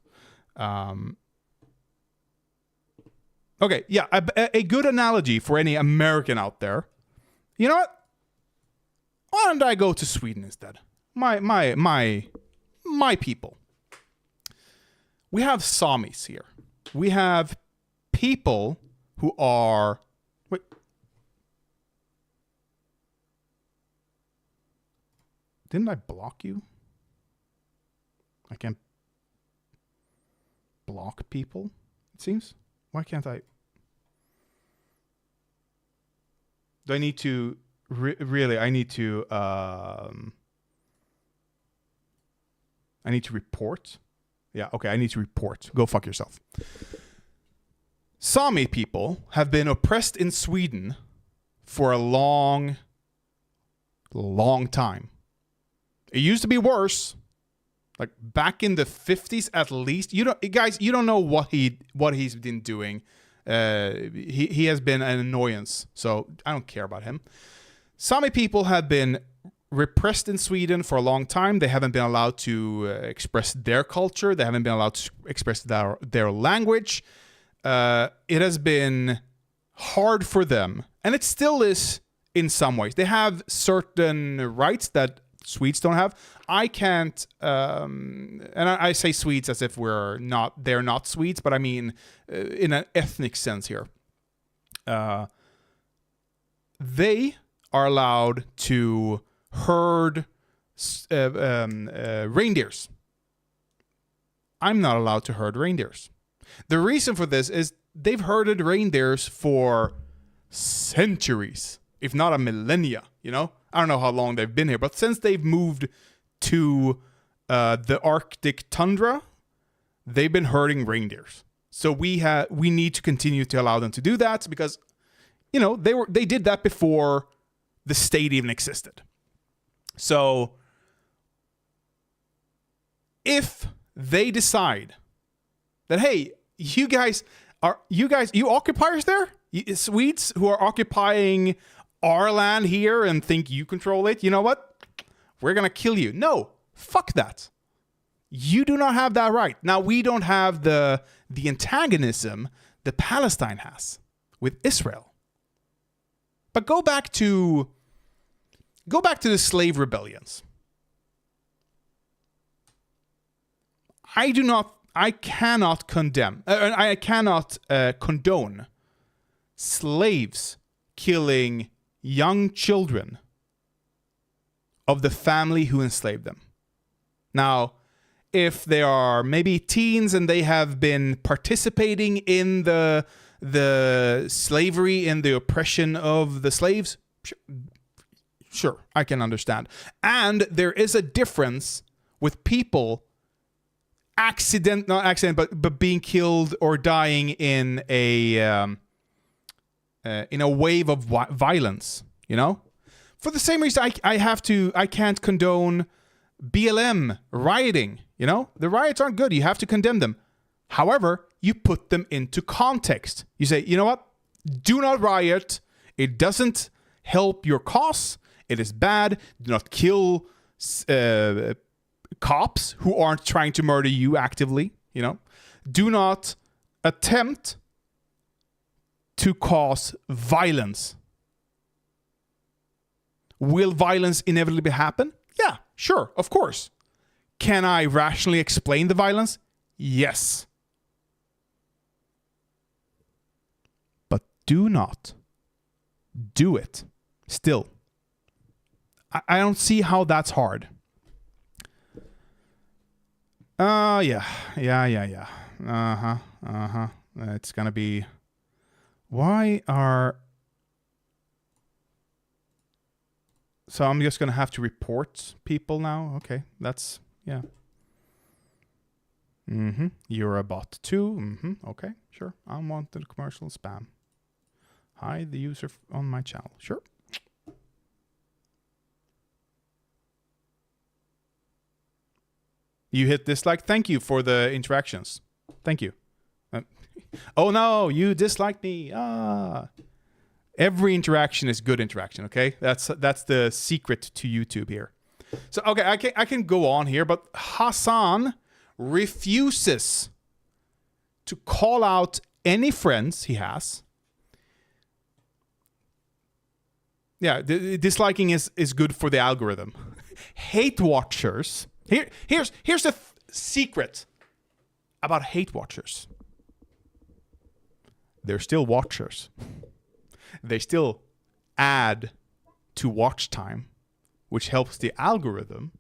Okay, yeah, a good analogy for any American out there. You know what? Why don't I go to Sweden instead? My people. We have Samis here. We have people who are... Wait. Didn't I block you? I can't block people, it seems. Why can't I... Do I need to really? I need to report. Yeah, okay. I need to report. Go fuck yourself. Sami people have been oppressed in Sweden for a long time. It used to be worse. Like back in the 50s at least. You don't know what he's been doing. He has been an annoyance. So I don't care about him. Sami people have been repressed in Sweden for a long time. They haven't been allowed to express their culture. They haven't been allowed to express their language. It has been hard for them. And it still is in some ways. They have certain rights that Swedes don't have. I can't, and I say Swedes as if they're not Swedes, but I mean in an ethnic sense here. They are allowed to herd reindeers. I'm not allowed to herd reindeers. The reason for this is they've herded reindeers for centuries, if not a millennia, you know? I don't know how long they've been here, but since they've moved to the Arctic tundra, they've been herding reindeers. So we need to continue to allow them to do that because, you know, they did that before the state even existed. So if they decide that, hey, you occupiers there, Swedes who are occupying our land here and think you control it, you know what? We're going to kill you. No, fuck that. You do not have that right. Now, we don't have the antagonism that Palestine has with Israel. But go back to the slave rebellions. I cannot condone slaves killing young children of the family who enslaved them. Now, if they are maybe teens and they have been participating in the slavery and the oppression of the slaves, sure, I can understand. And there is a difference with people but being killed or dying in a wave of violence, you know? For the same reason I can't condone BLM rioting, you know? The riots aren't good. You have to condemn them. However, you put them into context. You say, you know what? Do not riot. It doesn't help your cause. It is bad. Do not kill cops who aren't trying to murder you actively, you know? Do not attempt to cause violence. Will violence inevitably happen? Yeah, sure, of course. Can I rationally explain the violence? Yes. But do not do it. Still. I don't see how that's hard. Yeah. It's gonna be... So I'm just gonna have to report people now? Okay, that's... Yeah. You're a bot too? Okay, sure. Unwanted commercial spam. Hide the user on my channel. Sure. You hit dislike. Thank you for the interactions. Thank you. Oh no, you disliked me. Every interaction is good interaction, okay? That's the secret to YouTube here. So, okay, I can go on here, but Hassan refuses to call out any friends he has. Yeah, disliking is good for the algorithm. Hate watchers. Here's the secret about hate watchers. They're still watchers. They still add to watch time, which helps the algorithm.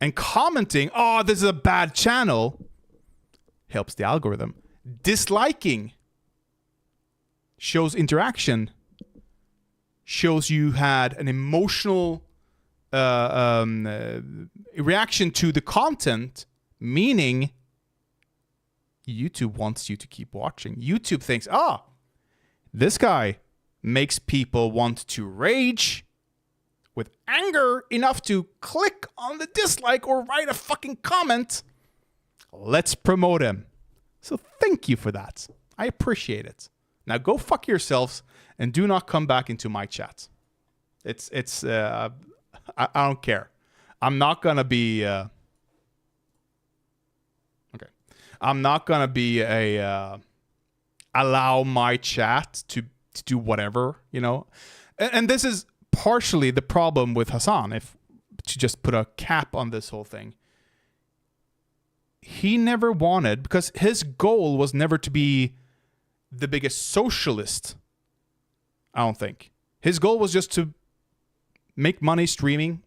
And commenting, oh, this is a bad channel, helps the algorithm. Disliking shows interaction shows you had an emotional reaction to the content, meaning YouTube wants you to keep watching. YouTube thinks, this guy makes people want to rage with anger enough to click on the dislike or write a fucking comment. Let's promote him. So thank you for that. I appreciate it. Now go fuck yourselves and do not come back into my chat. I don't care. I'm not gonna be okay. I'm not gonna be allow my chat to do whatever, you know. And this is partially the problem with Hassan. If to just put a cap on this whole thing, he never wanted, because his goal was never to be the biggest socialist. I don't think his goal was just to make money streaming,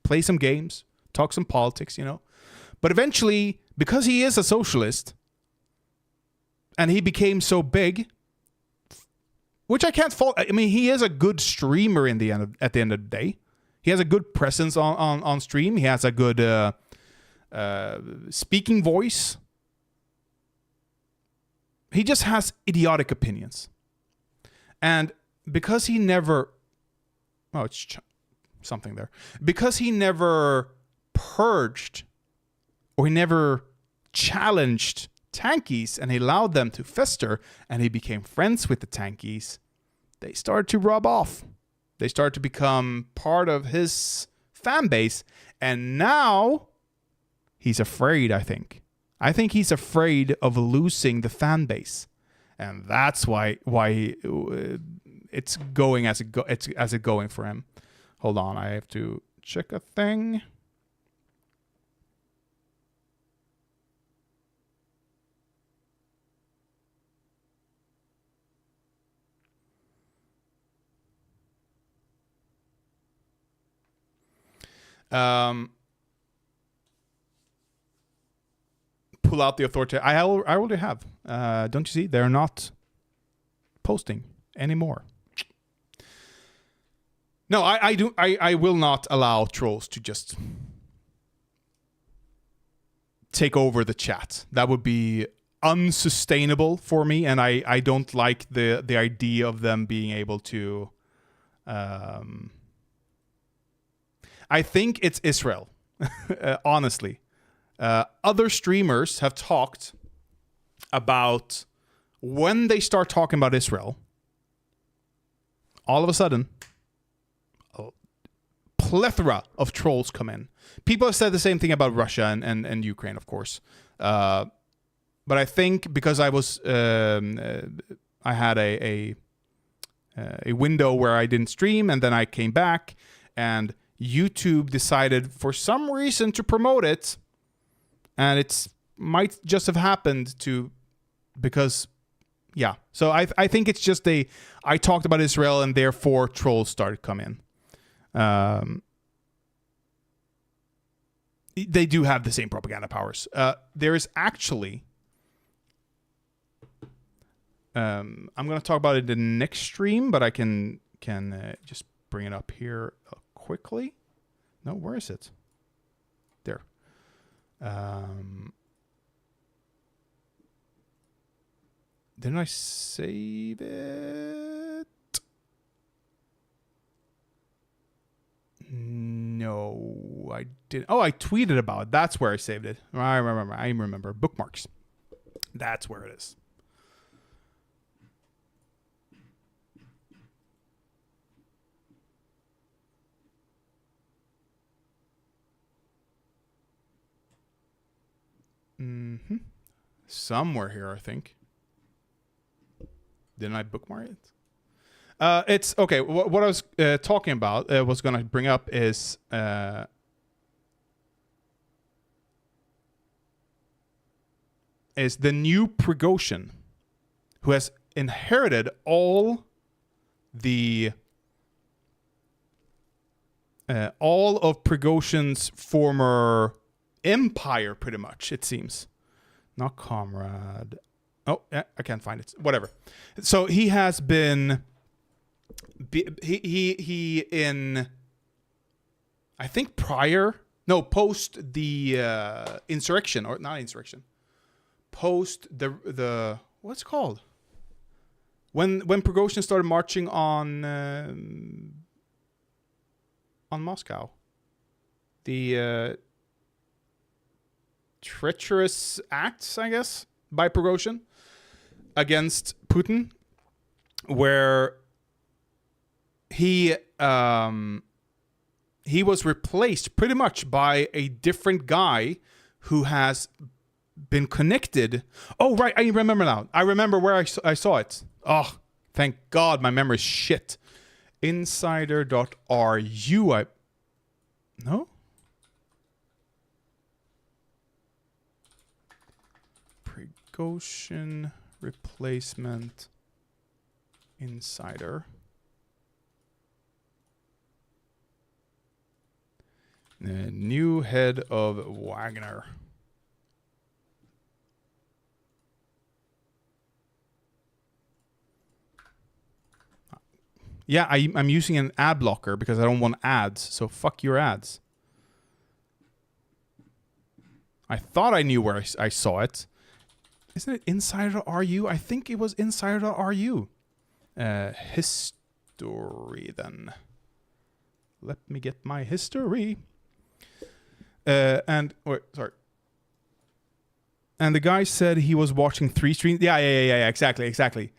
play some games, talk some politics, you know. But eventually, because he is a socialist, and he became so big, which I can't fault. I mean, he is a good streamer at the end of the day. He has a good presence on stream. He has a good speaking voice. He just has idiotic opinions. And because he never... Oh, it's something there. Because he never purged or he never challenged tankies and he allowed them to fester and he became friends with the tankies, they started to rub off. They started to become part of his fan base. And now he's afraid, I think. I think he's afraid of losing the fan base. And that's why it's going as it going for him. Hold on, I have to check a thing. Pull out the authority. I already have. Don't you see? They're not posting anymore. No, I will not allow trolls to just take over the chat. That would be unsustainable for me, and I don't like the idea of them being able to. I think it's Israel, honestly. Other streamers have talked about when they start talking about Israel, all of a sudden, a plethora of trolls come in. People have said the same thing about Russia and Ukraine, of course. But I think because I had a window where I didn't stream, and then I came back, and YouTube decided for some reason to promote it, and it might just have happened because, yeah. So I think it's just I talked about Israel, and therefore trolls started coming in. They do have the same propaganda powers. There is actually, I'm going to talk about it in the next stream, but I can just bring it up here quickly. No, where is it? There. Didn't I save it? No, I didn't. Oh, I tweeted about it. That's where I saved it. I remember. Bookmarks. That's where it is. Somewhere here, I think. Didn't I bookmark it? It's okay. What I was talking about, was going to bring up is the new Prigozhin, who has inherited all of Prigozhin's former empire, pretty much, it seems. Not comrade. Oh, I can't find it. Whatever. So he has been he in, I think post the insurrection, or not insurrection, post the what's it called, when Prigozhin started marching on Moscow, the treacherous acts, I guess, by Prigozhin against Putin, where he was replaced pretty much by a different guy who has been connected. Oh, right. I remember now. I remember where I saw it. Oh, thank God my memory is shit. Insider.ru. No? Prigozhin replacement insider. The new head of Wagner. Yeah, I'm using an ad blocker because I don't want ads, so fuck your ads. I thought I knew where I saw it. Isn't it Insider.ru? I think it was Insider.ru. History, then. Let me get my history. And the guy said he was watching 3 streams. Yeah, exactly.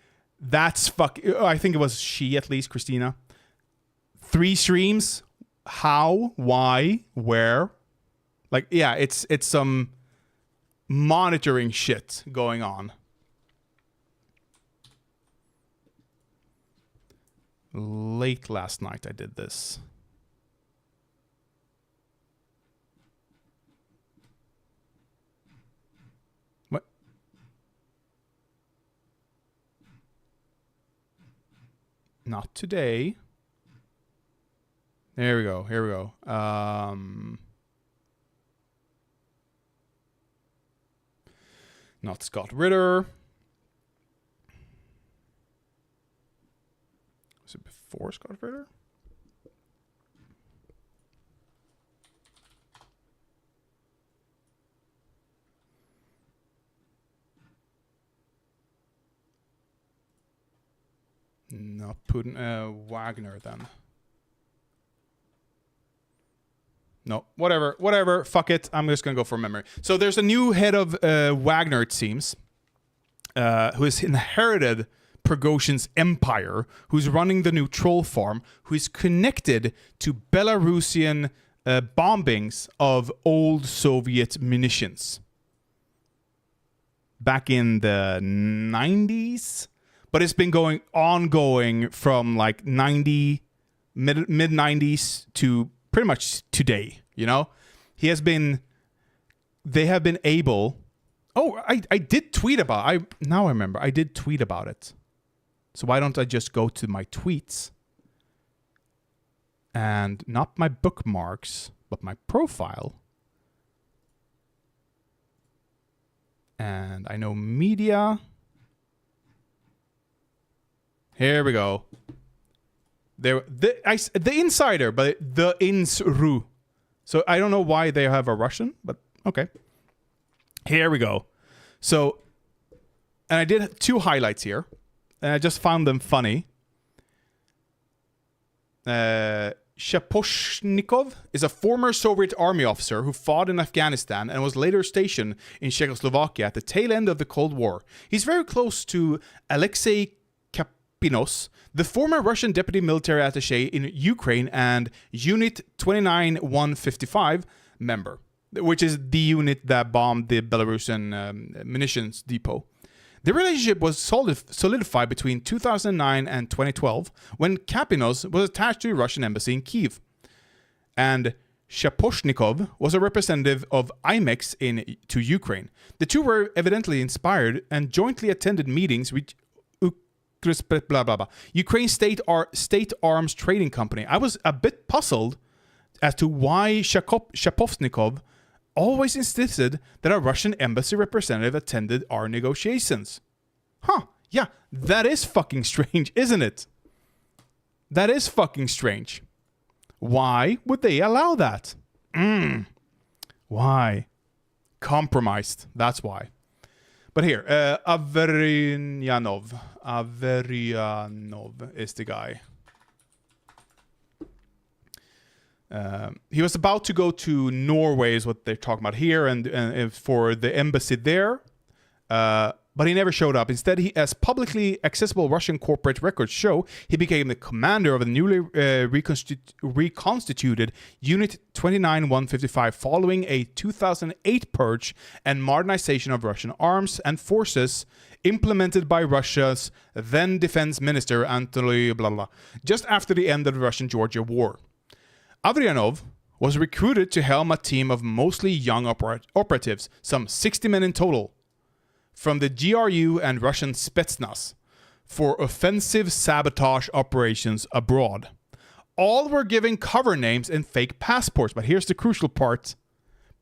That's I think it was she, at least, Christina. 3 streams. How? Why? Where? Like, yeah, it's some monitoring shit going on. Late last night I did this. Not today. Here we go. Not Scott Ritter. Was it before Scott Ritter? Not Putin. Wagner, then. No, whatever. Fuck it. I'm just gonna go for memory. So there's a new head of Wagner, it seems, who has inherited Prigozhin's empire, who's running the new troll farm, who is connected to Belarusian bombings of old Soviet munitions back in the 90s. But it's been ongoing from like mid 90s to pretty much today, you know? They have been able. Oh, I did tweet about it. Now I remember. I did tweet about it. So why don't I just go to my tweets and not my bookmarks, but my profile. And I know media. Here we go. The insider, but the insru. So I don't know why they have a Russian, but okay. Here we go. So, and I did 2 highlights here, and I just found them funny. Shaposhnikov is a former Soviet army officer who fought in Afghanistan and was later stationed in Czechoslovakia at the tail end of the Cold War. He's very close to Alexei Kapinos, the former Russian deputy military attaché in Ukraine and Unit 29155 member, which is the unit that bombed the Belarusian munitions depot. The relationship was solidified between 2009 and 2012 when Kapinos was attached to the Russian embassy in Kyiv. And Shaposhnikov was a representative of IMEX to Ukraine. The two were evidently inspired and jointly attended meetings with Ukraine State Arms Trading Company. I was a bit puzzled as to why Shaposhnikov always insisted that a Russian embassy representative attended our negotiations. Yeah, that is fucking strange, isn't it? That is fucking strange. Why would they allow that? Why? Compromised. That's why. But here, Averyanov is the guy. He was about to go to Norway, is what they're talking about here, and for the embassy there. But he never showed up. Instead, as publicly accessible Russian corporate records show, he became the commander of the newly reconstituted Unit 29155 following a 2008 purge and modernization of Russian arms and forces implemented by Russia's then defense minister, Anatoly blah, blah, just after the end of the Russian-Georgia War. Averyanov was recruited to helm a team of mostly young operatives, some 60 men in total, from the GRU and Russian Spetsnaz for offensive sabotage operations abroad. All were given cover names and fake passports, but here's the crucial part.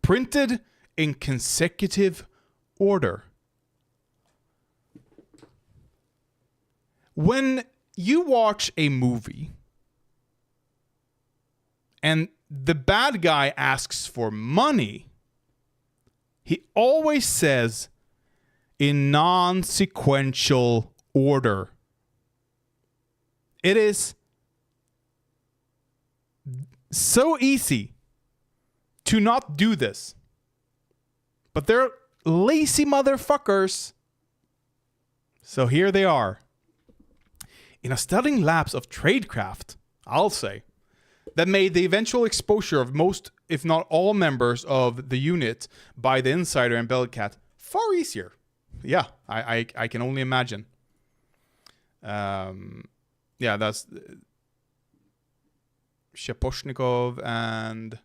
Printed in consecutive order. When you watch a movie and the bad guy asks for money, he always says in non-sequential order. It is so easy to not do this. But they're lazy motherfuckers. So here they are. In a stunning lapse of tradecraft, I'll say, that made the eventual exposure of most, if not all, members of the unit by the Insider and Bellcat far easier. Yeah, I can only imagine. Yeah, that's Shaposhnikov and...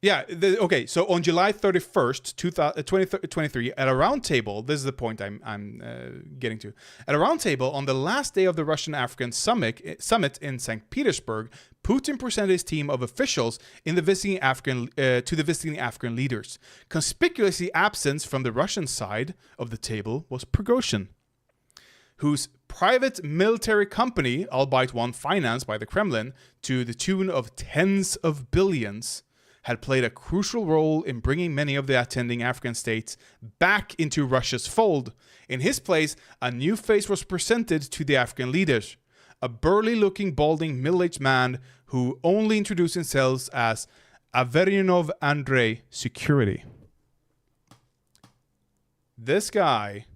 Yeah, okay, so on July 31st, 2023, at a round table, this is the point I'm getting to. At a round table, on the last day of the Russian-African summit in St. Petersburg, Putin presented his team of officials to the visiting African leaders. Conspicuously absent from the Russian side of the table was Prigozhin, whose private military company, albeit one financed by the Kremlin, to the tune of tens of billions, had played a crucial role in bringing many of the attending African states back into Russia's fold. In his place, a new face was presented to the African leaders. A burly-looking, balding, middle-aged man who only introduced himself as Averyanov Andrei Security. This guy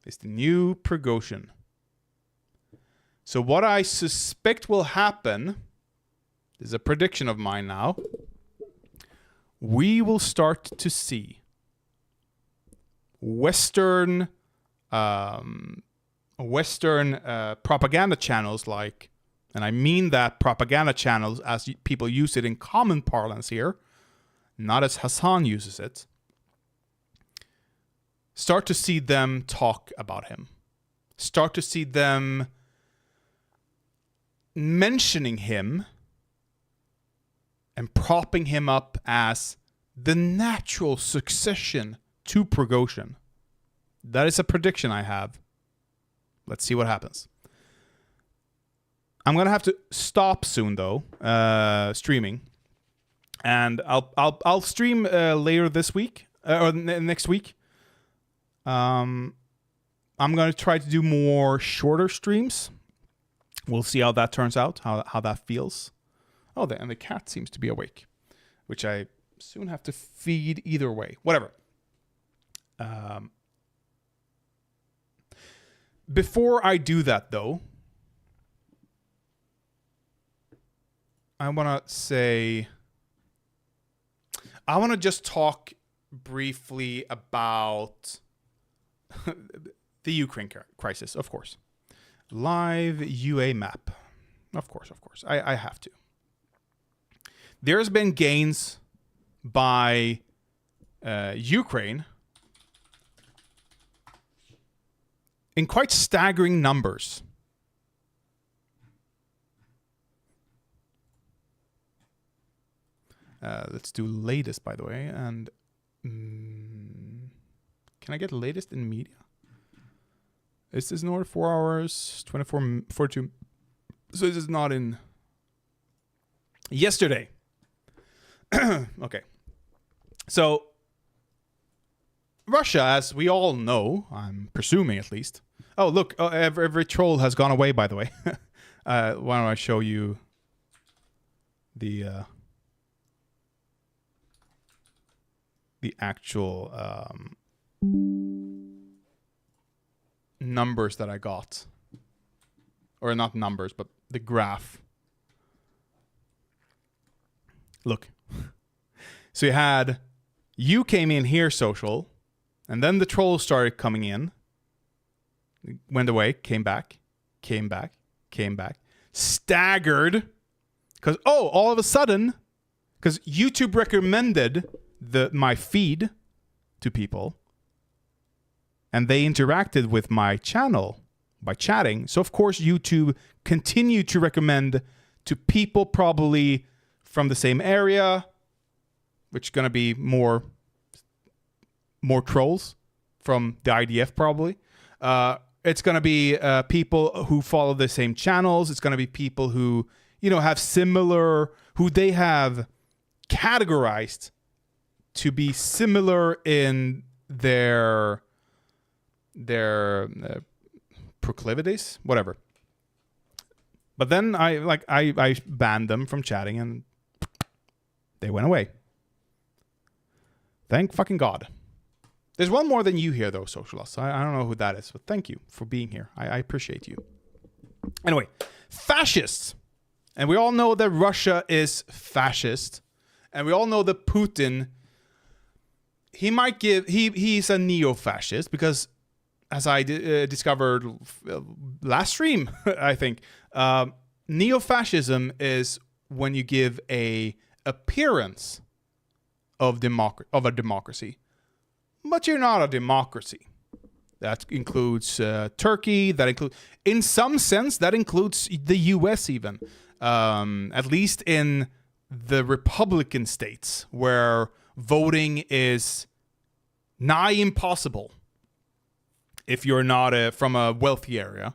is the new Prigozhin. So what I suspect will happen, this is a prediction of mine now, we will start to see Western propaganda channels like, and I mean that propaganda channels as people use it in common parlance here, not as Hassan uses it, start to see them talk about him. Start to see them mentioning him and propping him up as the natural succession to Prigozhin. That is a prediction I have. Let's see what happens. I'm gonna have to stop soon though, streaming, and I'll stream later this week or next week. I'm gonna try to do more shorter streams. We'll see how that turns out, how that feels. Oh, and the cat seems to be awake, which I soon have to feed either way. Whatever. Before I do that, though, I want to just talk briefly about the Ukraine crisis, of course. Live UA map. Of course. I have to. There's been gains by Ukraine in quite staggering numbers. Let's do latest, by the way. And can I get latest in media? Is this in order? 4 hours, 42. So this is not in yesterday. Okay. So Russia, as we all know, I'm presuming at least. Oh, look, every troll has gone away, by the way. Why don't I show you the actual numbers that I got. Or not numbers, but the graph. Look. So you came in here, social, and then the trolls started coming in. Went away, came back, staggered. Because, all of a sudden, because YouTube recommended my feed to people, and they interacted with my channel by chatting. So, of course, YouTube continued to recommend to people probably from the same area, which is going to be more trolls from the IDF probably. It's going to be people who follow the same channels. It's going to be people who, have similar, who they have categorized to be similar in their proclivities, whatever. But then I banned them from chatting and they went away. Thank fucking God. There's one more than you here, though, Socialist. I don't know who that is, but thank you for being here. I appreciate you. Anyway, fascists. And we all know that Russia is fascist. And we all know that Putin, he's a neo-fascist because, as I discovered last stream, I think, neo-fascism is when you give a appearance of a democracy. But you're not a democracy. That includes Turkey. In some sense, that includes the U.S. even. At least in the Republican states, where voting is nigh impossible if you're not from a wealthy area,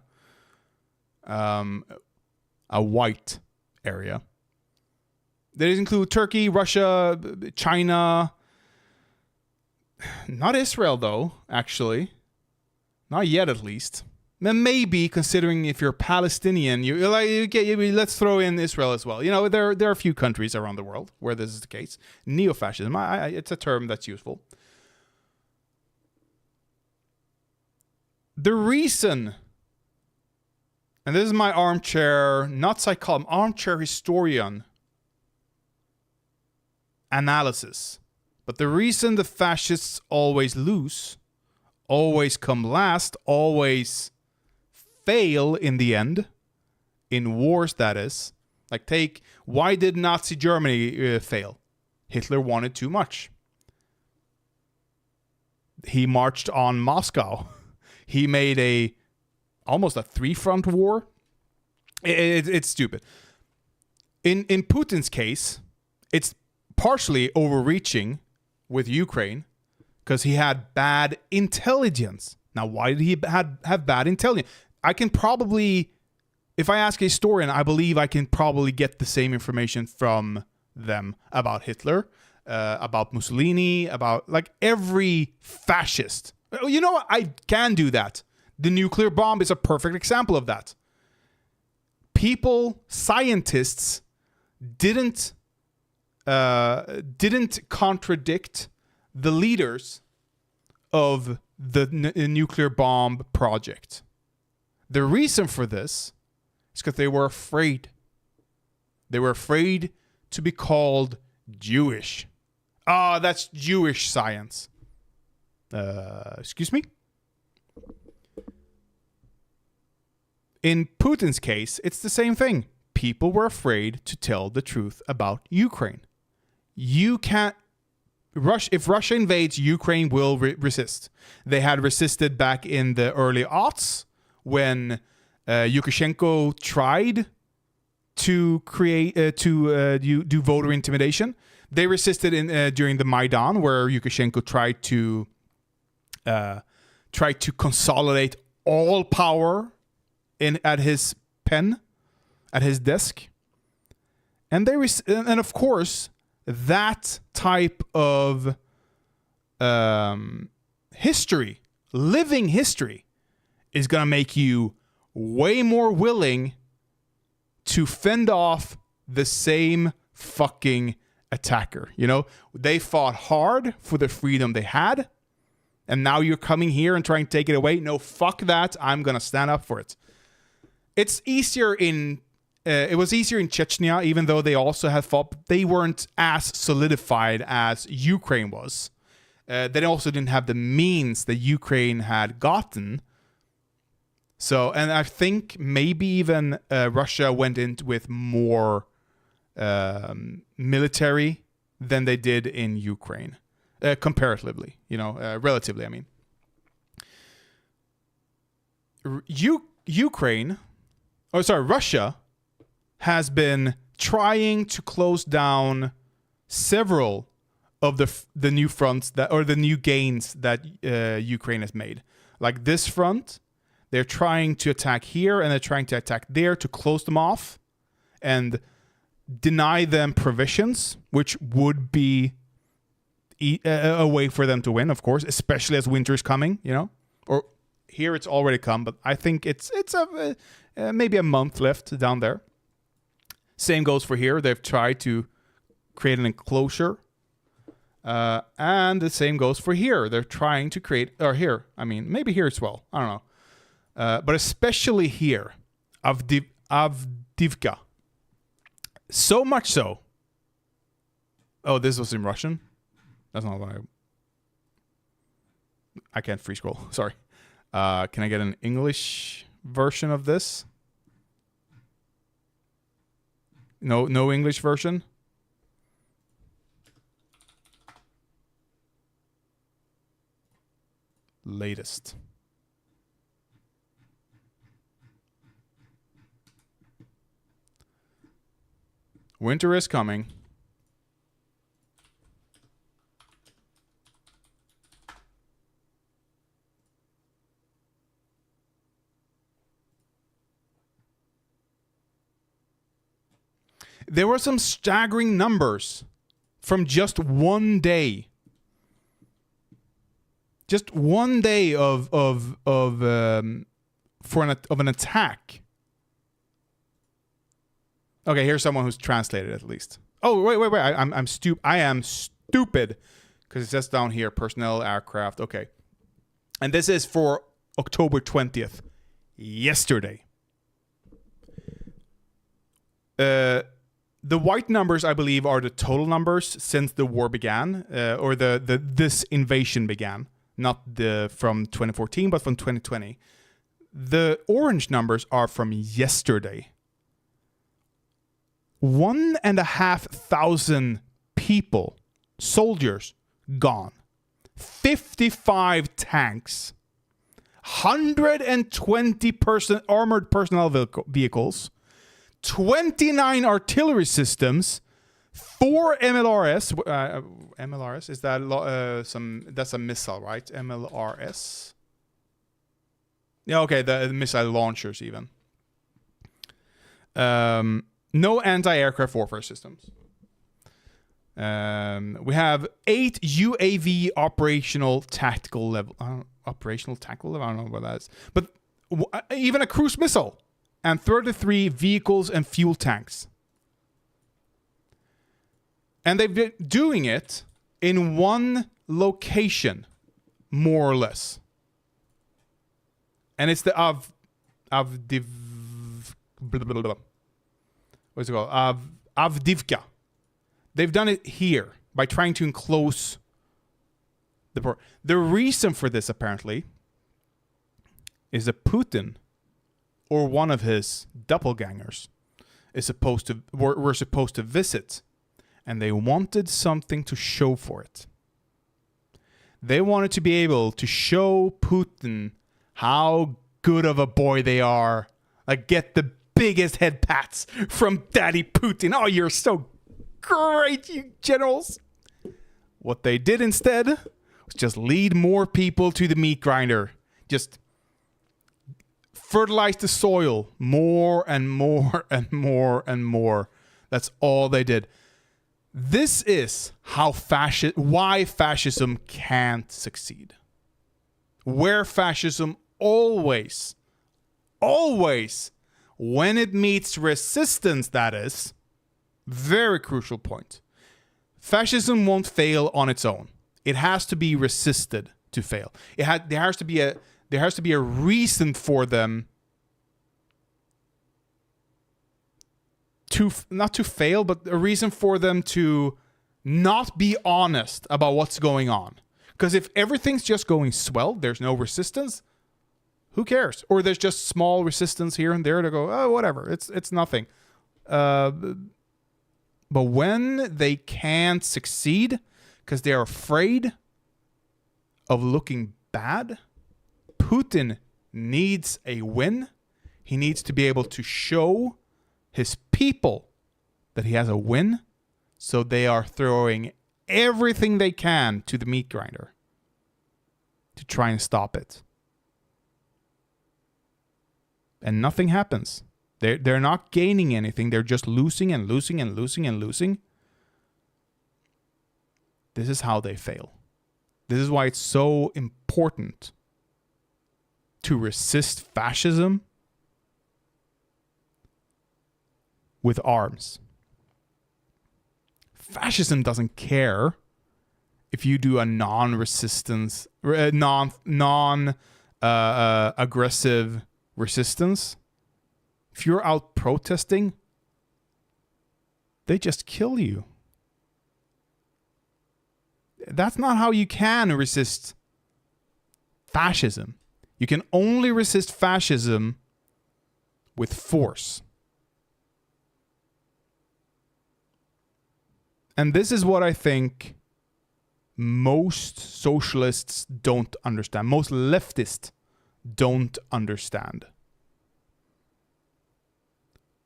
a white area. These include Turkey, Russia, China. Not Israel, though, actually. Not yet, at least. Maybe, considering if you're Palestinian, let's throw in Israel as well. There are a few countries around the world where this is the case. Neo-fascism, it's a term that's useful. The reason, and this is my armchair, not psychologist, armchair historian analysis. But the reason the fascists always lose, always come last, always fail in the end, in wars that is, why did Nazi Germany fail? Hitler wanted too much. He marched on Moscow. He made almost a 3-front war. It's stupid. In Putin's case, it's partially overreaching with Ukraine because he had bad intelligence. Now, why did he have bad intelligence? I can probably, if I ask a historian, I believe I can probably get the same information from them about Hitler, about Mussolini, about every fascist. You know what? I can do that. The nuclear bomb is a perfect example of that. Scientists didn't contradict the leaders of the nuclear bomb project. The reason for this is because they were afraid. They were afraid to be called Jewish. That's Jewish science. Excuse me? In Putin's case, it's the same thing. People were afraid to tell the truth about Ukraine. You can't... If Russia invades, Ukraine will resist. They had resisted back in the early aughts when Lukashenko tried to do voter intimidation. They resisted during the Maidan, where Lukashenko tried to consolidate all power at his pen, at his desk. And and of course, that type of history, living history, is going to make you way more willing to fend off the same fucking attacker. You know, they fought hard for the freedom they had, and now you're coming here and trying to take it away. No, fuck that. I'm going to stand up for it. It's easier it was easier in Chechnya, even though they also had fought, but they weren't as solidified as Ukraine was. They also didn't have the means that Ukraine had gotten. So, and I think maybe even Russia went in with more military than they did in Ukraine, comparatively, relatively, I mean. Russia has been trying to close down several of the new fronts the new gains that Ukraine has made. Like this front, they're trying to attack here and they're trying to attack there to close them off and deny them provisions, which would be a way for them to win, of course, especially as winter is coming, Or here it's already come, but I think it's maybe a month left down there. Same goes for here. They've tried to create an enclosure. And the same goes for here. They're trying to create, or here, I mean, maybe here as well. I don't know. But especially here, Avdivka. So much so. Oh, this was in Russian? That's not what I can't free scroll. Sorry. Can I get an English version of this? No English version? Latest. Winter is coming. There were some staggering numbers from just one day. Just one day of an attack. Okay, here's someone who's translated at least. Oh, wait. I am stupid because it says down here personnel, aircraft. Okay, and this is for October 20th, yesterday. The white numbers, I believe, are the total numbers since the war began, or this invasion began. Not from 2014, but from 2020. The orange numbers are from yesterday. 1,500 people, soldiers, gone. 55 tanks. 120 armored personnel vehicles. 29 artillery systems. 4 MLRS. MLRS, is that that's a missile, right? MLRS. Yeah, okay, the missile launchers even. No anti-aircraft warfare systems. We have 8 UAV operational tactical level. I don't know what that is. But even a cruise missile. And 33 vehicles and fuel tanks. And they've been doing it in one location, more or less. And it's the what's it called? Avdivka. They've done it here by trying to enclose the port. The reason for this, apparently, is that Putin or one of his doppelgangers were supposed to visit. And they wanted something to show for it. They wanted to be able to show Putin how good of a boy they are. Like, get the biggest head pats from Daddy Putin. Oh, you're so great, you generals. What they did instead was just lead more people to the meat grinder. Just fertilize the soil more and more and more and more. That's all they did. This is why fascism can't succeed. Where fascism always, when it meets resistance, that is, very crucial point. Fascism won't fail on its own. It has to be resisted to fail. There has to be a reason for them to not to fail, but a reason for them to not be honest about what's going on. Because if everything's just going swell, there's no resistance, who cares? Or there's just small resistance here and there to go, oh, whatever, it's nothing. But when they can't succeed because they're afraid of looking bad, Putin needs a win. He needs to be able to show his people that he has a win. So they are throwing everything they can to the meat grinder to try and stop it. And nothing happens. They're not gaining anything. They're just losing and losing and losing and losing. This is how they fail. This is why it's so important to resist fascism with arms. Fascism doesn't care if you do a non-resistance, aggressive resistance. If you're out protesting, they just kill you. That's not how you can resist fascism. You can only resist fascism with force. And this is what I think most socialists don't understand. Most leftists don't understand.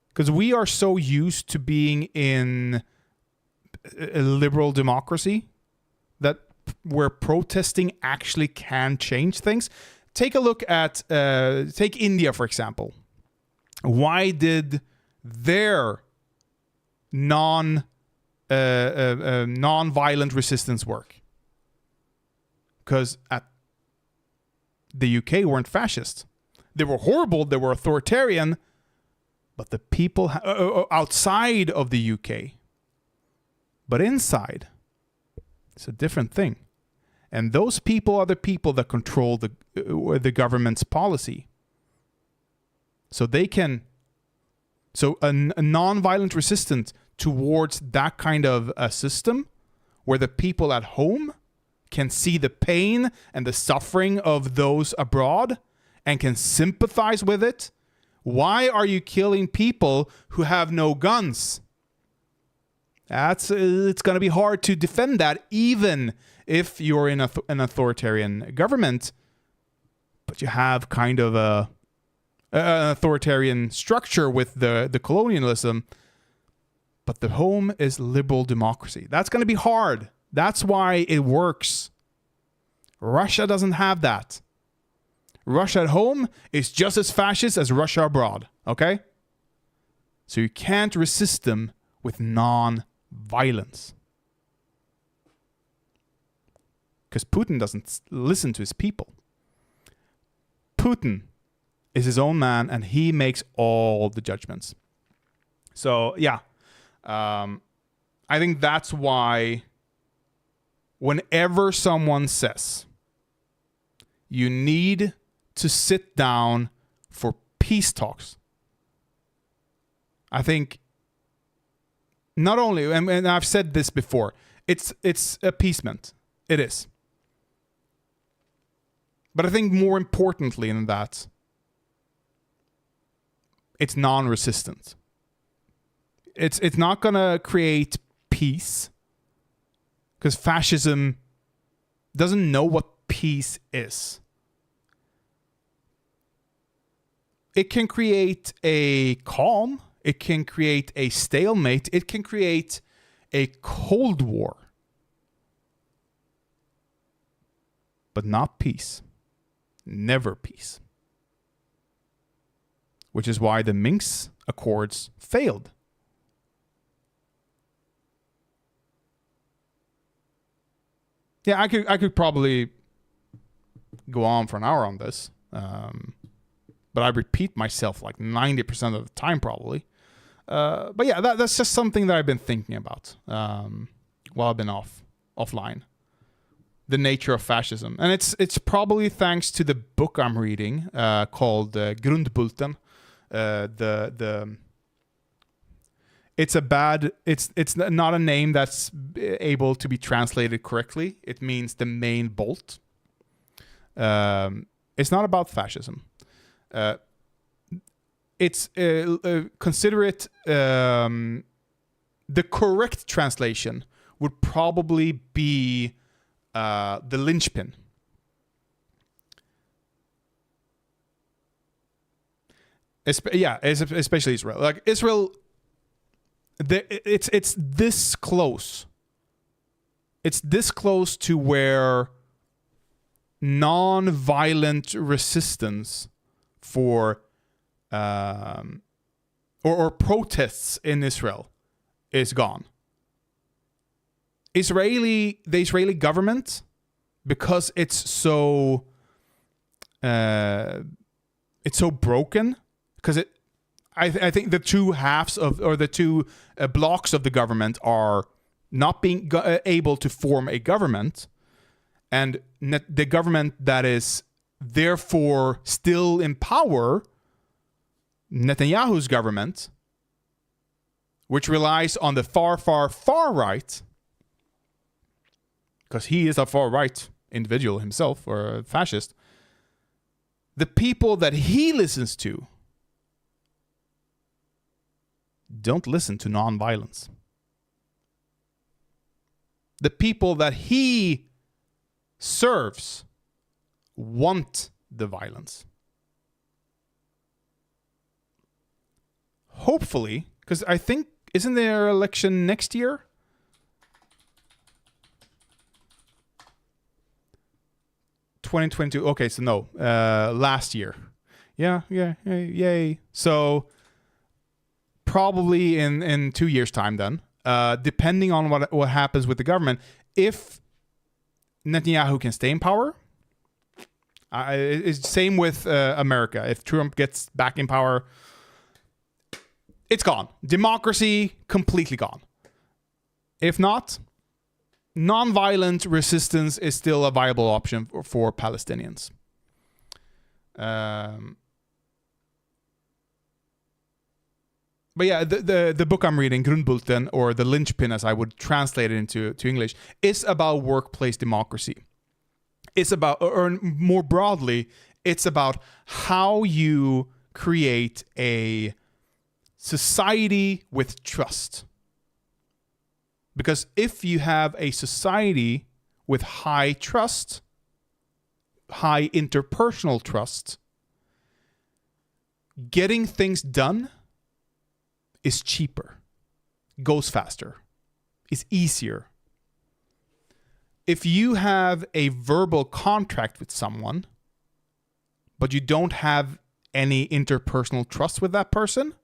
Because we are so used to being in a liberal democracy that where protesting actually can change things. Take a look at, take India, for example. Why did their non-violent resistance work? Because at the UK weren't fascist. They were horrible, they were authoritarian, but the people outside of the UK. But inside, it's a different thing. And those people are the people that control the government's policy. So they can... So a non-violent resistance towards that kind of a system where the people at home can see the pain and the suffering of those abroad and can sympathize with it. Why are you killing people who have no guns? It's going to be hard to defend that even if you're in an authoritarian government, but you have kind of an authoritarian structure with the colonialism. But the home is liberal democracy. That's going to be hard. That's why it works. Russia doesn't have that. Russia at home is just as fascist as Russia abroad. Okay? So you can't resist them with non-violence. Because Putin doesn't listen to his people. Putin is his own man and he makes all the judgments. So, yeah. I think that's why whenever someone says you need to sit down for peace talks, I think not only, and I've said this before, it's appeasement. It is. But I think more importantly than that, it's non-resistant. It's not going to create peace because fascism doesn't know what peace is. It can create a calm. It can create a stalemate. It can create a Cold War. But not peace. Never peace. which is why the Minsk Accords failed. Yeah, I could probably go on for an hour on this, but I repeat myself like 90% of the time probably. But yeah, that's just something that I've been thinking about while I've been offline. The nature of fascism, and it's probably thanks to the book I'm reading called Grundbulten. It's not a name that's able to be translated correctly. It means the main bolt. It's not about fascism. Consider it the correct translation would probably be the linchpin. Especially Israel. Like Israel, it's this close. It's this close to where non-violent resistance for or protests in Israel is gone. The Israeli government, because it's so broken, because I think the two halves or the two blocks of the government are not being able to form a government, and the government that is therefore still in power, Netanyahu's government, which relies on the far, far, far right, because he is a far right individual himself, or a fascist, the people that he listens to don't listen to nonviolence. The people that he serves want the violence. Hopefully, because I think, isn't there election next year? Okay, so no, last year. Yeah, yay. So probably in 2 years' time then, depending on what happens with the government, if Netanyahu can stay in power, it's the same with America. If Trump gets back in power, it's gone. Democracy, completely gone. If not, non-violent resistance is still a viable option for Palestinians. But yeah, the book I'm reading, Grundbulten, or the linchpin as I would translate it into English, is about workplace democracy. It's about, or more broadly, it's about how you create a society with trust. Because if you have a society with high trust, high interpersonal trust, getting things done is cheaper, goes faster, is easier. If you have a verbal contract with someone, but you don't have any interpersonal trust with that person,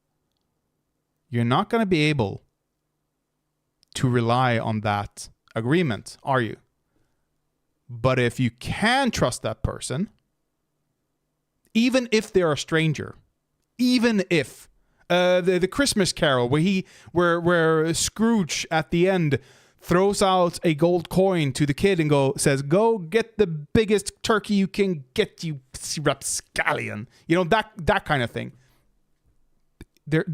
you're not going to be able to rely on that agreement, are you? But if you can trust that person, even if they're a stranger, even if the Christmas Carol where Scrooge at the end throws out a gold coin to the kid and says, "Go get the biggest turkey you can get, you rapscallion." You know, that kind of thing. The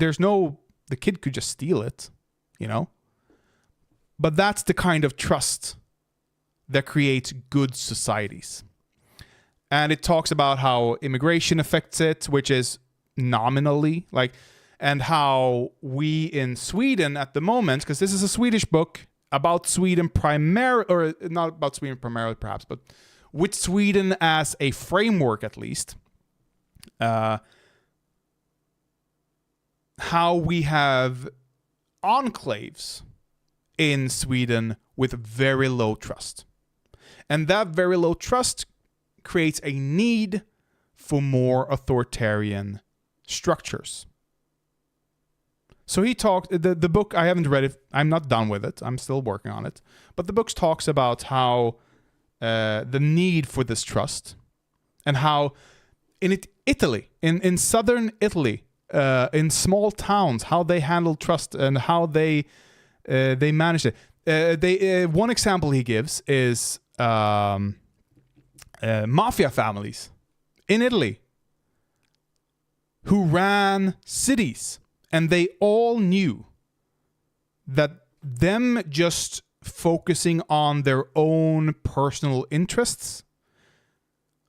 kid could just steal it, you know? But that's the kind of trust that creates good societies. And it talks about how immigration affects it, which is nominally, and how we in Sweden at the moment, because this is a Swedish book about Sweden primarily, or not about Sweden primarily perhaps, but with Sweden as a framework at least, how we have enclaves in Sweden with very low trust. And that very low trust creates a need for more authoritarian structures. So he talked, the book, I haven't read it. I'm not done with it. I'm still working on it. But the book talks about how the need for this trust and how in Italy, in southern Italy, in small towns, how they handle trust and how they manage it. One example he gives is mafia families in Italy who ran cities, and they all knew that them just focusing on their own personal interests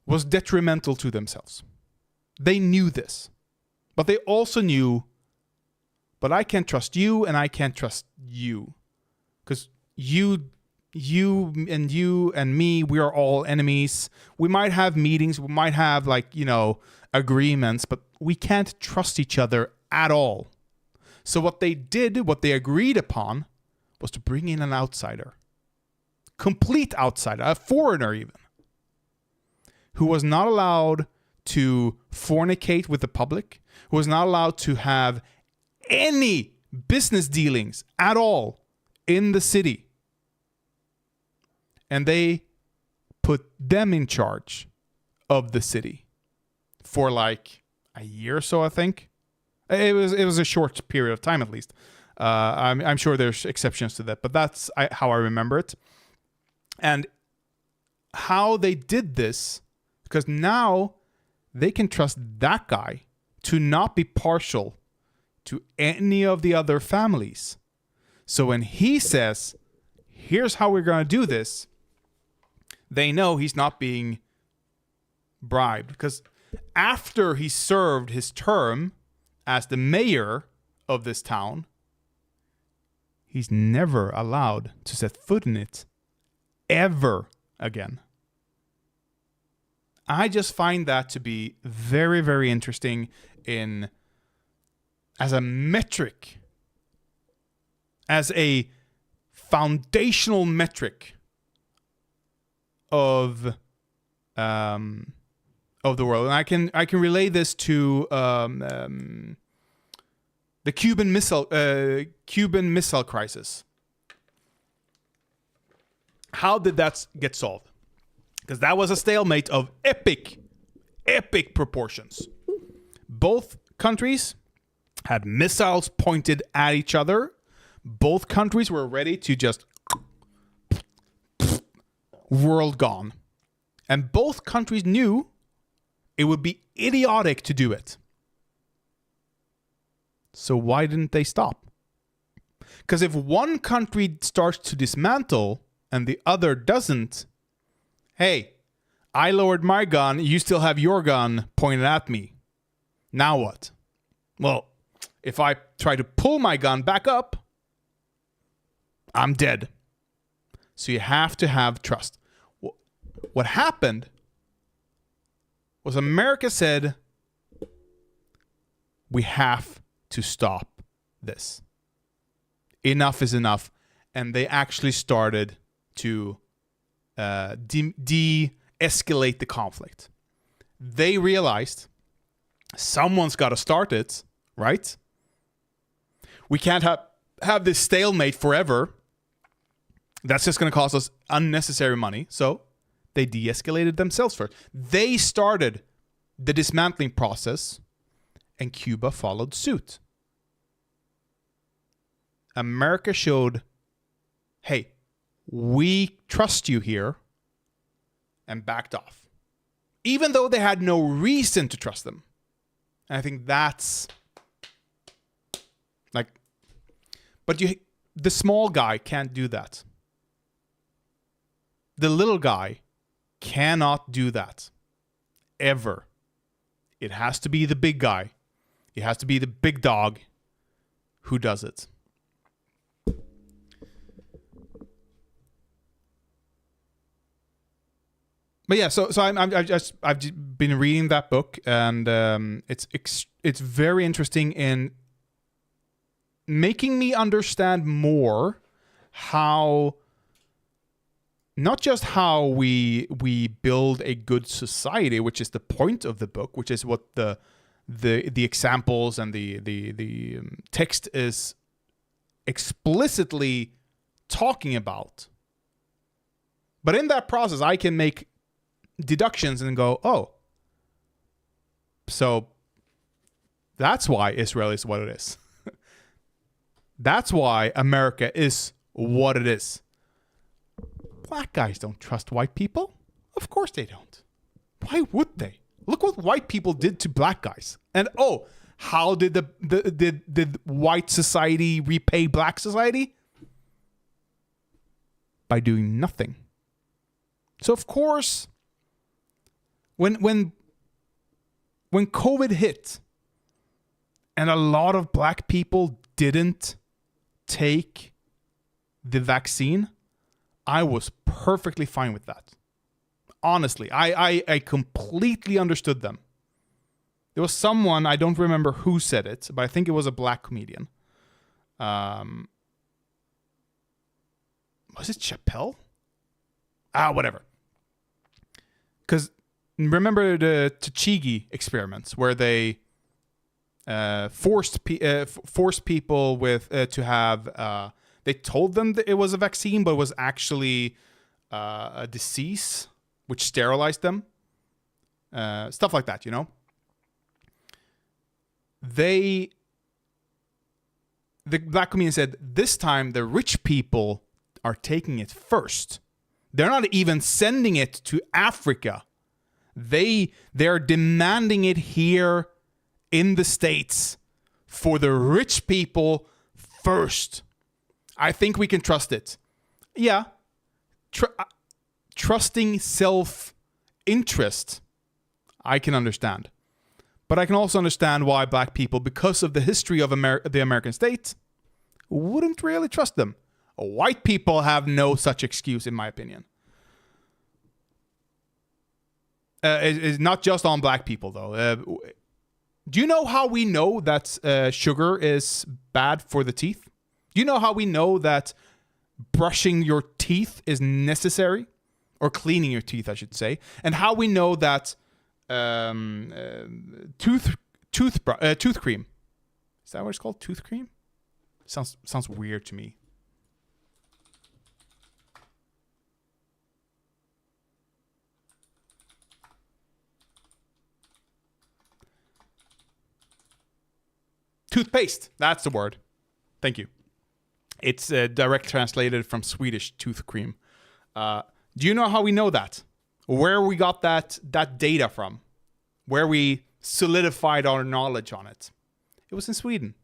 was detrimental to themselves. They knew this, but they also knew, but I can't trust you and I can't trust you, because you and me, we are all enemies. We might have meetings, we might have agreements, but we can't trust each other at all. So what they did, what they agreed upon, was to bring in an outsider. Complete outsider, a foreigner even, who was not allowed to fornicate with the public, who was not allowed to have any business dealings at all in the city. And they put them in charge of the city for a year or so, I think. It was a short period of time, at least. I'm sure there's exceptions to that, but that's how I remember it. And how they did this, because now they can trust that guy to not be partial to any of the other families. So when he says, here's how we're going to do this, they know he's not being bribed. Because after he served his term as the mayor of this town, he's never allowed to set foot in it ever again. I just find that to be very, very interesting as a metric, as a foundational metric of the world. And I can relay this to the Cuban Missile Crisis. How did that get solved? Because that was a stalemate of epic proportions. Both countries had missiles pointed at each other. Both countries were ready to just world gone. And both countries knew it would be idiotic to do it. So why didn't they stop? Because if one country starts to dismantle and the other doesn't, hey, I lowered my gun, you still have your gun pointed at me. Now what? Well, if I try to pull my gun back up, I'm dead. So you have to have trust. What happened was America said, we have to stop this. Enough is enough. And they actually started to de-escalate the conflict. They realized someone's got to start it, right? We can't have this stalemate forever. That's just going to cost us unnecessary money. So they de-escalated themselves first. They started the dismantling process, and Cuba followed suit. America showed, hey, we trust you here, and backed off. Even though they had no reason to trust them. And I think that's but the small guy can't do that. The little guy cannot do that. Ever. It has to be the big guy. It has to be the big dog who does it. But yeah, so I've been reading that book, and it's very interesting in making me understand more how, not just how we build a good society, which is the point of the book, which is what the the examples and the text is explicitly talking about. But in that process, I can make deductions and go, oh, so that's why Israel is what it is. That's why America is what it is. Black guys don't trust white people. Of course they don't. Why would they? Look what white people did to black guys. And oh, how did did white society repay black society? By doing nothing. So of course, when COVID hit and a lot of black people didn't take the vaccine, I was perfectly fine with that. Honestly, I completely understood them. There was someone, I don't remember who said it, but I think it was a black comedian. Was it Chappelle? Whatever. Because remember the Tuskegee experiments where they forced people with to have. They told them that it was a vaccine, but it was actually a disease which sterilized them. Stuff like that, you know. The black comedian said this time the rich people are taking it first. They're not even sending it to Africa. They're demanding it here in the States for the rich people first. I think we can trust it. Yeah. Trusting self-interest, I can understand. But I can also understand why black people, because of the history of the American state, wouldn't really trust them. White people have no such excuse, in my opinion. It's not just on black people, though. Do you know how we know that sugar is bad for the teeth? Do you know how we know that brushing your teeth is necessary? Or cleaning your teeth, I should say. And how we know that tooth cream. Is that what it's called? Tooth cream? Sounds weird to me. Toothpaste. That's the word. Thank you. It's direct translated from Swedish tooth cream. Do you know how we know that? Where we got that data from? Where we solidified our knowledge on it? It was in Sweden.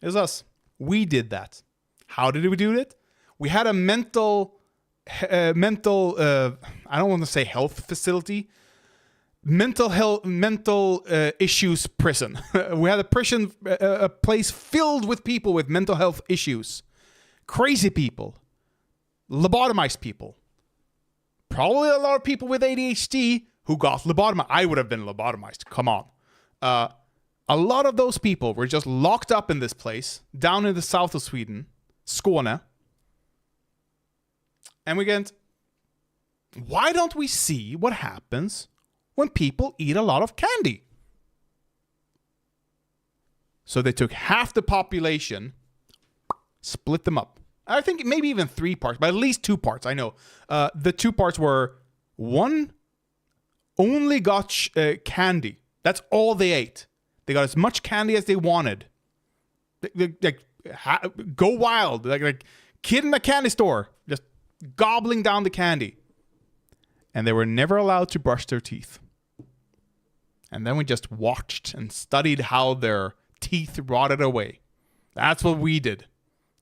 It was us. We did that. How did we do it? We had a mental I don't want to say health facility. Mental issues prison. We had a place filled with people with mental health issues. Crazy people. Lobotomized people. Probably a lot of people with ADHD who got lobotomized. I would have been lobotomized. Come on. A lot of those people were just locked up in this place down in the south of Sweden, Skåne. And we get, why don't we see what happens when people eat a lot of candy? So they took half the population, split them up. I think maybe even 3 parts, but at least 2 parts. I know. The 2 parts were, one only got candy. That's all they ate. They got as much candy as they wanted. Go wild. Like kid in a candy store. Just gobbling down the candy. And they were never allowed to brush their teeth. And then we just watched and studied how their teeth rotted away. That's what we did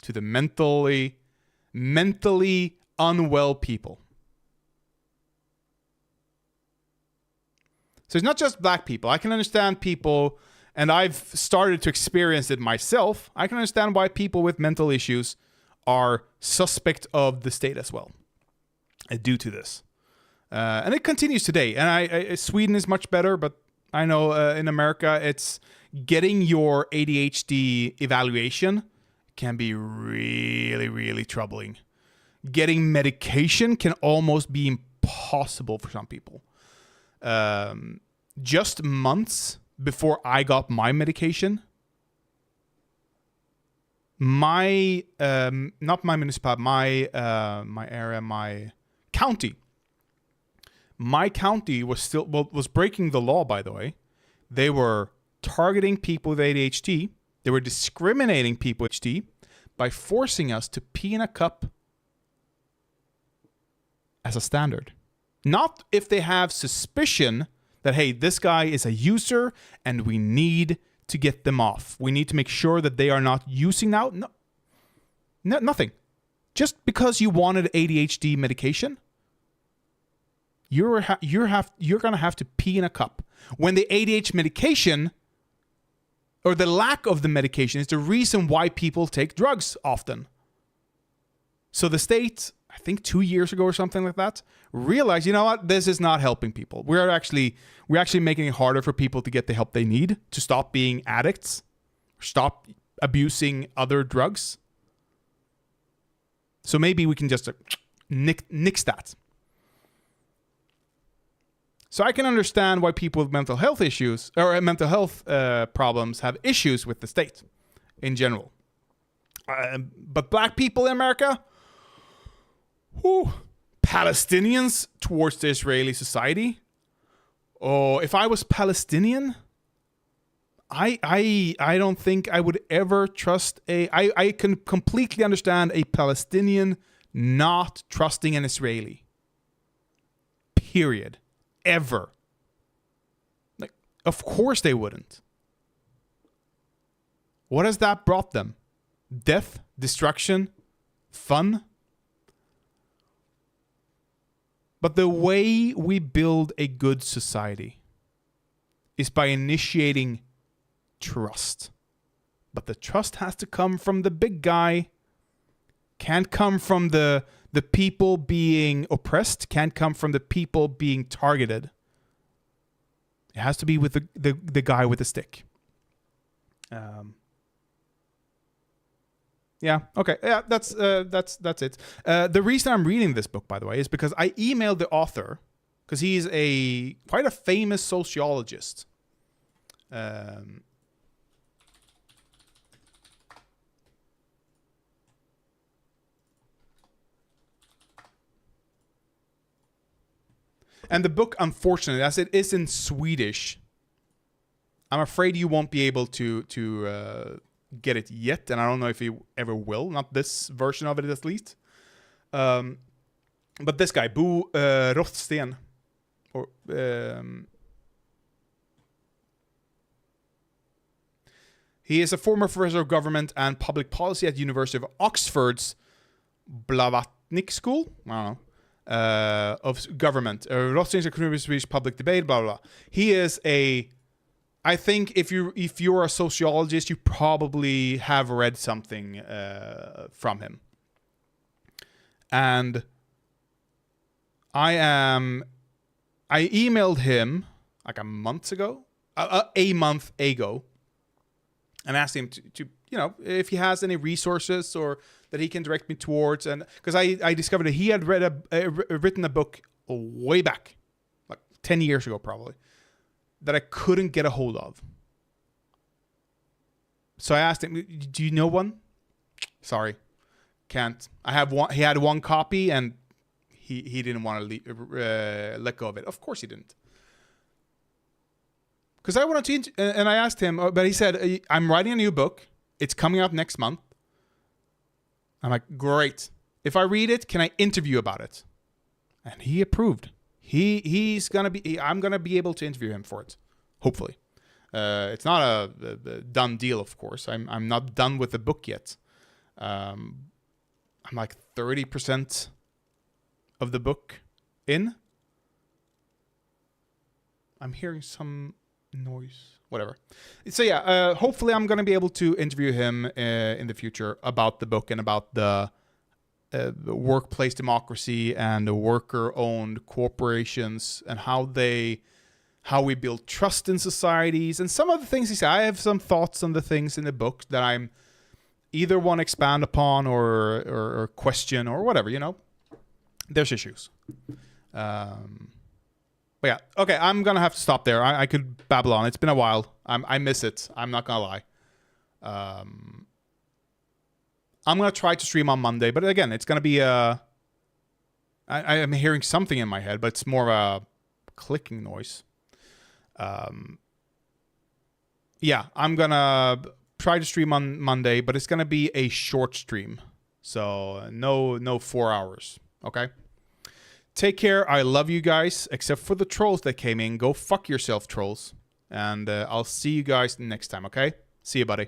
to the mentally unwell people. So it's not just black people. I can understand people, and I've started to experience it myself. I can understand why people with mental issues are suspect of the state as well, due to this. And it continues today. And Sweden is much better, but I know in America, it's getting your ADHD evaluation can be really, really troubling. Getting medication can almost be impossible for some people. Just months before I got my medication, my not my municipality, my area, my county. My county was breaking the law, by the way. They were targeting people with ADHD. They were discriminating people with ADHD by forcing us to pee in a cup as a standard. Not if they have suspicion that, hey, this guy is a user and we need to get them off. We need to make sure that they are not using now. No, nothing. Just because you wanted ADHD medication, you're gonna have to pee in a cup. When the ADHD medication or the lack of the medication is the reason why people take drugs often. So the state, I think 2 years ago or something like that, realized, you know what, this is not helping people. We're actually making it harder for people to get the help they need to stop being addicts, stop abusing other drugs. So maybe we can just nix that. So I can understand why people with mental health issues or mental health problems have issues with the state in general. But black people in America, Palestinians towards the Israeli society. Oh, if I was Palestinian, I don't think I would ever trust I can completely understand a Palestinian not trusting an Israeli. Period. Ever. Like, of course they wouldn't. What has that brought them? Death, destruction, fun? But the way we build a good society is by initiating trust. But the trust has to come from the big guy. Can't come from the people being oppressed. Can't come from the people being targeted. It has to be with the guy with the stick. Yeah. Okay. Yeah. That's it. The reason I'm reading this book, by the way, is because I emailed the author because he's quite a famous sociologist. And the book, unfortunately, as it is in Swedish, I'm afraid you won't be able to get it yet, and I don't know if you ever will. Not this version of it, at least. But this guy, Bo Rothsten, or he is a former professor of government and public policy at the University of Oxford's Blavatnik School. I don't know. Of government. Rothstein's a Swedish public debate, blah, blah, blah. He is I think if you're a sociologist, you probably have read something from him. And I emailed him like a month ago, and asked him to if he has any resources or that he can direct me towards, and because I discovered that he had written a book way back, like 10 years ago probably, that I couldn't get a hold of. So I asked him, do you know one? Sorry, can't. I have one. He had one copy and he didn't want to let go of it. Of course he didn't. Because I wanted to, and I asked him, but he said, I'm writing a new book. It's coming out next month. I'm like, great. If I read it, can I interview about it? And he approved. I'm gonna be able to interview him for it, hopefully. It's not a done deal, of course. I'm not done with the book yet. I'm like 30% of the book in. I'm hearing some noise, whatever. So yeah, hopefully I'm gonna be able to interview him in the future about the book and about the workplace democracy and the worker-owned corporations and how we build trust in societies and some of the things he said. I have some thoughts on the things in the book that I'm either want to expand upon or question or whatever. There's issues. But yeah, okay, I'm gonna have to stop there. I could babble on. It's been a while. I miss it. I'm not gonna lie. I'm gonna try to stream on Monday, but again, it's gonna be I am hearing something in my head, but it's more of a clicking noise. Yeah, I'm gonna try to stream on Monday, but it's gonna be a short stream, so no 4 hours. Okay. Take care. I love you guys, except for the trolls that came in. Go fuck yourself, trolls. And I'll see you guys next time, okay? See you, buddy.